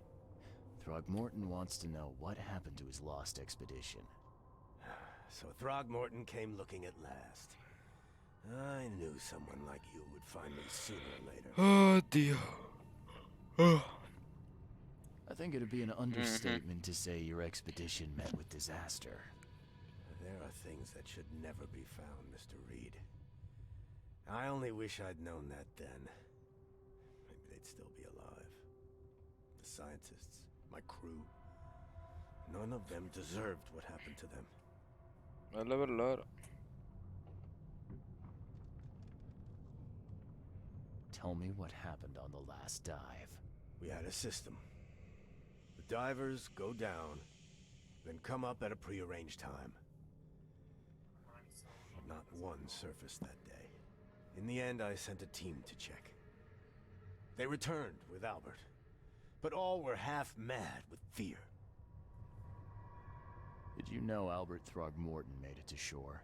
Throgmorton wants to know what happened to his lost expedition. So Throgmorton came looking at last. I knew someone like you would find me sooner or later. Oh dear. I think it'd be an understatement to say your expedition met with disaster. There are things that should never be found, Mr. Reed. I only wish I'd known that then. Maybe they'd still be alive. The scientists, my crew. None of them deserved what happened to them. Tell me what happened on the last dive. We had a system. The divers go down, then come up at a prearranged time. Not one surfaced that day. In the end, I sent a team to check. They returned with Albert, but all were half mad with fear. Did you know Albert Throgmorton made it to shore?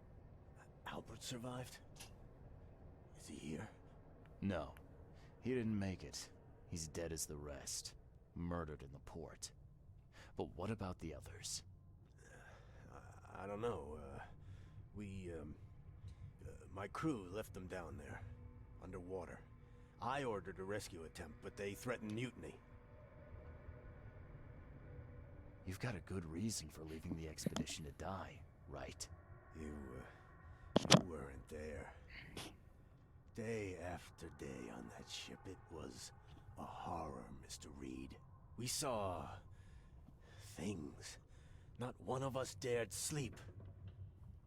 Albert survived? Is he here? No. He didn't make it. He's dead as the rest. Murdered in the port. But what about the others? I don't know. My crew left them down there, underwater. I ordered a rescue attempt, but they threatened mutiny. You've got a good reason for leaving the expedition to die, right? You weren't there. Day after day on that ship, it was a horror, Mr. Reed. We saw things. Not one of us dared sleep.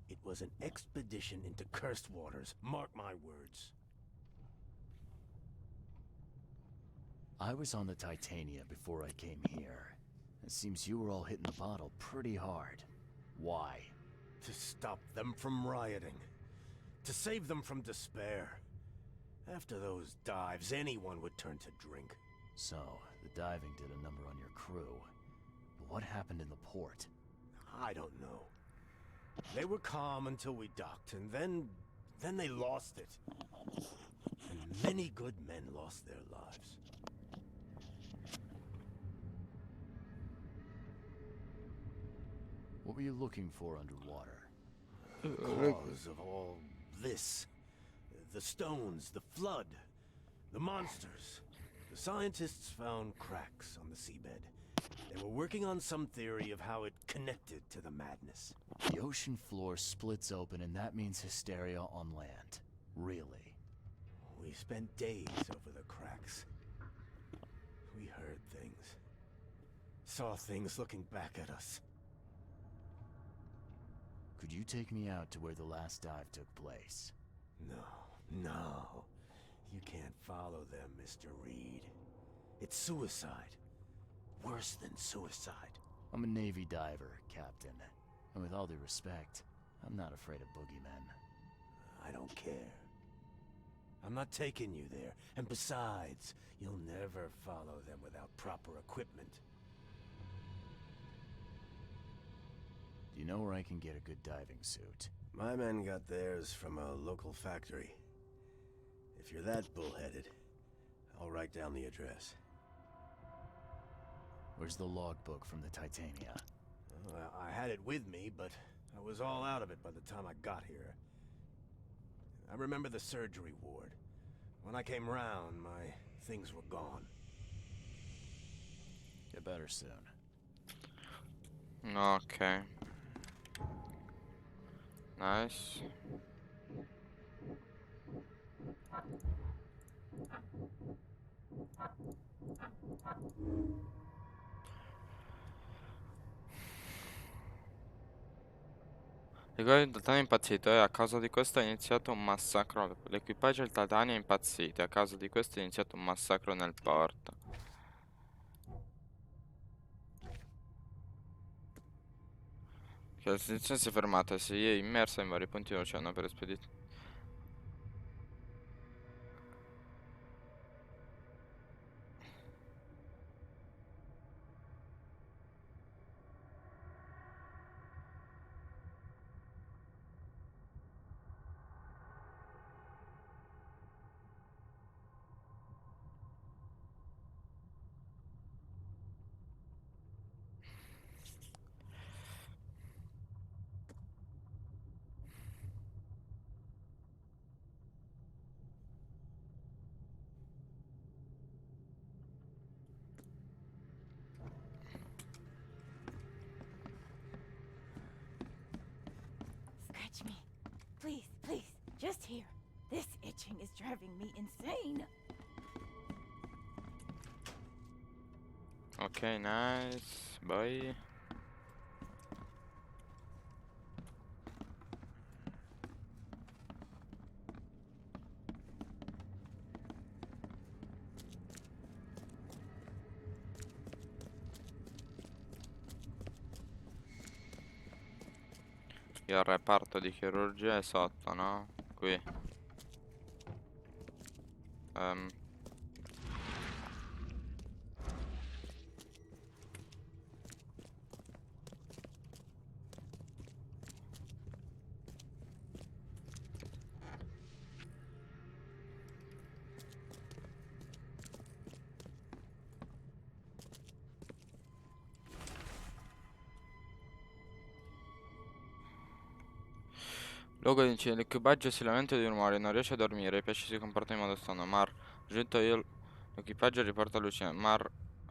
It was an expedition into cursed waters. Mark my words. I was on the Titania before I came here. It seems you were all hitting the bottle pretty hard. Why? To stop them from rioting. To save them from despair. After those dives, anyone would turn to drink. So, the diving did a number on your crew. But what happened in the port? I don't know. They were calm until we docked, and then they lost it. And many good men lost their lives. What were you looking for underwater? The cause of all this. The stones, the flood, the monsters. The scientists found cracks on the seabed. They were working on some theory of how it connected to the madness. The ocean floor splits open and that means hysteria on land. Really? We spent days over the cracks. We heard things. Saw things looking back at us. Could you take me out to where the last dive took place? No. You can't follow them, Mr. Reed. It's suicide. Worse than suicide. I'm a Navy diver, Captain. And with all due respect, I'm not afraid of boogeymen. I don't care. I'm not taking you there. And besides, you'll never follow them without proper equipment. Do you know where I can get a good diving suit? My men got theirs from a local factory. If you're that bullheaded, I'll write down the address. Where's the logbook from the Titania? Well, I had it with me, but I was all out of it by the time I got here. I remember the surgery ward. When I came round, my things were gone. Get better soon. Okay. Nice. Il Titano è impazzito e a causa di questo è iniziato un massacro. L'equipaggio del Titano è impazzito e a causa di questo è iniziato un massacro nel porto. Che la situazione si è fermata e si è immersa in vari punti dell'oceano per spedizione. Scratch me. Please, please, just here. This itching is driving me insane. Ok, nice. Poi il reparto di chirurgia è sotto, no? Qui. Luogo di incidente, l'equipaggio si lamenta di rumore, non riesce a dormire, i pesci si comportano in modo strano. Giunto io, l'equipaggio riporta luce.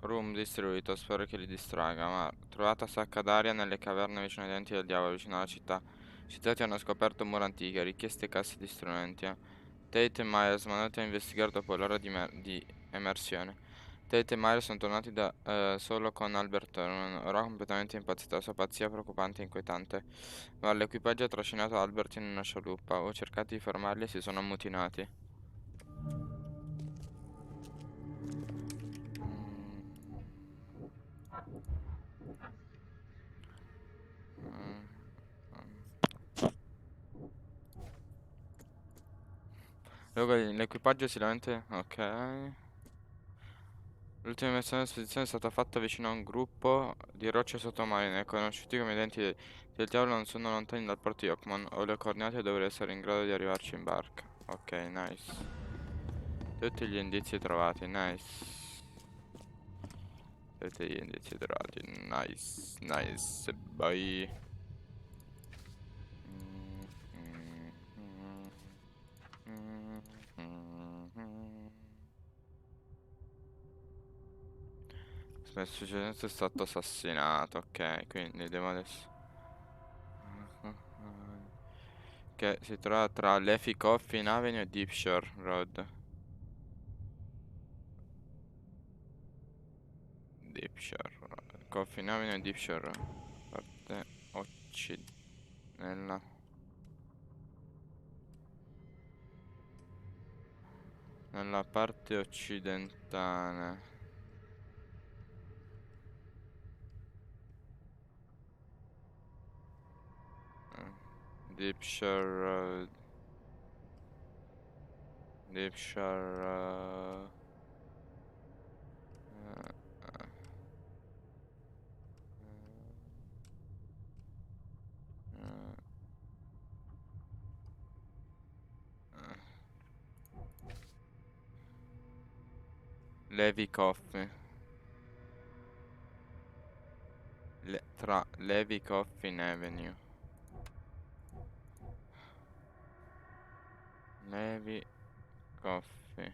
Room distruito, spero che li distragga. Trovata sacca d'aria nelle caverne vicino ai denti del diavolo, vicino alla città. I cittadini hanno scoperto mura antiche, richieste casse di strumenti. Tate e Myers mandati a investigare dopo l'ora di emersione. Tate e Myers sono tornati solo con Albert Thurman, ora completamente impazzito. La sua pazzia è preoccupante e inquietante. Ma l'equipaggio ha trascinato Albert in una scialuppa. Ho cercato di fermarli e si sono ammutinati. L'equipaggio si lamenta. Ok. L'ultima missione di spedizione è stata fatta vicino a un gruppo di rocce sottomarine, conosciuti come i denti del diavolo, non sono lontani dal porto di Oakman. Ho le coordinate e dovrei essere in grado di arrivarci in barca. Ok, nice. Tutti gli indizi trovati, nice. Tutti gli indizi trovati, nice, nice, bye. Il succedente è stato assassinato, ok, quindi devo adesso... Che si trova tra Leafy Coffin Avenue e Deep Shore Road. Deep Shore Road. Coffin Avenue e Deep Shore Road. Parte nella parte occidentale. Deep Shore Road. Deep Shore Road. Levi Coffin. Tra Levi Coffin Avenue. Levi Coffin.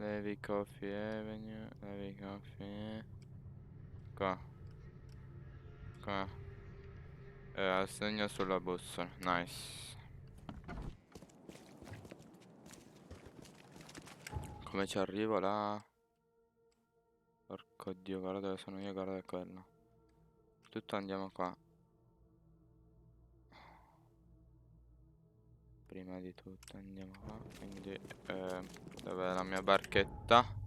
Levi Coffee Avenue, Levi Coffee. Qua. Qua. Assegno sulla bussola, nice. Come ci arrivo là? Porco dio, guarda dove sono io, guarda quello. Tutto andiamo qua. Prima di tutto andiamo qua, quindi dov'è la mia barchetta?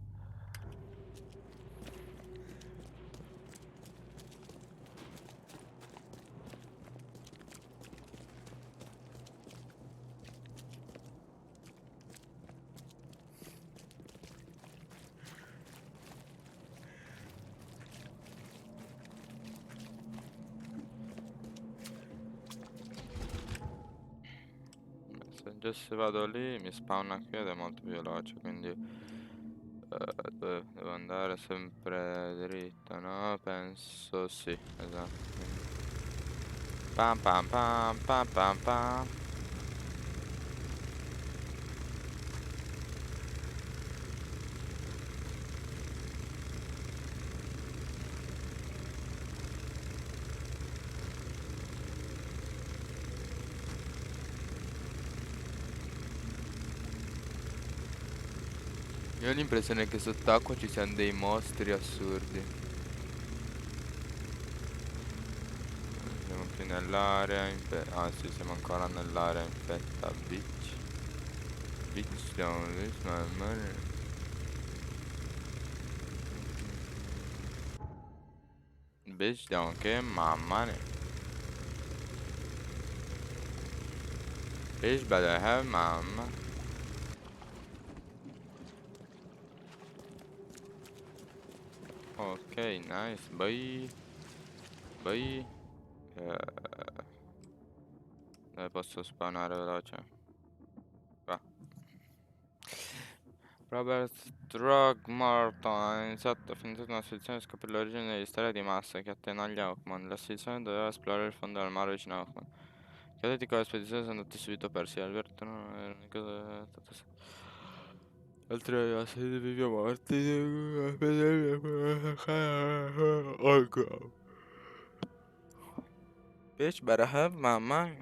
Se vado lì mi spawna qui ed è molto più veloce, quindi devo andare sempre dritto, no? Penso sì, esatto. Pam pam pam pam pam pam. Io ho l'impressione che sott'acqua ci siano dei mostri assurdi. Siamo più nell'area ah sì, siamo ancora nell'area infetta. Bitch. Bitch don't lose my money. Bitch don't get my money. Bitch better have my money. Ok, nice, bye. Bye. Dove posso spawnare veloce? Qua. Robert Throgmorton ha iniziato una spedizione per scoprire l'origine degli stelle di massa che attenaglia Hawkman. La spedizione doveva esplorare il fondo del mare vicino a Hawkman. I cadetti con la spedizione sono andati subito persi. Alberto non era l'unica cosa. Altri ragazzi vivi morti. Oh god. Bitch better have my money.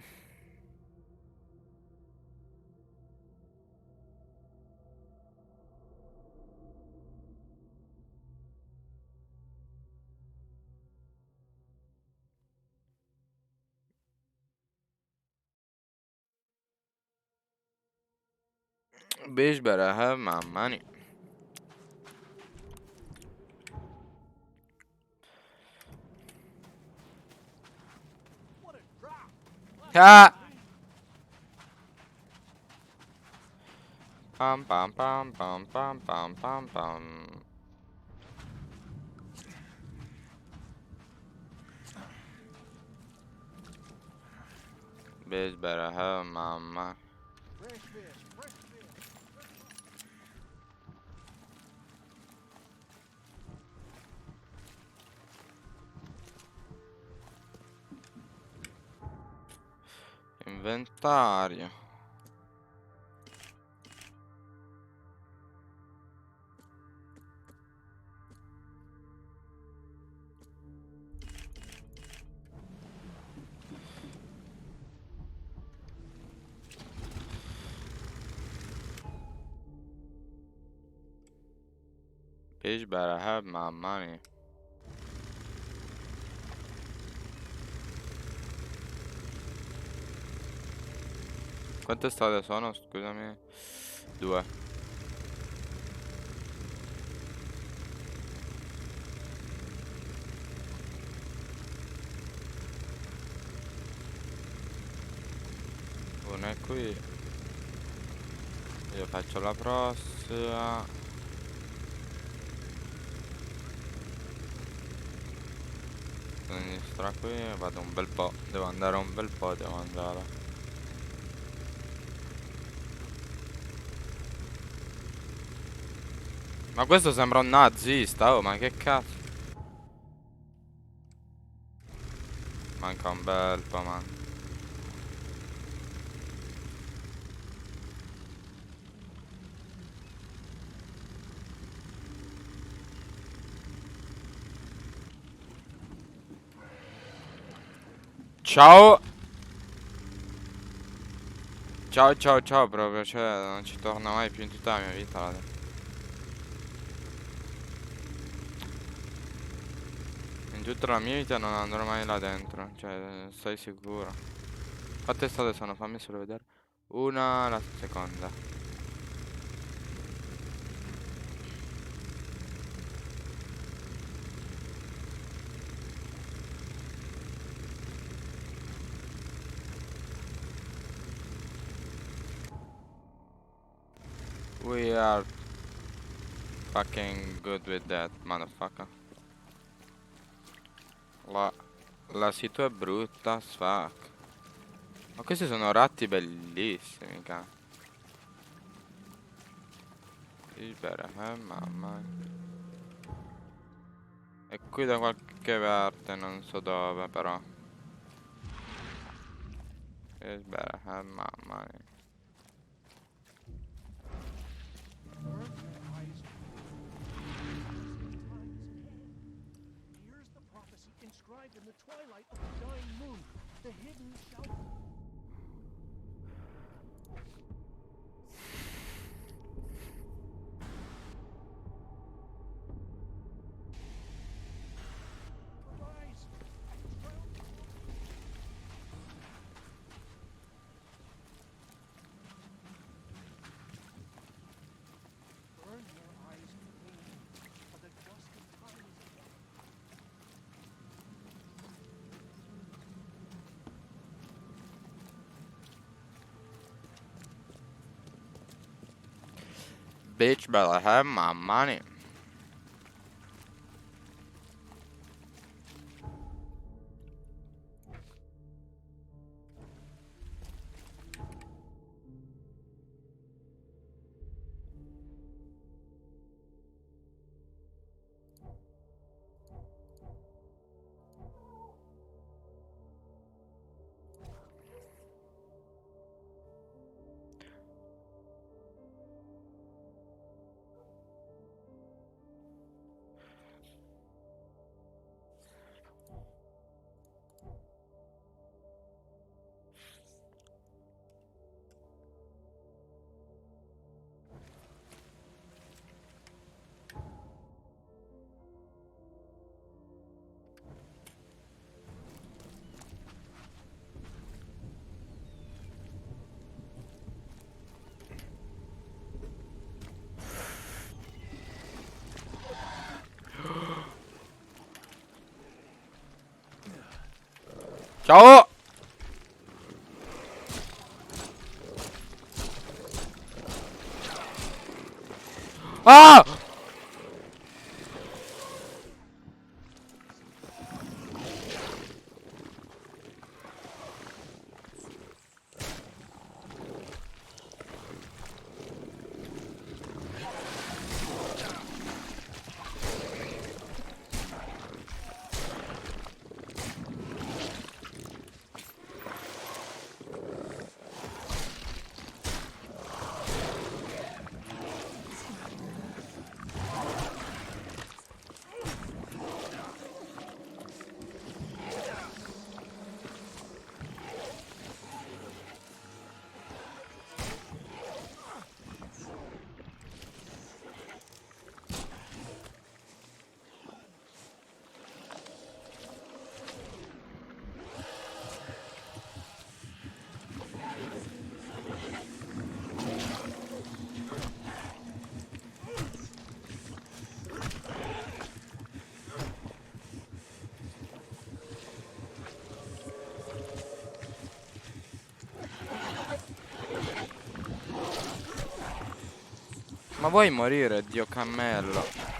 Bitch better have my money. Ah! Pam pam pam pam pam pam pam pam. Bitch better have my money. Inventario. Bitch better have my money. Quante strade sono? Scusami. 2. Una è qui. Io faccio la prossima. Sinistra qui, vado un bel po'. Devo andare un bel po', devo andare. Ma questo sembra un nazista, oh, ma che cazzo? Manca un bel po', man. Ciao. Ciao ciao ciao proprio, cioè non ci torna mai più in tutta la mia vita. In tutta la mia vita non andrò mai là dentro, cioè stai sicuro. Quante strade sono? Fammi solo vedere. Una, la seconda. We are fucking good with that, motherfucker. La situa è brutta as fuck. Ma questi sono ratti bellissimi, ca. Mamma. E qui da qualche parte, non so dove però. Mamma. Here's the prophecy inscribed in the twilight of the dying moon. The hidden shall... Arise! Burn your eyes clean, for the dust of time is upon you. Bitch better have my money. Ciao! Ah! Ma vuoi morire, Dio cammello?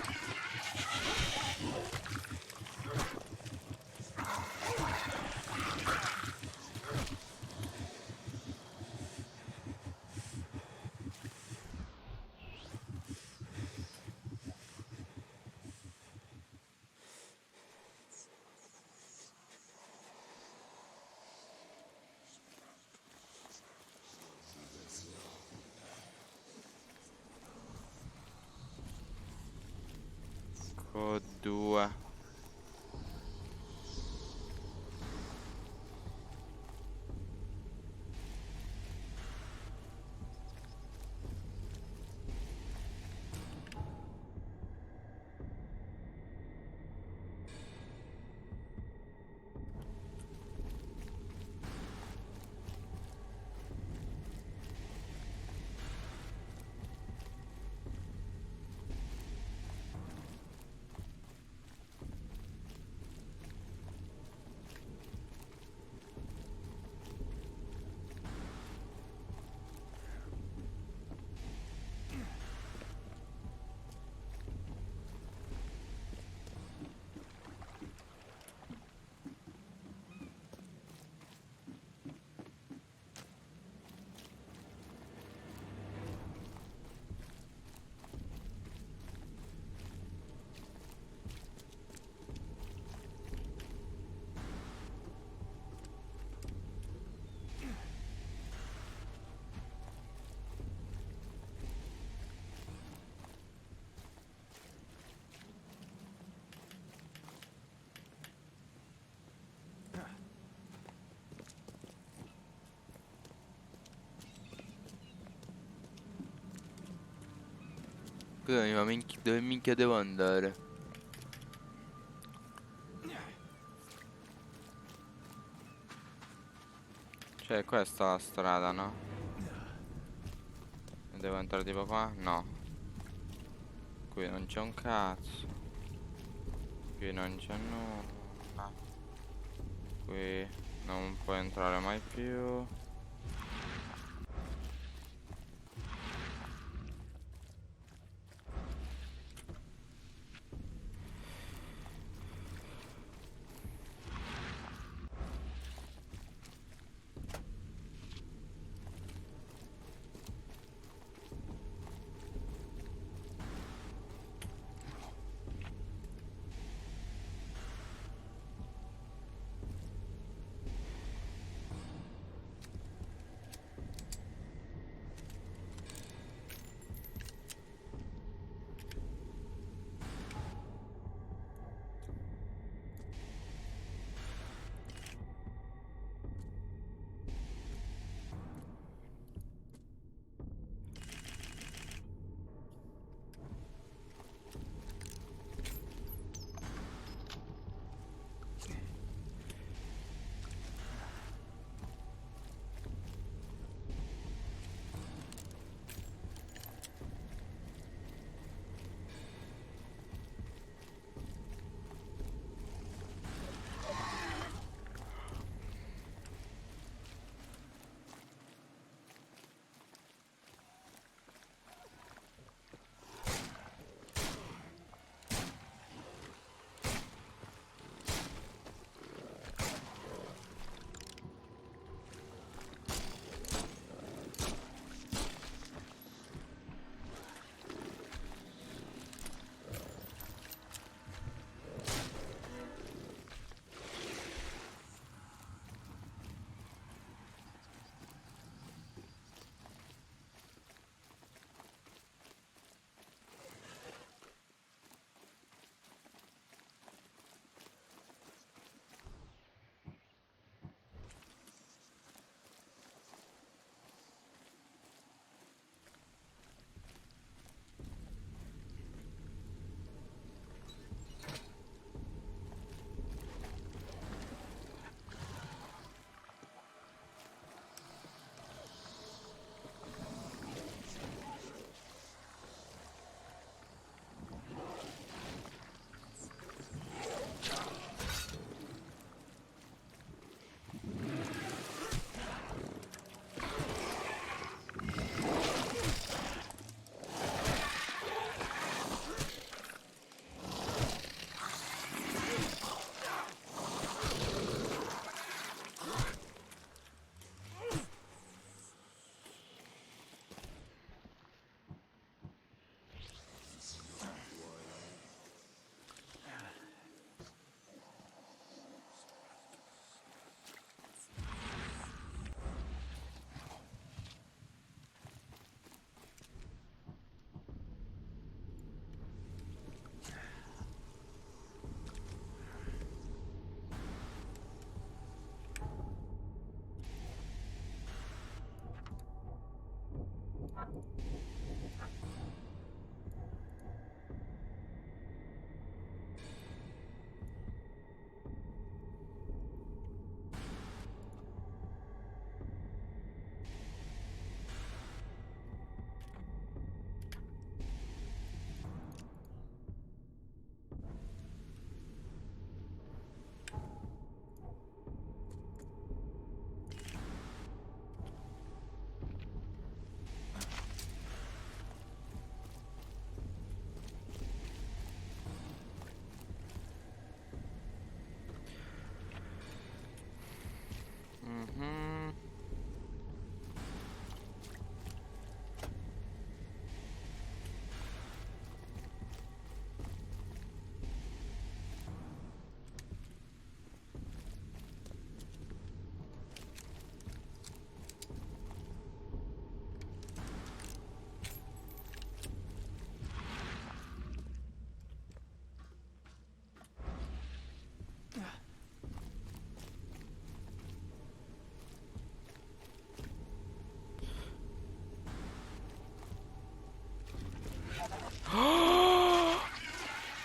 Due. Scusami, ma dove minchia devo andare? Cioè, questa è la strada, no? Devo entrare tipo qua? No. Qui non c'è un cazzo. Qui non c'è nulla. Qui non puoi entrare mai più.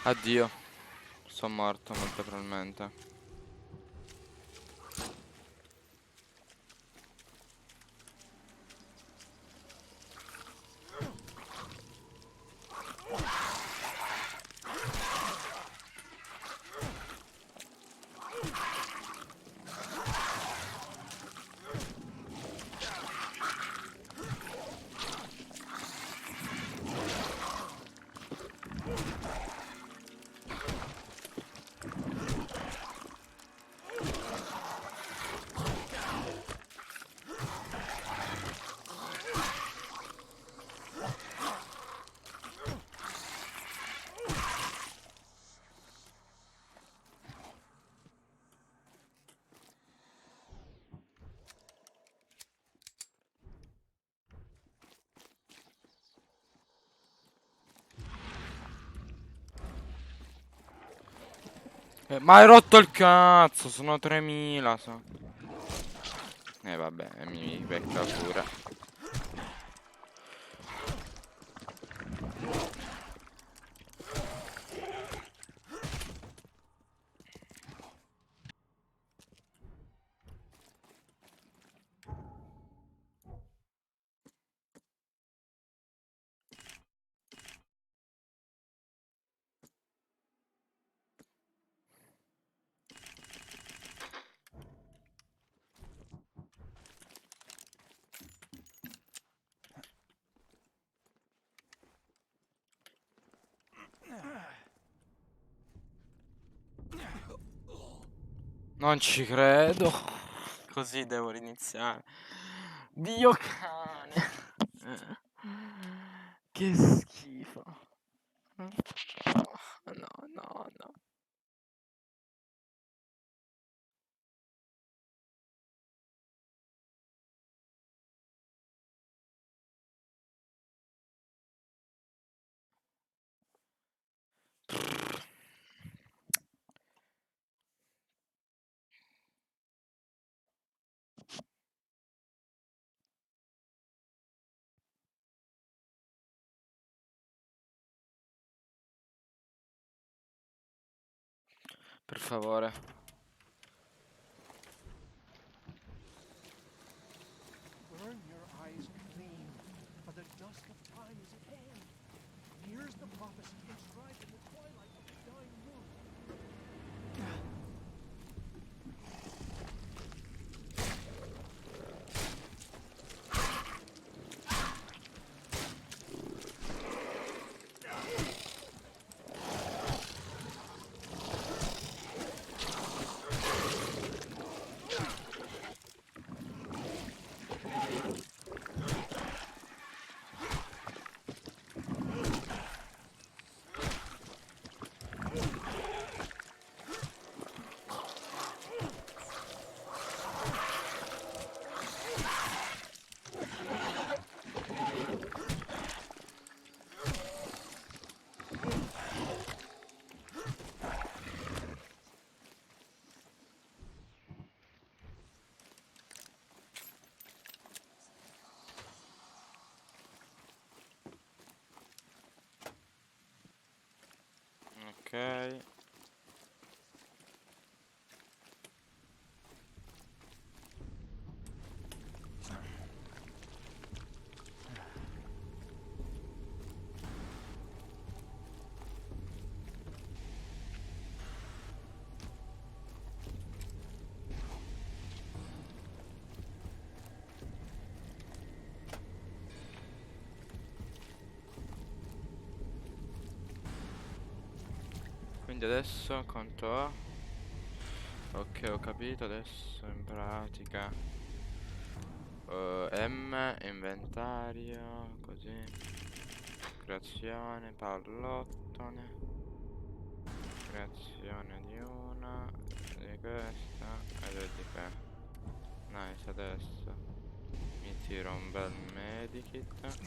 Addio. Sono morto molto probabilmente. Ma hai rotto il cazzo, sono 3000, so. Vabbè, mi becca pure. Non ci credo. Così devo riniziare. Dio cane. Che schifo. No, no, no. Per favore. Burn your eyes clean, for the dusk of time is at hand. Here's the prophecy inscribed in the twilight of the dying moon. Ok. Quindi adesso quanto ho? Ok, ho capito. Adesso in pratica M, inventario, così. Creazione, pallottone. Creazione di una, di questa e di qua. Nice, adesso mi tiro un bel medikit.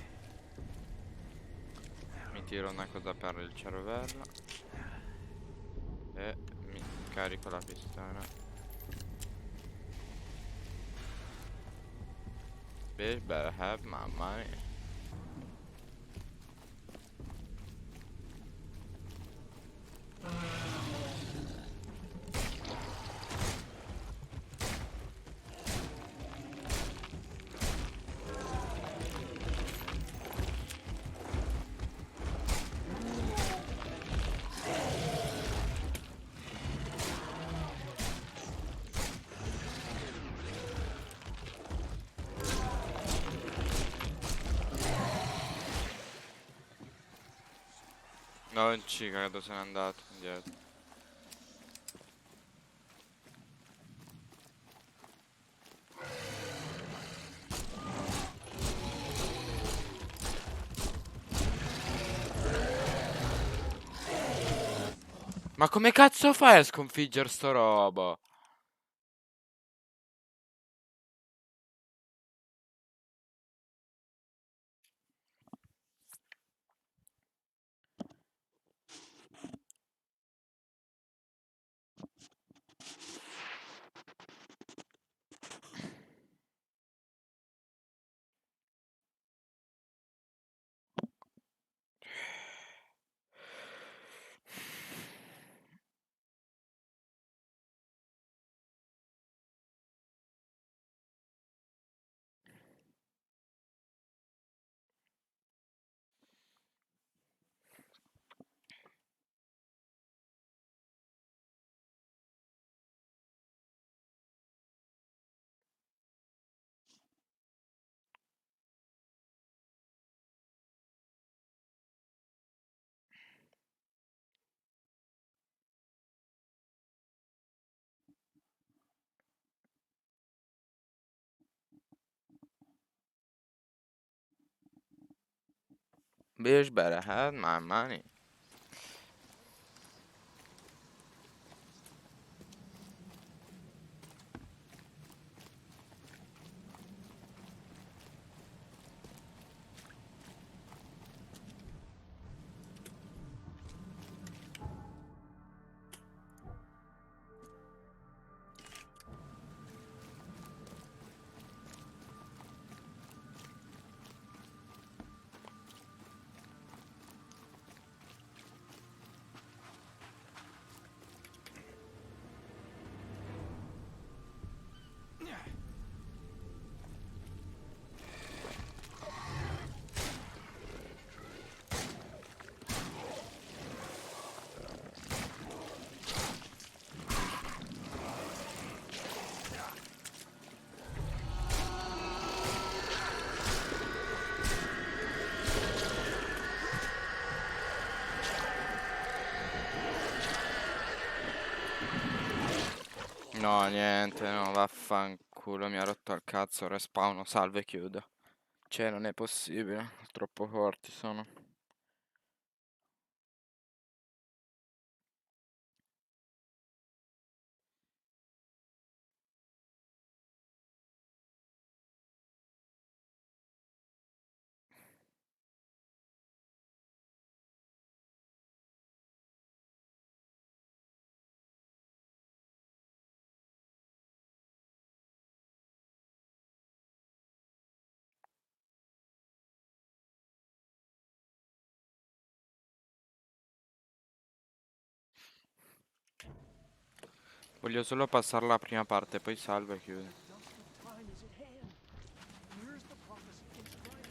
Mi tiro una cosa per il cervello. E mi carico la pistola. Bitch better have my money. No, in C, credo se n'è andato indietro. Ma come cazzo fai a sconfiggere sto robo? Bitch better have my money. No, niente, no, vaffanculo, mi ha rotto il cazzo, respawno, salve e chiudo. Cioè, non è possibile, troppo forti sono. Voglio solo passare la prima parte, poi salve e chiudo. Time is at hand. Here's the prophecy inscribed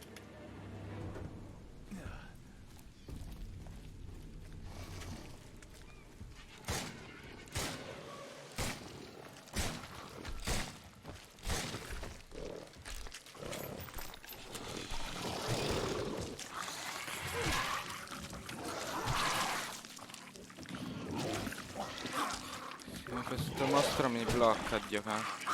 Ma questo mostro mi blocca, Dio cazzo.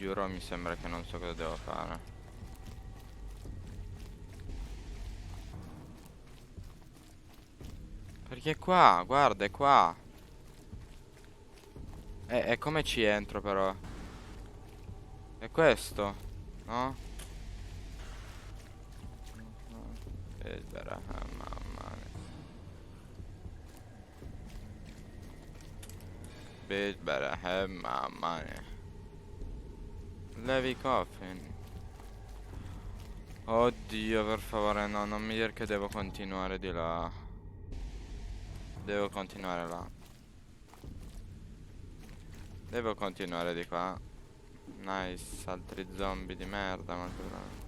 giuro, mi sembra che non so cosa devo fare. Perché qua, guarda, è qua. E come ci entro però? È questo, no? Mamma mia. Mamma mia. Levi coffin. Oddio, per favore, no, non mi dire che devo continuare di là. Devo continuare là. Devo continuare di qua. Nice, altri zombie di merda, ma però.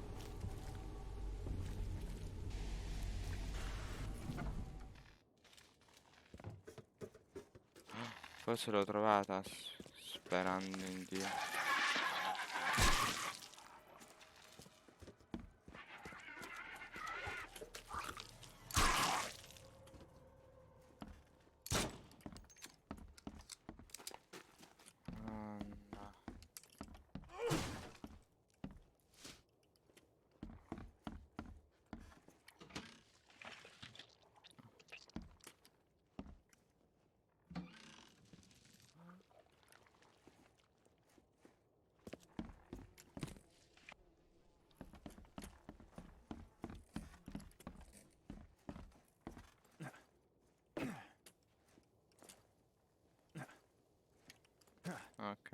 Forse l'ho trovata, sperando in Dio. Oh, no. Ok.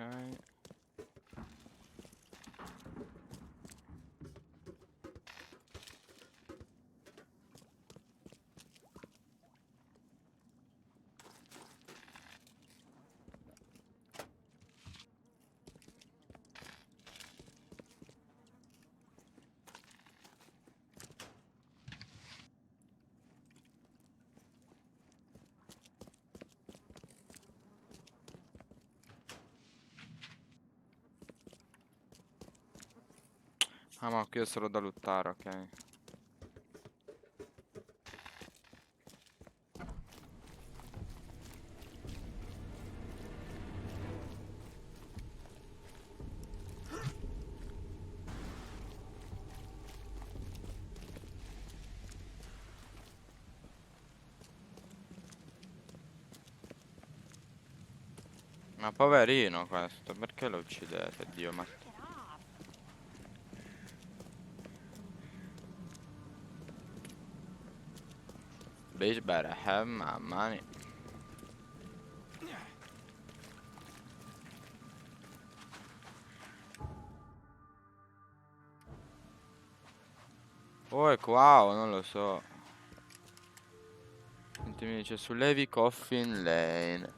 Ah, ma qui è solo da lottare, ok. Ma poverino questo, perché lo uccidete, Dio, ma... Bitch better have my money. Oh, è qua o non lo so. Senti, mi dice su Levi Coffin Lane.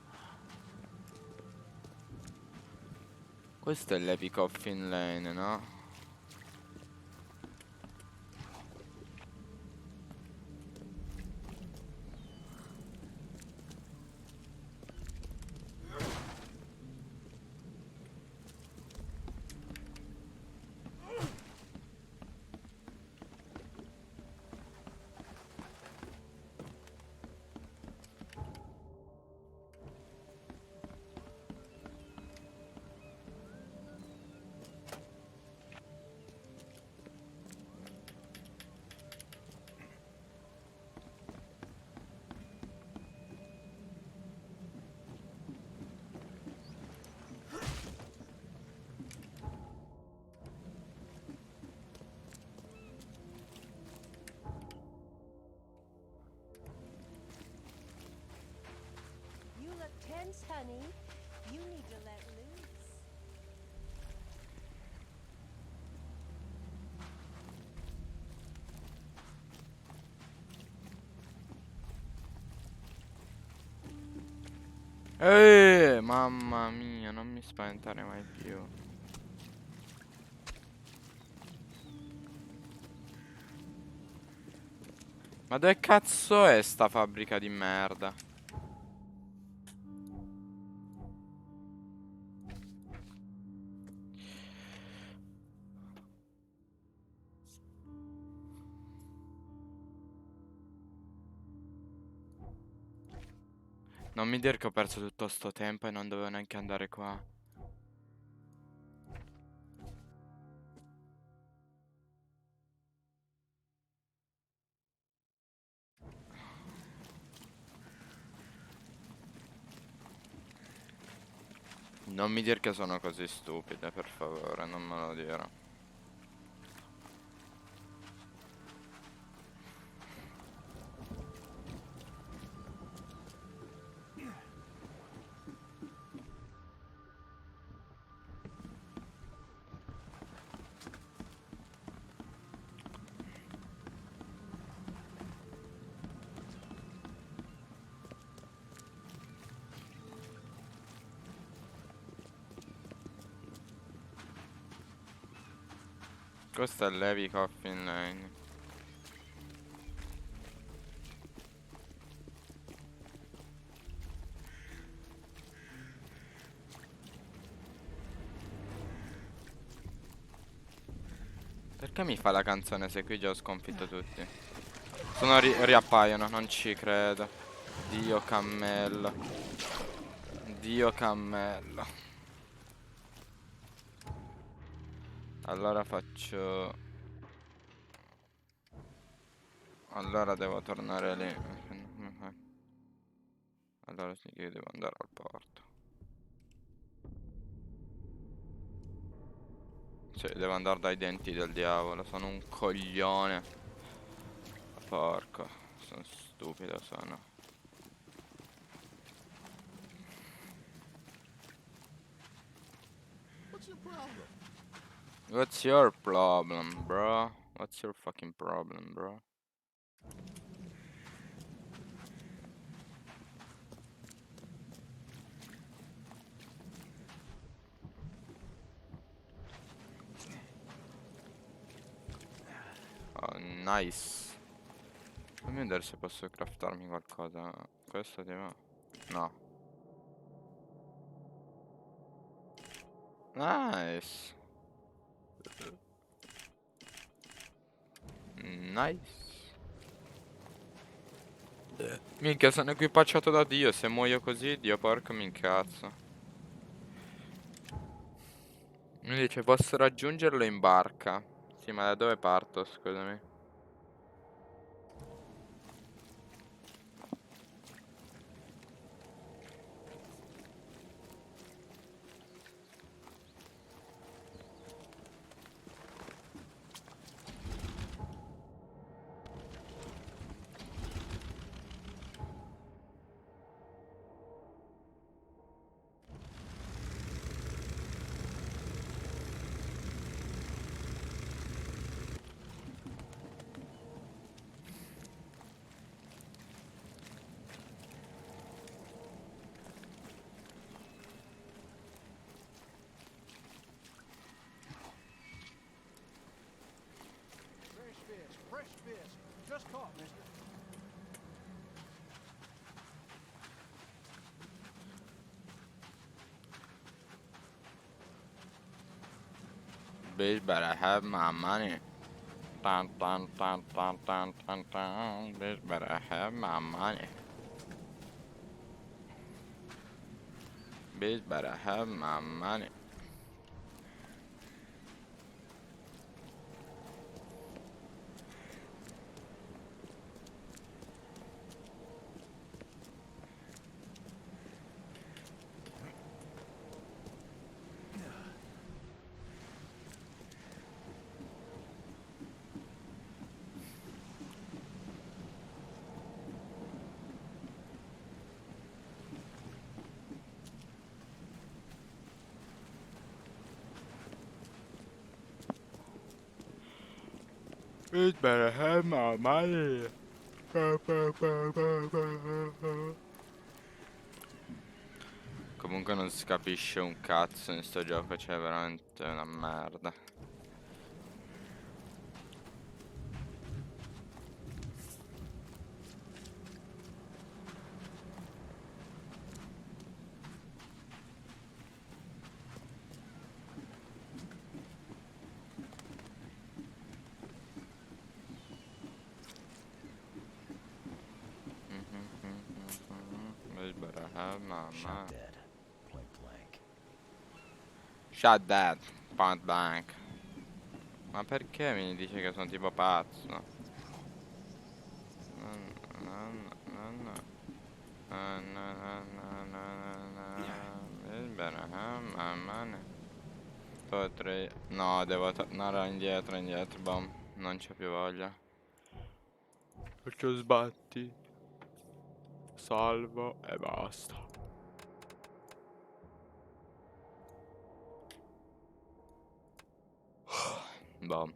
Questo è Levi Coffin Lane, no? You look tense, honey. You need to let loose. Mamma mia, non mi spaventare mai più. Ma dove cazzo è sta fabbrica di merda? Non mi dire che ho perso tutto sto tempo e non dovevo neanche andare qua. Non mi dir che sono così stupide, per favore, non me lo dire. Questo è Levi Coffin Lane. Perché mi fa la canzone se qui già ho sconfitto tutti? Sono riappaiono, non ci credo. Dio cammello. Dio cammello. Allora faccio... Allora devo tornare lì. Allora sì che io devo andare al porto. Sì, devo andare dai denti del diavolo. Sono un coglione. Porco. Sono stupido, sono. What's your problem? What's your problem, bro? What's your fucking problem, bro? Oh, nice. Fammi vedere se posso craftarmi qualcosa. Questo ti va? No. Nice. Nice. Minchia, sono equipaggiato da Dio. Se muoio così, Dio porco mi incazzo. Mi dice, posso raggiungerlo in barca. Sì, ma da dove parto, scusami? Fresh fish. Just caught, mister. Bitch, better have my money. Dun, dun, dun, dun, dun, dun, dun. Bitch, better have my money. Bitch, better have my money. Bitch, better have my money. Comunque non si capisce un cazzo in sto gioco, cioè veramente una merda. Bitch, better have my Shot money. dead. Point blank. Shut that, point blank. Ma perché mi dice che sono tipo pazzo? No, no. Bitch, better have potrei... No, devo tornare indietro, boh. Non c'ho più voglia. Faccio sbatti. Salvo e basta. Boh.